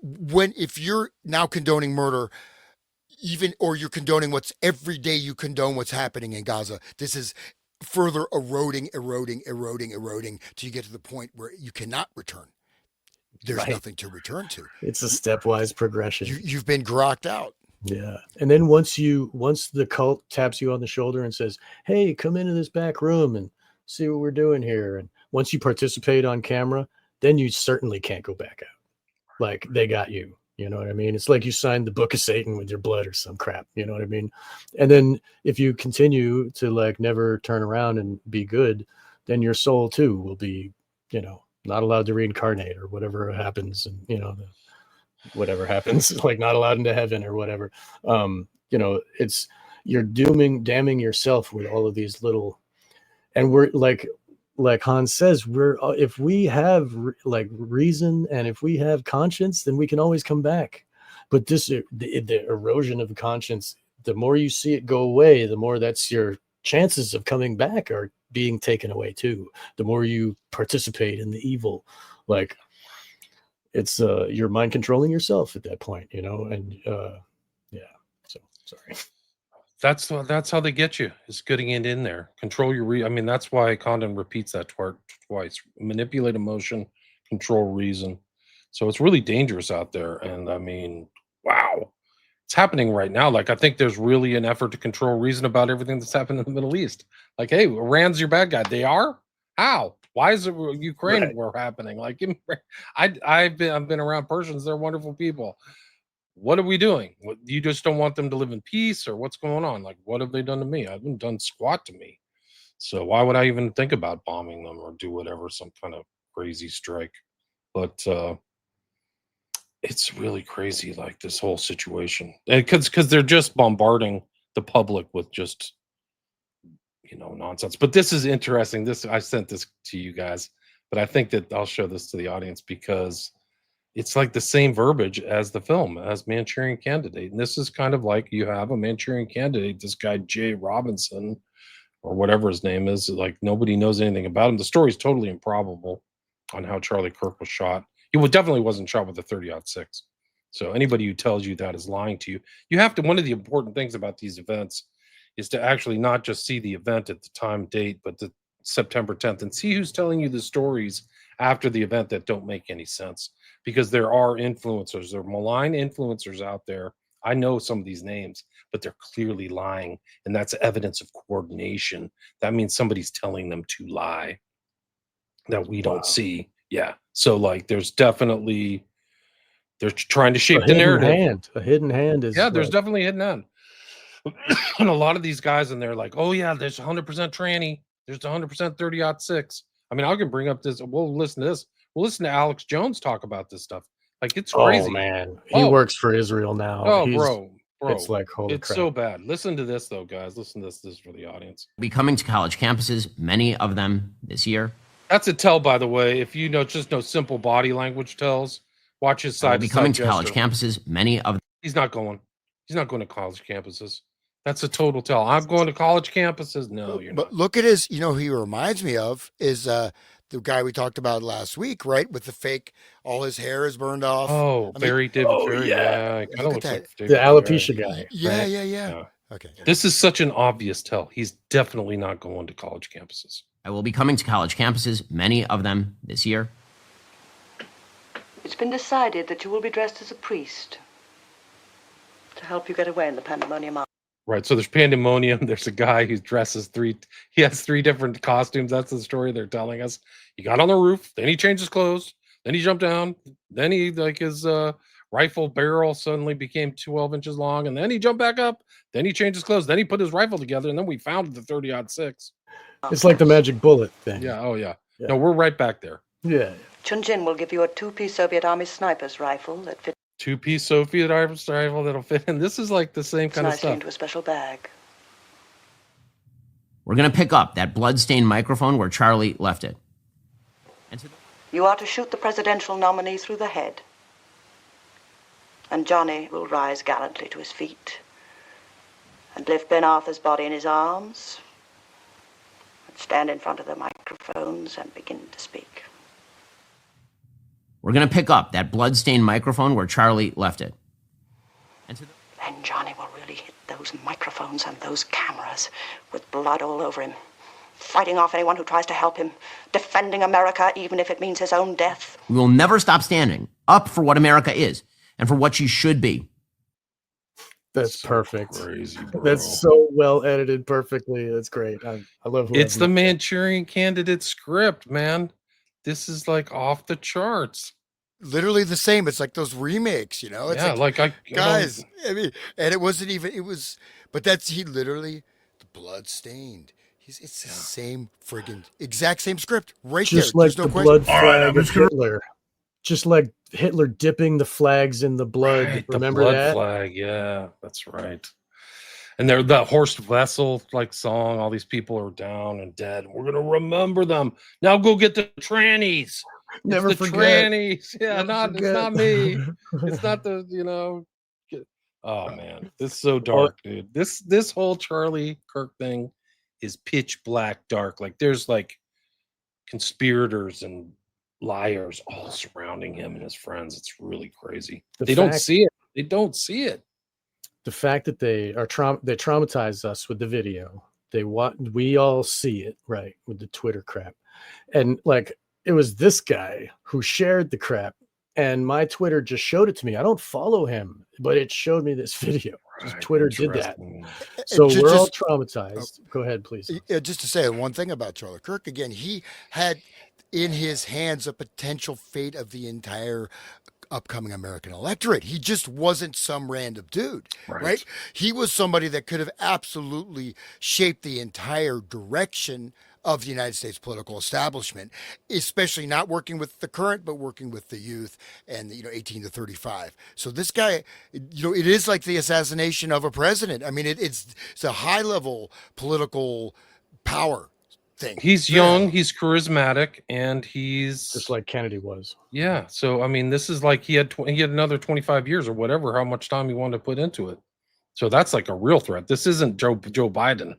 S2: if you're now condoning murder, or you're condoning every day you condone what's happening in Gaza. This is further eroding till you get to the point where you cannot return. There's nothing to return to.
S1: It's a stepwise progression.
S2: You've been grokked out.
S1: Yeah. And then once the cult taps you on the shoulder and says, hey, come into this back room and see what we're doing here, and once you participate on camera, then you certainly can't go back out. Like, they got you. You know what I mean? It's like you signed the book of Satan with your blood or some crap. You know what I mean? And then if you continue to like never turn around and be good, then your soul too will be, not allowed to reincarnate or whatever happens. And, whatever happens, like not allowed into heaven or whatever. It's, you're damning yourself with all of these little, and we're like Hans says, if we have like reason and if we have conscience, then we can always come back. But the erosion of the conscience, the more you see it go away, the more that's your chances of coming back are being taken away too. The more you participate in the evil, like it's you're mind controlling yourself at that point, and yeah. So sorry.
S3: That's how they get you, is getting it in there. Control your that's why Condon repeats that twice. Manipulate emotion, control reason. So it's really dangerous out there. And wow, it's happening right now. Like, I think there's really an effort to control reason about everything that's happened in the Middle East. Like, hey, Iran's your bad guy. They are? How? Why is it Ukraine war happening? Like, I've been around Persians. They're wonderful people. What are we doing? You just don't want them to live in peace, or what's going on? Like, what have they done to me? I haven't done squat to me. So why would I even think about bombing them or do whatever, some kind of crazy strike? But it's really crazy, like this whole situation, because they're just bombarding the public with just nonsense. But this is interesting. This I sent this to you guys, but I think that I'll show this to the audience because it's like the same verbiage as the film, as Manchurian Candidate. And this is kind of like you have a Manchurian Candidate, this guy Jay Robinson or whatever his name is, like nobody knows anything about him. The story's totally improbable on how Charlie Kirk was shot. He definitely wasn't shot with a 30-06. So anybody who tells you that is lying to you. You have to, one of the important things about these events is to actually not just see the event at the time, date, but the September 10th and see who's telling you the stories after the event that don't make any sense. Because there are influencers, there are malign influencers out there. I know some of these names, but they're clearly lying. And that's evidence of coordination. That means somebody's telling them to lie that we don't see. Yeah. So like there's definitely, they're trying to shape the narrative.
S1: A hidden hand is.
S3: Yeah, there's definitely a hidden hand. And a lot of these guys in there like, oh yeah, there's 100% tranny. There's 100% 30-06. I mean, I can bring up this. We'll listen to this. We'll listen to Alex Jones talk about this stuff. Like it's crazy.
S1: Oh man, he works for Israel now.
S3: Oh, bro,
S1: it's like holy
S3: it's
S1: crap.
S3: so bad. Listen to this though, guys. Listen to this. This is for the audience.
S4: Be coming to college campuses, many of them this year.
S3: That's a tell, by the way. If you just know simple body language tells, watch his side.
S4: Be coming to college campuses, many of.
S3: He's not going. He's not going to college campuses. That's a total tell. I'm going to college campuses. No, you're not.
S2: But look at his. You know, who he reminds me of is the guy we talked about last week, right? With the fake, all his hair is burned off.
S3: Oh, Barry David.
S1: Yeah,
S3: it kind of looks like
S1: the alopecia guy.
S2: Yeah,
S1: right?
S2: yeah. Okay.
S3: This is such an obvious tell. He's definitely not going to college campuses.
S4: I will be coming to college campuses, many of them this year.
S5: It's been decided that you will be dressed as a priest to help you get away in the pandemonium.
S3: Right. So there's pandemonium. There's a guy who dresses he has three different costumes. That's the story they're telling us. He got on the roof, then he changed his clothes, then he jumped down, then he his rifle barrel suddenly became 12 inches long, and then he jumped back up, then he changed his clothes, then he put his rifle together, and then we found the 30-06.
S1: It's like the magic bullet thing.
S3: Yeah. Oh yeah. No, we're right back there.
S1: Yeah.
S5: Chun-Jin will give you a two-piece Soviet Army sniper's rifle that fits
S3: Two-piece Soviet rifle that'll fit in. This is like the same kind of
S5: nicely
S3: stuff.
S5: into a special bag.
S4: We're going to pick up that blood-stained microphone where Charlie left it.
S5: You are to shoot the presidential nominee through the head. And Johnny will rise gallantly to his feet and lift Ben Arthur's body in his arms and stand in front of the microphones and begin to speak.
S4: We're going to pick up that blood-stained microphone where Charlie left it.
S5: Then Johnny will really hit those microphones and those cameras with blood all over him, fighting off anyone who tries to help him, defending America even if it means his own death.
S4: We will never stop standing up for what America is and for what she should be.
S1: That's perfect.
S3: Crazy, bro.
S1: That's so well edited perfectly. That's great. I love it.
S3: It's the Manchurian Candidate script, man. This is like off the charts.
S2: Literally the same. It's like those remakes, you know? It's guys, I mean, and it wasn't even, but he literally, the blood stained. It's the same friggin' exact same script right
S1: just
S2: there.
S1: Just like the blood flag of Hitler. Just like Hitler dipping the flags in the blood.
S3: Right,
S1: Remember
S3: the blood
S1: that?
S3: flag. Yeah, that's right. And they're the Horst Wessel song. All these people are down and dead. We're gonna remember them. Now go get the trannies.
S1: Never
S3: it's the
S1: forget.
S3: Trannies. Yeah,
S1: Never
S3: it's not me. It's not the Oh man, this is so dark, dude. This whole Charlie Kirk thing is pitch black dark. Like there's conspirators and liars all surrounding him and his friends. It's really crazy. They don't see it. They don't see it.
S1: The fact that they traumatize us with the video. We all see it, right, with the Twitter crap. And it was this guy who shared the crap, and my Twitter just showed it to me. I don't follow him, but it showed me this video. Right, Twitter did that. So we're all traumatized. Go ahead, please.
S2: Just to say one thing about Charlie Kirk, again, he had in his hands a potential fate of the entire upcoming American electorate. He just wasn't some random dude, right? He was somebody that could have absolutely shaped the entire direction of the United States political establishment, especially not working with the current, but working with the youth and 18 to 35. So this guy, it is like the assassination of a president. I mean, it's a high level political power thing.
S3: He's young, he's charismatic, and he's
S1: just like Kennedy was.
S3: Yeah. So I mean, this is like he had another 25 years or whatever, how much time he wanted to put into it. So that's like a real threat. This isn't Joe Biden,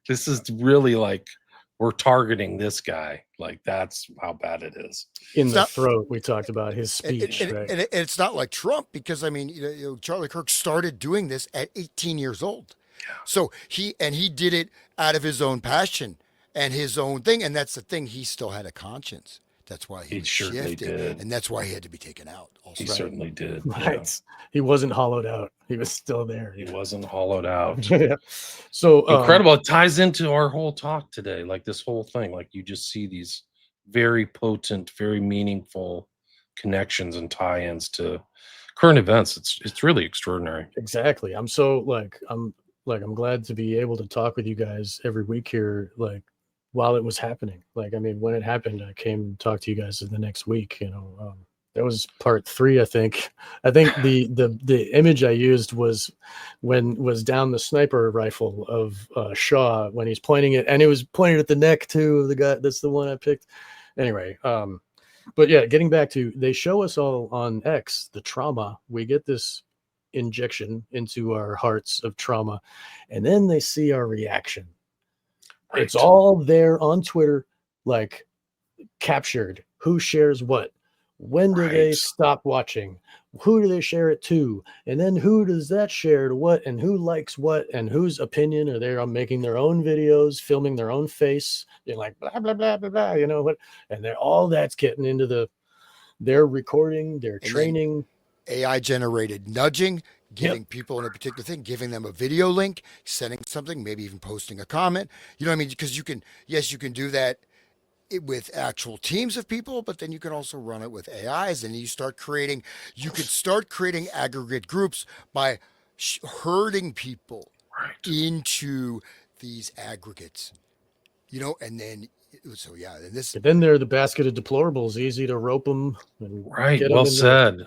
S3: This is really like we're targeting this guy. Like that's how bad it is.
S1: In the throat, we talked about his speech.
S2: And it's not like Trump, because I mean, Charlie Kirk started doing this at 18 years old. Yeah. So he did it out of his own passion and his own thing. And that's the thing. He still had a conscience. That's why he
S3: certainly did.
S2: And that's why he had to be taken out. Also.
S3: He certainly did.
S1: Right. Yeah. He wasn't hollowed out. He was still there.
S3: He wasn't hollowed out.
S1: Yeah. So
S3: incredible. It ties into our whole talk today. Like this whole thing, like you just see these very potent, very meaningful connections and tie-ins to current events. It's really extraordinary.
S1: Exactly. I'm glad to be able to talk with you guys every week here, like while it was happening. Like, I mean, when it happened, I came and talked to you guys the next week, that was part 3. I think the image I used was down the sniper rifle of Shaw when he's pointing it, and it was pointed at the neck too of the guy. That's the one I picked. Anyway, but yeah, getting back to, they show us all on X the trauma. We get this injection into our hearts of trauma, and then they see our reaction. Right. It's all there on Twitter, like captured. Who shares what? When do they stop watching? Who do they share it to? And then who does that share to what? And who likes what? And whose opinion are they making their own videos, filming their own face, like blah blah blah blah blah. What? And they're all that's getting into their recording, their training.
S2: AI generated nudging, giving people in a particular thing, giving them a video link, sending something, maybe even posting a comment. You know what I mean? Because you can do that with actual teams of people, but then you can also run it with AIs, and you could start creating aggregate groups by herding people into these aggregates, and then. So yeah,
S1: and then they're the basket of deplorables, easy to rope them. And
S3: well said.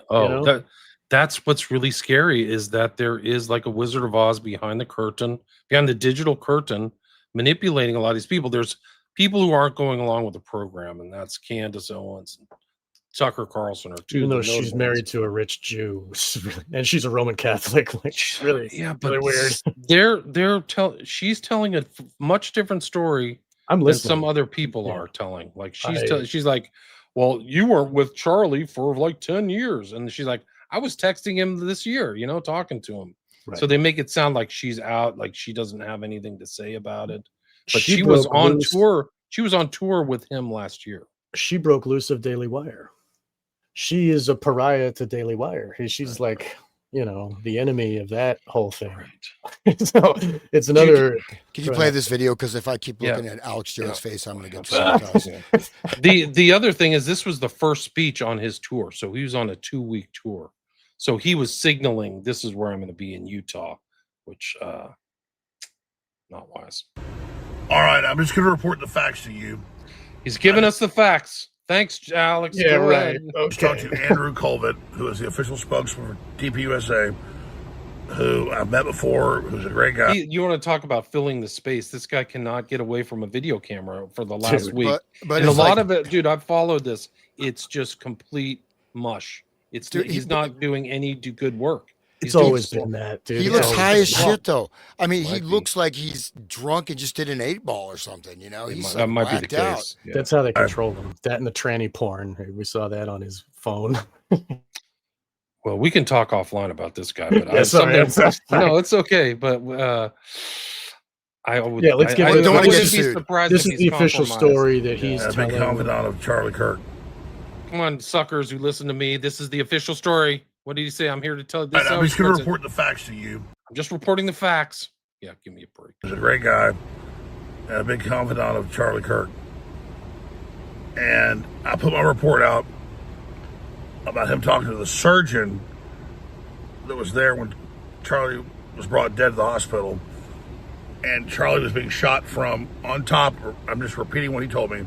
S3: That's what's really scary, is that there is like a Wizard of Oz behind the curtain, behind the digital curtain, manipulating a lot of these people. There's people who aren't going along with the program, and that's Candace Owens and Tucker Carlson are two.
S1: Even though she's married to a rich Jew, and she's a Roman Catholic, like really,
S3: but
S1: really
S3: weird. She's telling a much different story.
S1: I'm listening.
S3: Some other people are telling. Like she's like, well, you weren't with Charlie for like 10 years, and she's like, I was texting him this year, talking to him. Right. So they make it sound like she's out, like she doesn't have anything to say about it. But she was on tour. She was on tour with him last year.
S1: She broke loose of Daily Wire. She is a pariah to Daily Wire. She's like, the enemy of that whole thing. Right. So it's another.
S2: Can you play this video? Because if I keep looking at Alex Jones' face, I'm going to get traumatized.
S3: The other thing is, this was the first speech on his tour. So he was on a 2-week tour. So he was signaling, this is where I'm going to be in Utah, which not wise.
S6: All right, I'm just going to report the facts to you.
S3: He's giving us the facts. Thanks, Alex.
S1: Yeah, right.
S6: I was talking to Andrew Colvett, who is the official spokesman for DPUSA, who I've met before, who's a great guy.
S3: You want to talk about filling the space? This guy cannot get away from a video camera for the last week. But and a lot of it, dude, I've followed this. It's just complete mush. He's not doing any good work.
S1: It's always been that, dude.
S2: He looks high as shit, though. I mean, he looks like he's drunk and just did an 8-ball or something, He's
S3: that might be the case.
S1: Out. Yeah. That's how they control him. That and the tranny porn. We saw that on his phone.
S3: Well, we can talk offline about this guy, but no, it's okay. But
S1: let's give it.
S2: Don't get sued.
S1: This is the official story that he's telling.
S6: Big confidant of Charlie Kirk.
S3: Come on, suckers who listen to me. This is the official story. What did he say? I'm here to tell you this.
S6: I'm just going to report the facts to you.
S3: I'm just reporting the facts. Yeah, give me a break.
S6: He's a great guy and a big confidant of Charlie Kirk. And I put my report out about him talking to the surgeon that was there when Charlie was brought dead to the hospital. and Charlie was being shot from on top. I'm just repeating what he told me.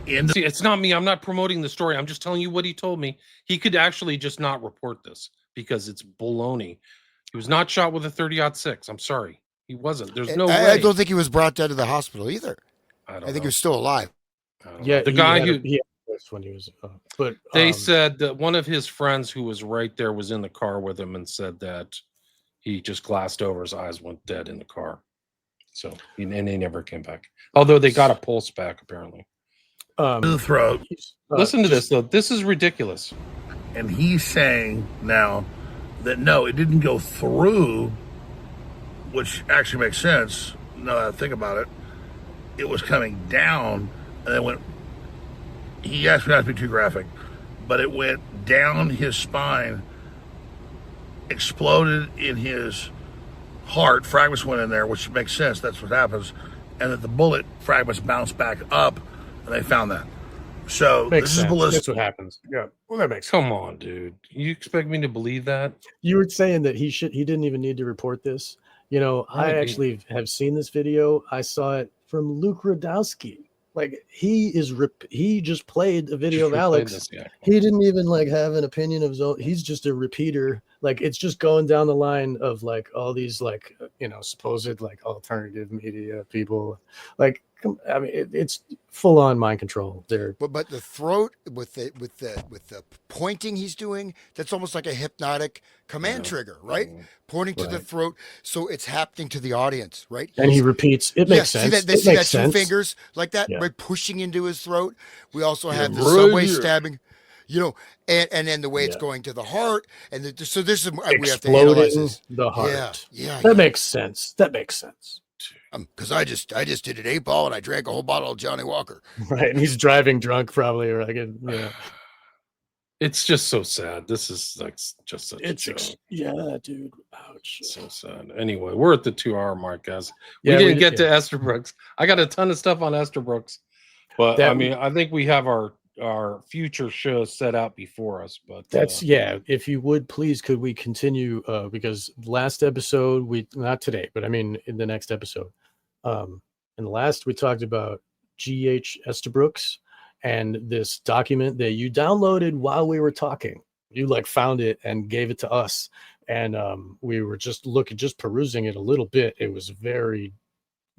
S3: See, it's not me. I'm not promoting the story. I'm just telling you what he told me. He could actually just not report this because it's baloney. He was not shot with a 30-06. I'm sorry. He wasn't. There's no way.
S2: I don't think he was brought down to the hospital either. I think he was still alive.
S1: Yeah,
S3: the guy who
S1: when he was, but
S3: they said that one of his friends who was right there was in the car with him and said that he just glassed over. His eyes went dead in the car. So and they never came back. Although they got a pulse back apparently.
S6: The throat.
S3: Listen to this though. This is ridiculous.
S6: And he's saying now that no, it didn't go through, which actually makes sense. Now that I think about it, it was coming down and then went. He asked me not to be too graphic, but it went down his spine, exploded in his heart. Fragments went in there, which makes sense. That's what happens, and that the bullet fragments bounced back up. And they found that. So
S1: makes
S6: this
S1: sense.
S6: is ballistic.
S1: That's what happens. Yeah. Well, that makes sense.
S3: Come on, dude. You expect me to believe that?
S1: You were saying that he didn't even need to report this. You know, I actually have seen this video. I saw it from Luke Radowski. Like he just played a video of Alex. He didn't even like have an opinion of his own. He's just a repeater. Like it's just going down the line of like all these like supposed like alternative media people. Like I mean, it's full on mind control there.
S2: But the throat with the pointing he's doing, that's almost like a hypnotic command trigger, right? Pointing to the throat, so it's happening to the audience, right?
S1: And he repeats. It makes sense.
S2: See that two fingers like that, right, pushing into his throat. We also have the subway stabbing. And then the way it's going to the heart, and so this is we have to analyze this.
S1: The heart.
S2: Yeah.
S1: That makes sense.
S2: Because I just did an 8-ball and I drank a whole bottle of Johnny Walker.
S1: Right, and he's driving drunk probably, or like
S3: It's just so sad. This is like just such a joke.
S1: Yeah, dude. Ouch.
S3: So sad. Anyway, we're at the 2-hour mark, guys. We didn't get to Estabrooks. I got a ton of stuff on Estabrooks, but I mean, I think we have our future shows set out before us. But
S1: that's if you would please, could we continue? Because last episode not today, but I mean in the next episode. In the last we talked about G.H. Estabrooks and this document that you downloaded while we were talking. You like found it and gave it to us, and we were just perusing it a little bit. It was very,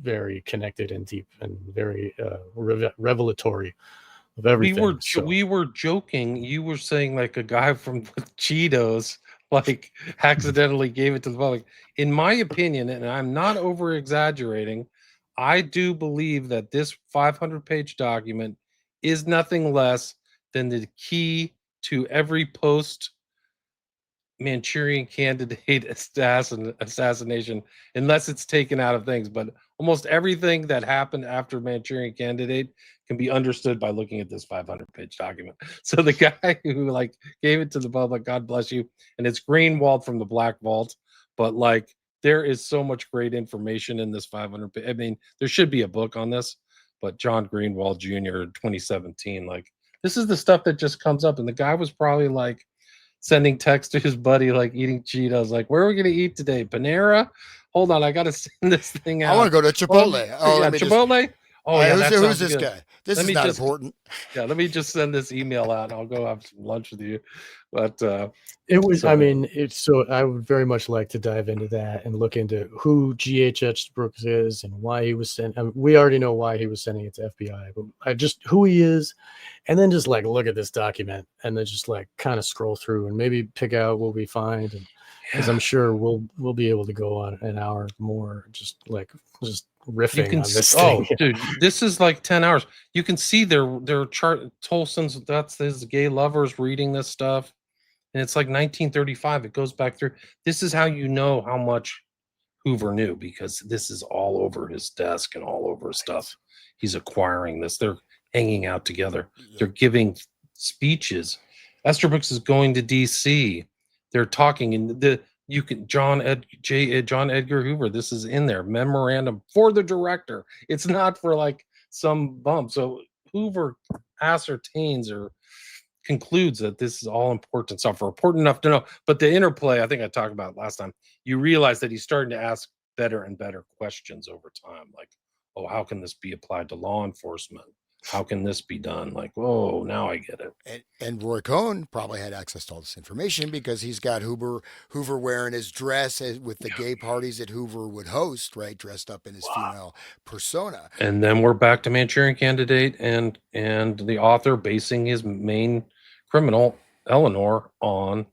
S1: very connected and deep and very revelatory of everything.
S3: We were joking. You were saying like a guy from Cheetos like accidentally gave it to the public. In my opinion, and I'm not over exaggerating, I do believe that this 500-page document is nothing less than the key to every post Manchurian candidate assassination, unless it's taken out of things. But almost everything that happened after Manchurian candidate can be understood by looking at this 500-page document. So the guy who like gave it to the public, God bless you, and it's green-walled from the Black Vault, but like there is so much great information in this 500. I mean, there should be a book on this, but John Greenwald Jr. 2017, like this is the stuff that just comes up, and the guy was probably like sending text to his buddy, like eating Cheetos, like where are we gonna eat today? Panera? Hold on, I gotta send this thing out.
S2: I want to go to Chipotle.
S3: Chipotle.
S2: Who's this guy? This is not important.
S3: Yeah, let me just send this email out and I'll go have some lunch with you. But
S1: it was, I would very much like to dive into that and look into who G.H. Brooks is and why he was sent. I mean, we already know why he was sending it to FBI, but who he is, and then just like look at this document and then just like kind of scroll through and maybe pick out what we find. And because I'm sure we'll be able to go on an hour more, just riffing on this thing.
S3: Dude, this is like 10 hours. You can see their chart. Tolson's, that's his gay lovers reading this stuff, and it's like 1935. It goes back through. This is how you know how much Hoover knew, because this is all over his desk and all over his stuff. He's acquiring this. They're hanging out together. They're giving speeches. Estabrooks is going to D.C. They're talking, and John Edgar Hoover. This is in there. Memorandum for the director. It's not for like some bump. So Hoover ascertains or concludes that this is all important stuff, or important enough to know. But the interplay, I think I talked about last time. You realize that he's starting to ask better and better questions over time. Like, oh, how can this be applied to law enforcement? How can this be done? Like, whoa, now I get it.
S2: And Roy Cohn probably had access to all this information because he's got Hoover wearing his dress with the gay parties that Hoover would host, right? Dressed up in his female persona.
S3: And then we're back to Manchurian Candidate and the author basing his main criminal, Eleanor, on,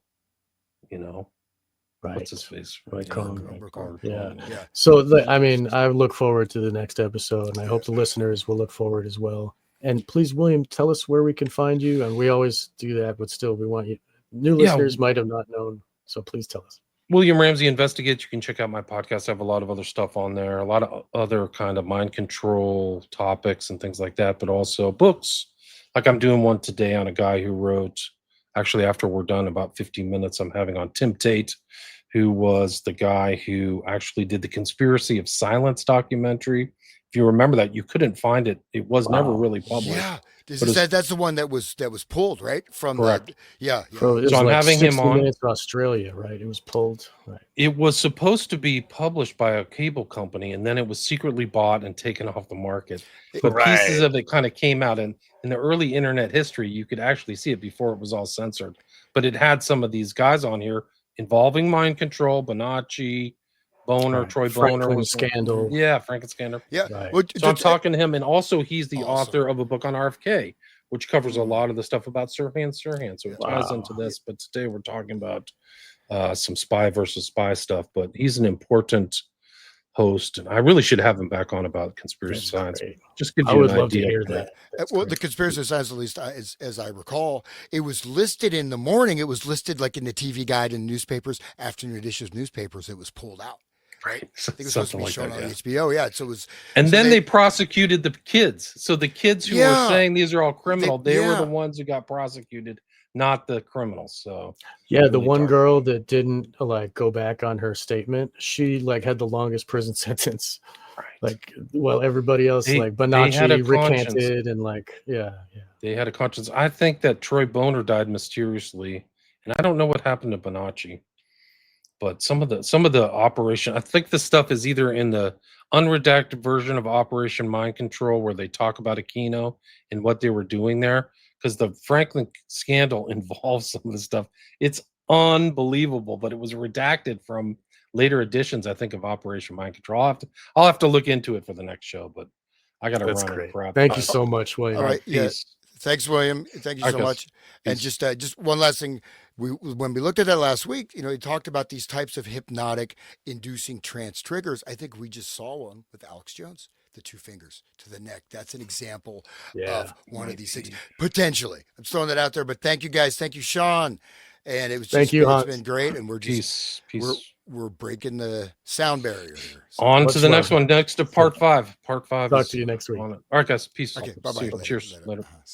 S1: Right.
S3: what's his face?
S1: Right. Cohn. Yeah.
S2: Yeah.
S1: So, I mean, I look forward to the next episode, and I hope the listeners will look forward as well. And please, William, tell us where we can find you. And we always do that, but still, we want you. New listeners might have not known, so please tell us.
S3: William Ramsey Investigates. You can check out my podcast. I have a lot of other stuff on there, a lot of other kind of mind control topics and things like that, but also books. Like I'm doing one today on a guy who wrote, actually, after we're done, about 15 minutes, I'm having on Tim Tate, who was the guy who actually did the Conspiracy of Silence documentary. If you remember that, you couldn't find it. It was never really published.
S2: Yeah. That's the one that was pulled, right? From
S3: correct.
S1: So, it was
S3: I'm
S1: like
S3: having
S1: 60
S3: him on.
S1: Minutes in Australia, right? It was pulled. Right.
S3: It was supposed to be published by a cable company, and then it was secretly bought and taken off the market. But pieces of it kind of came out, and in the early internet history, you could actually see it before it was all censored. But it had some of these guys on here involving mind control, Bonacci, Boner,
S1: Right.
S3: Troy
S1: Franklin
S3: Boner was
S1: scandal.
S3: Yeah, Franken-Scandal.
S2: Yeah.
S1: Right.
S2: Well,
S3: So I'm talking to him, and also he's the
S2: Awesome.
S3: author of a book on RFK, which covers a lot of the stuff about Sirhan. So it ties into this. But today we're talking about some spy versus spy stuff. But he's an important host, and I really should have him back on about conspiracy
S1: That's
S3: science.
S1: great.
S3: Just give
S1: I
S3: you
S1: would
S3: an
S1: love to
S3: idea.
S1: hear that. That's
S2: Well,
S1: great.
S2: the Conspiracy of Science, at least as I recall, it was listed in the morning. It was listed like in the TV guide and newspapers, afternoon editions of newspapers. It was pulled out. Right. I think it was supposed to be shown on HBO. Yeah. So it was.
S3: And
S2: so
S3: then they prosecuted the kids. So the kids who were saying these are all criminal, they were
S2: yeah.
S3: the ones who got prosecuted, not the criminals. So
S1: Yeah, the
S3: really
S1: one
S3: dark.
S1: girl that didn't like go back on her statement, she like had the longest prison sentence.
S3: Right.
S1: Like, well, everybody else
S3: They-
S1: like
S3: they had a
S1: Bonacci
S3: conscience.
S1: recanted and like, yeah.
S3: They had a conscience. I think that Troy Boner died mysteriously, and I don't know what happened to Bonacci. But some of the operation, I think the stuff is either in the unredacted version of Operation Mind Control, where they talk about Aquino and what they were doing there, because the Franklin scandal involves some of the stuff. It's unbelievable, but it was redacted from later editions, I think, of Operation Mind Control. I'll have to look into it for the next show, but I got to
S1: That's
S3: run
S1: great.
S3: and crap.
S1: Thank you so much, William.
S2: All right. Yeah.
S3: Peace.
S2: Thanks, William. Thank you so
S3: All right, guys.
S2: much. And
S3: Peace.
S2: just one last thing. When we looked at that last week, he talked about these types of hypnotic inducing trance triggers. I think we just saw one with Alex Jones, the 2 fingers to the neck. That's an example of one of these things. Potentially. I'm throwing that out there, but thank you guys. Thank you, Sean. And it was
S1: Thank you,
S2: it's
S1: Hans.
S2: been great. And we're just
S3: Peace.
S2: we're breaking the sound barrier here. So,
S3: On
S1: Much
S3: to the
S1: love.
S3: next one. Next to part 5. Part 5.
S1: Talk
S3: is
S1: to you next week.
S3: on it. All right, guys. Peace.
S2: okay.
S3: See
S2: Bye-bye.
S3: you. Cheers. Later.
S2: See you.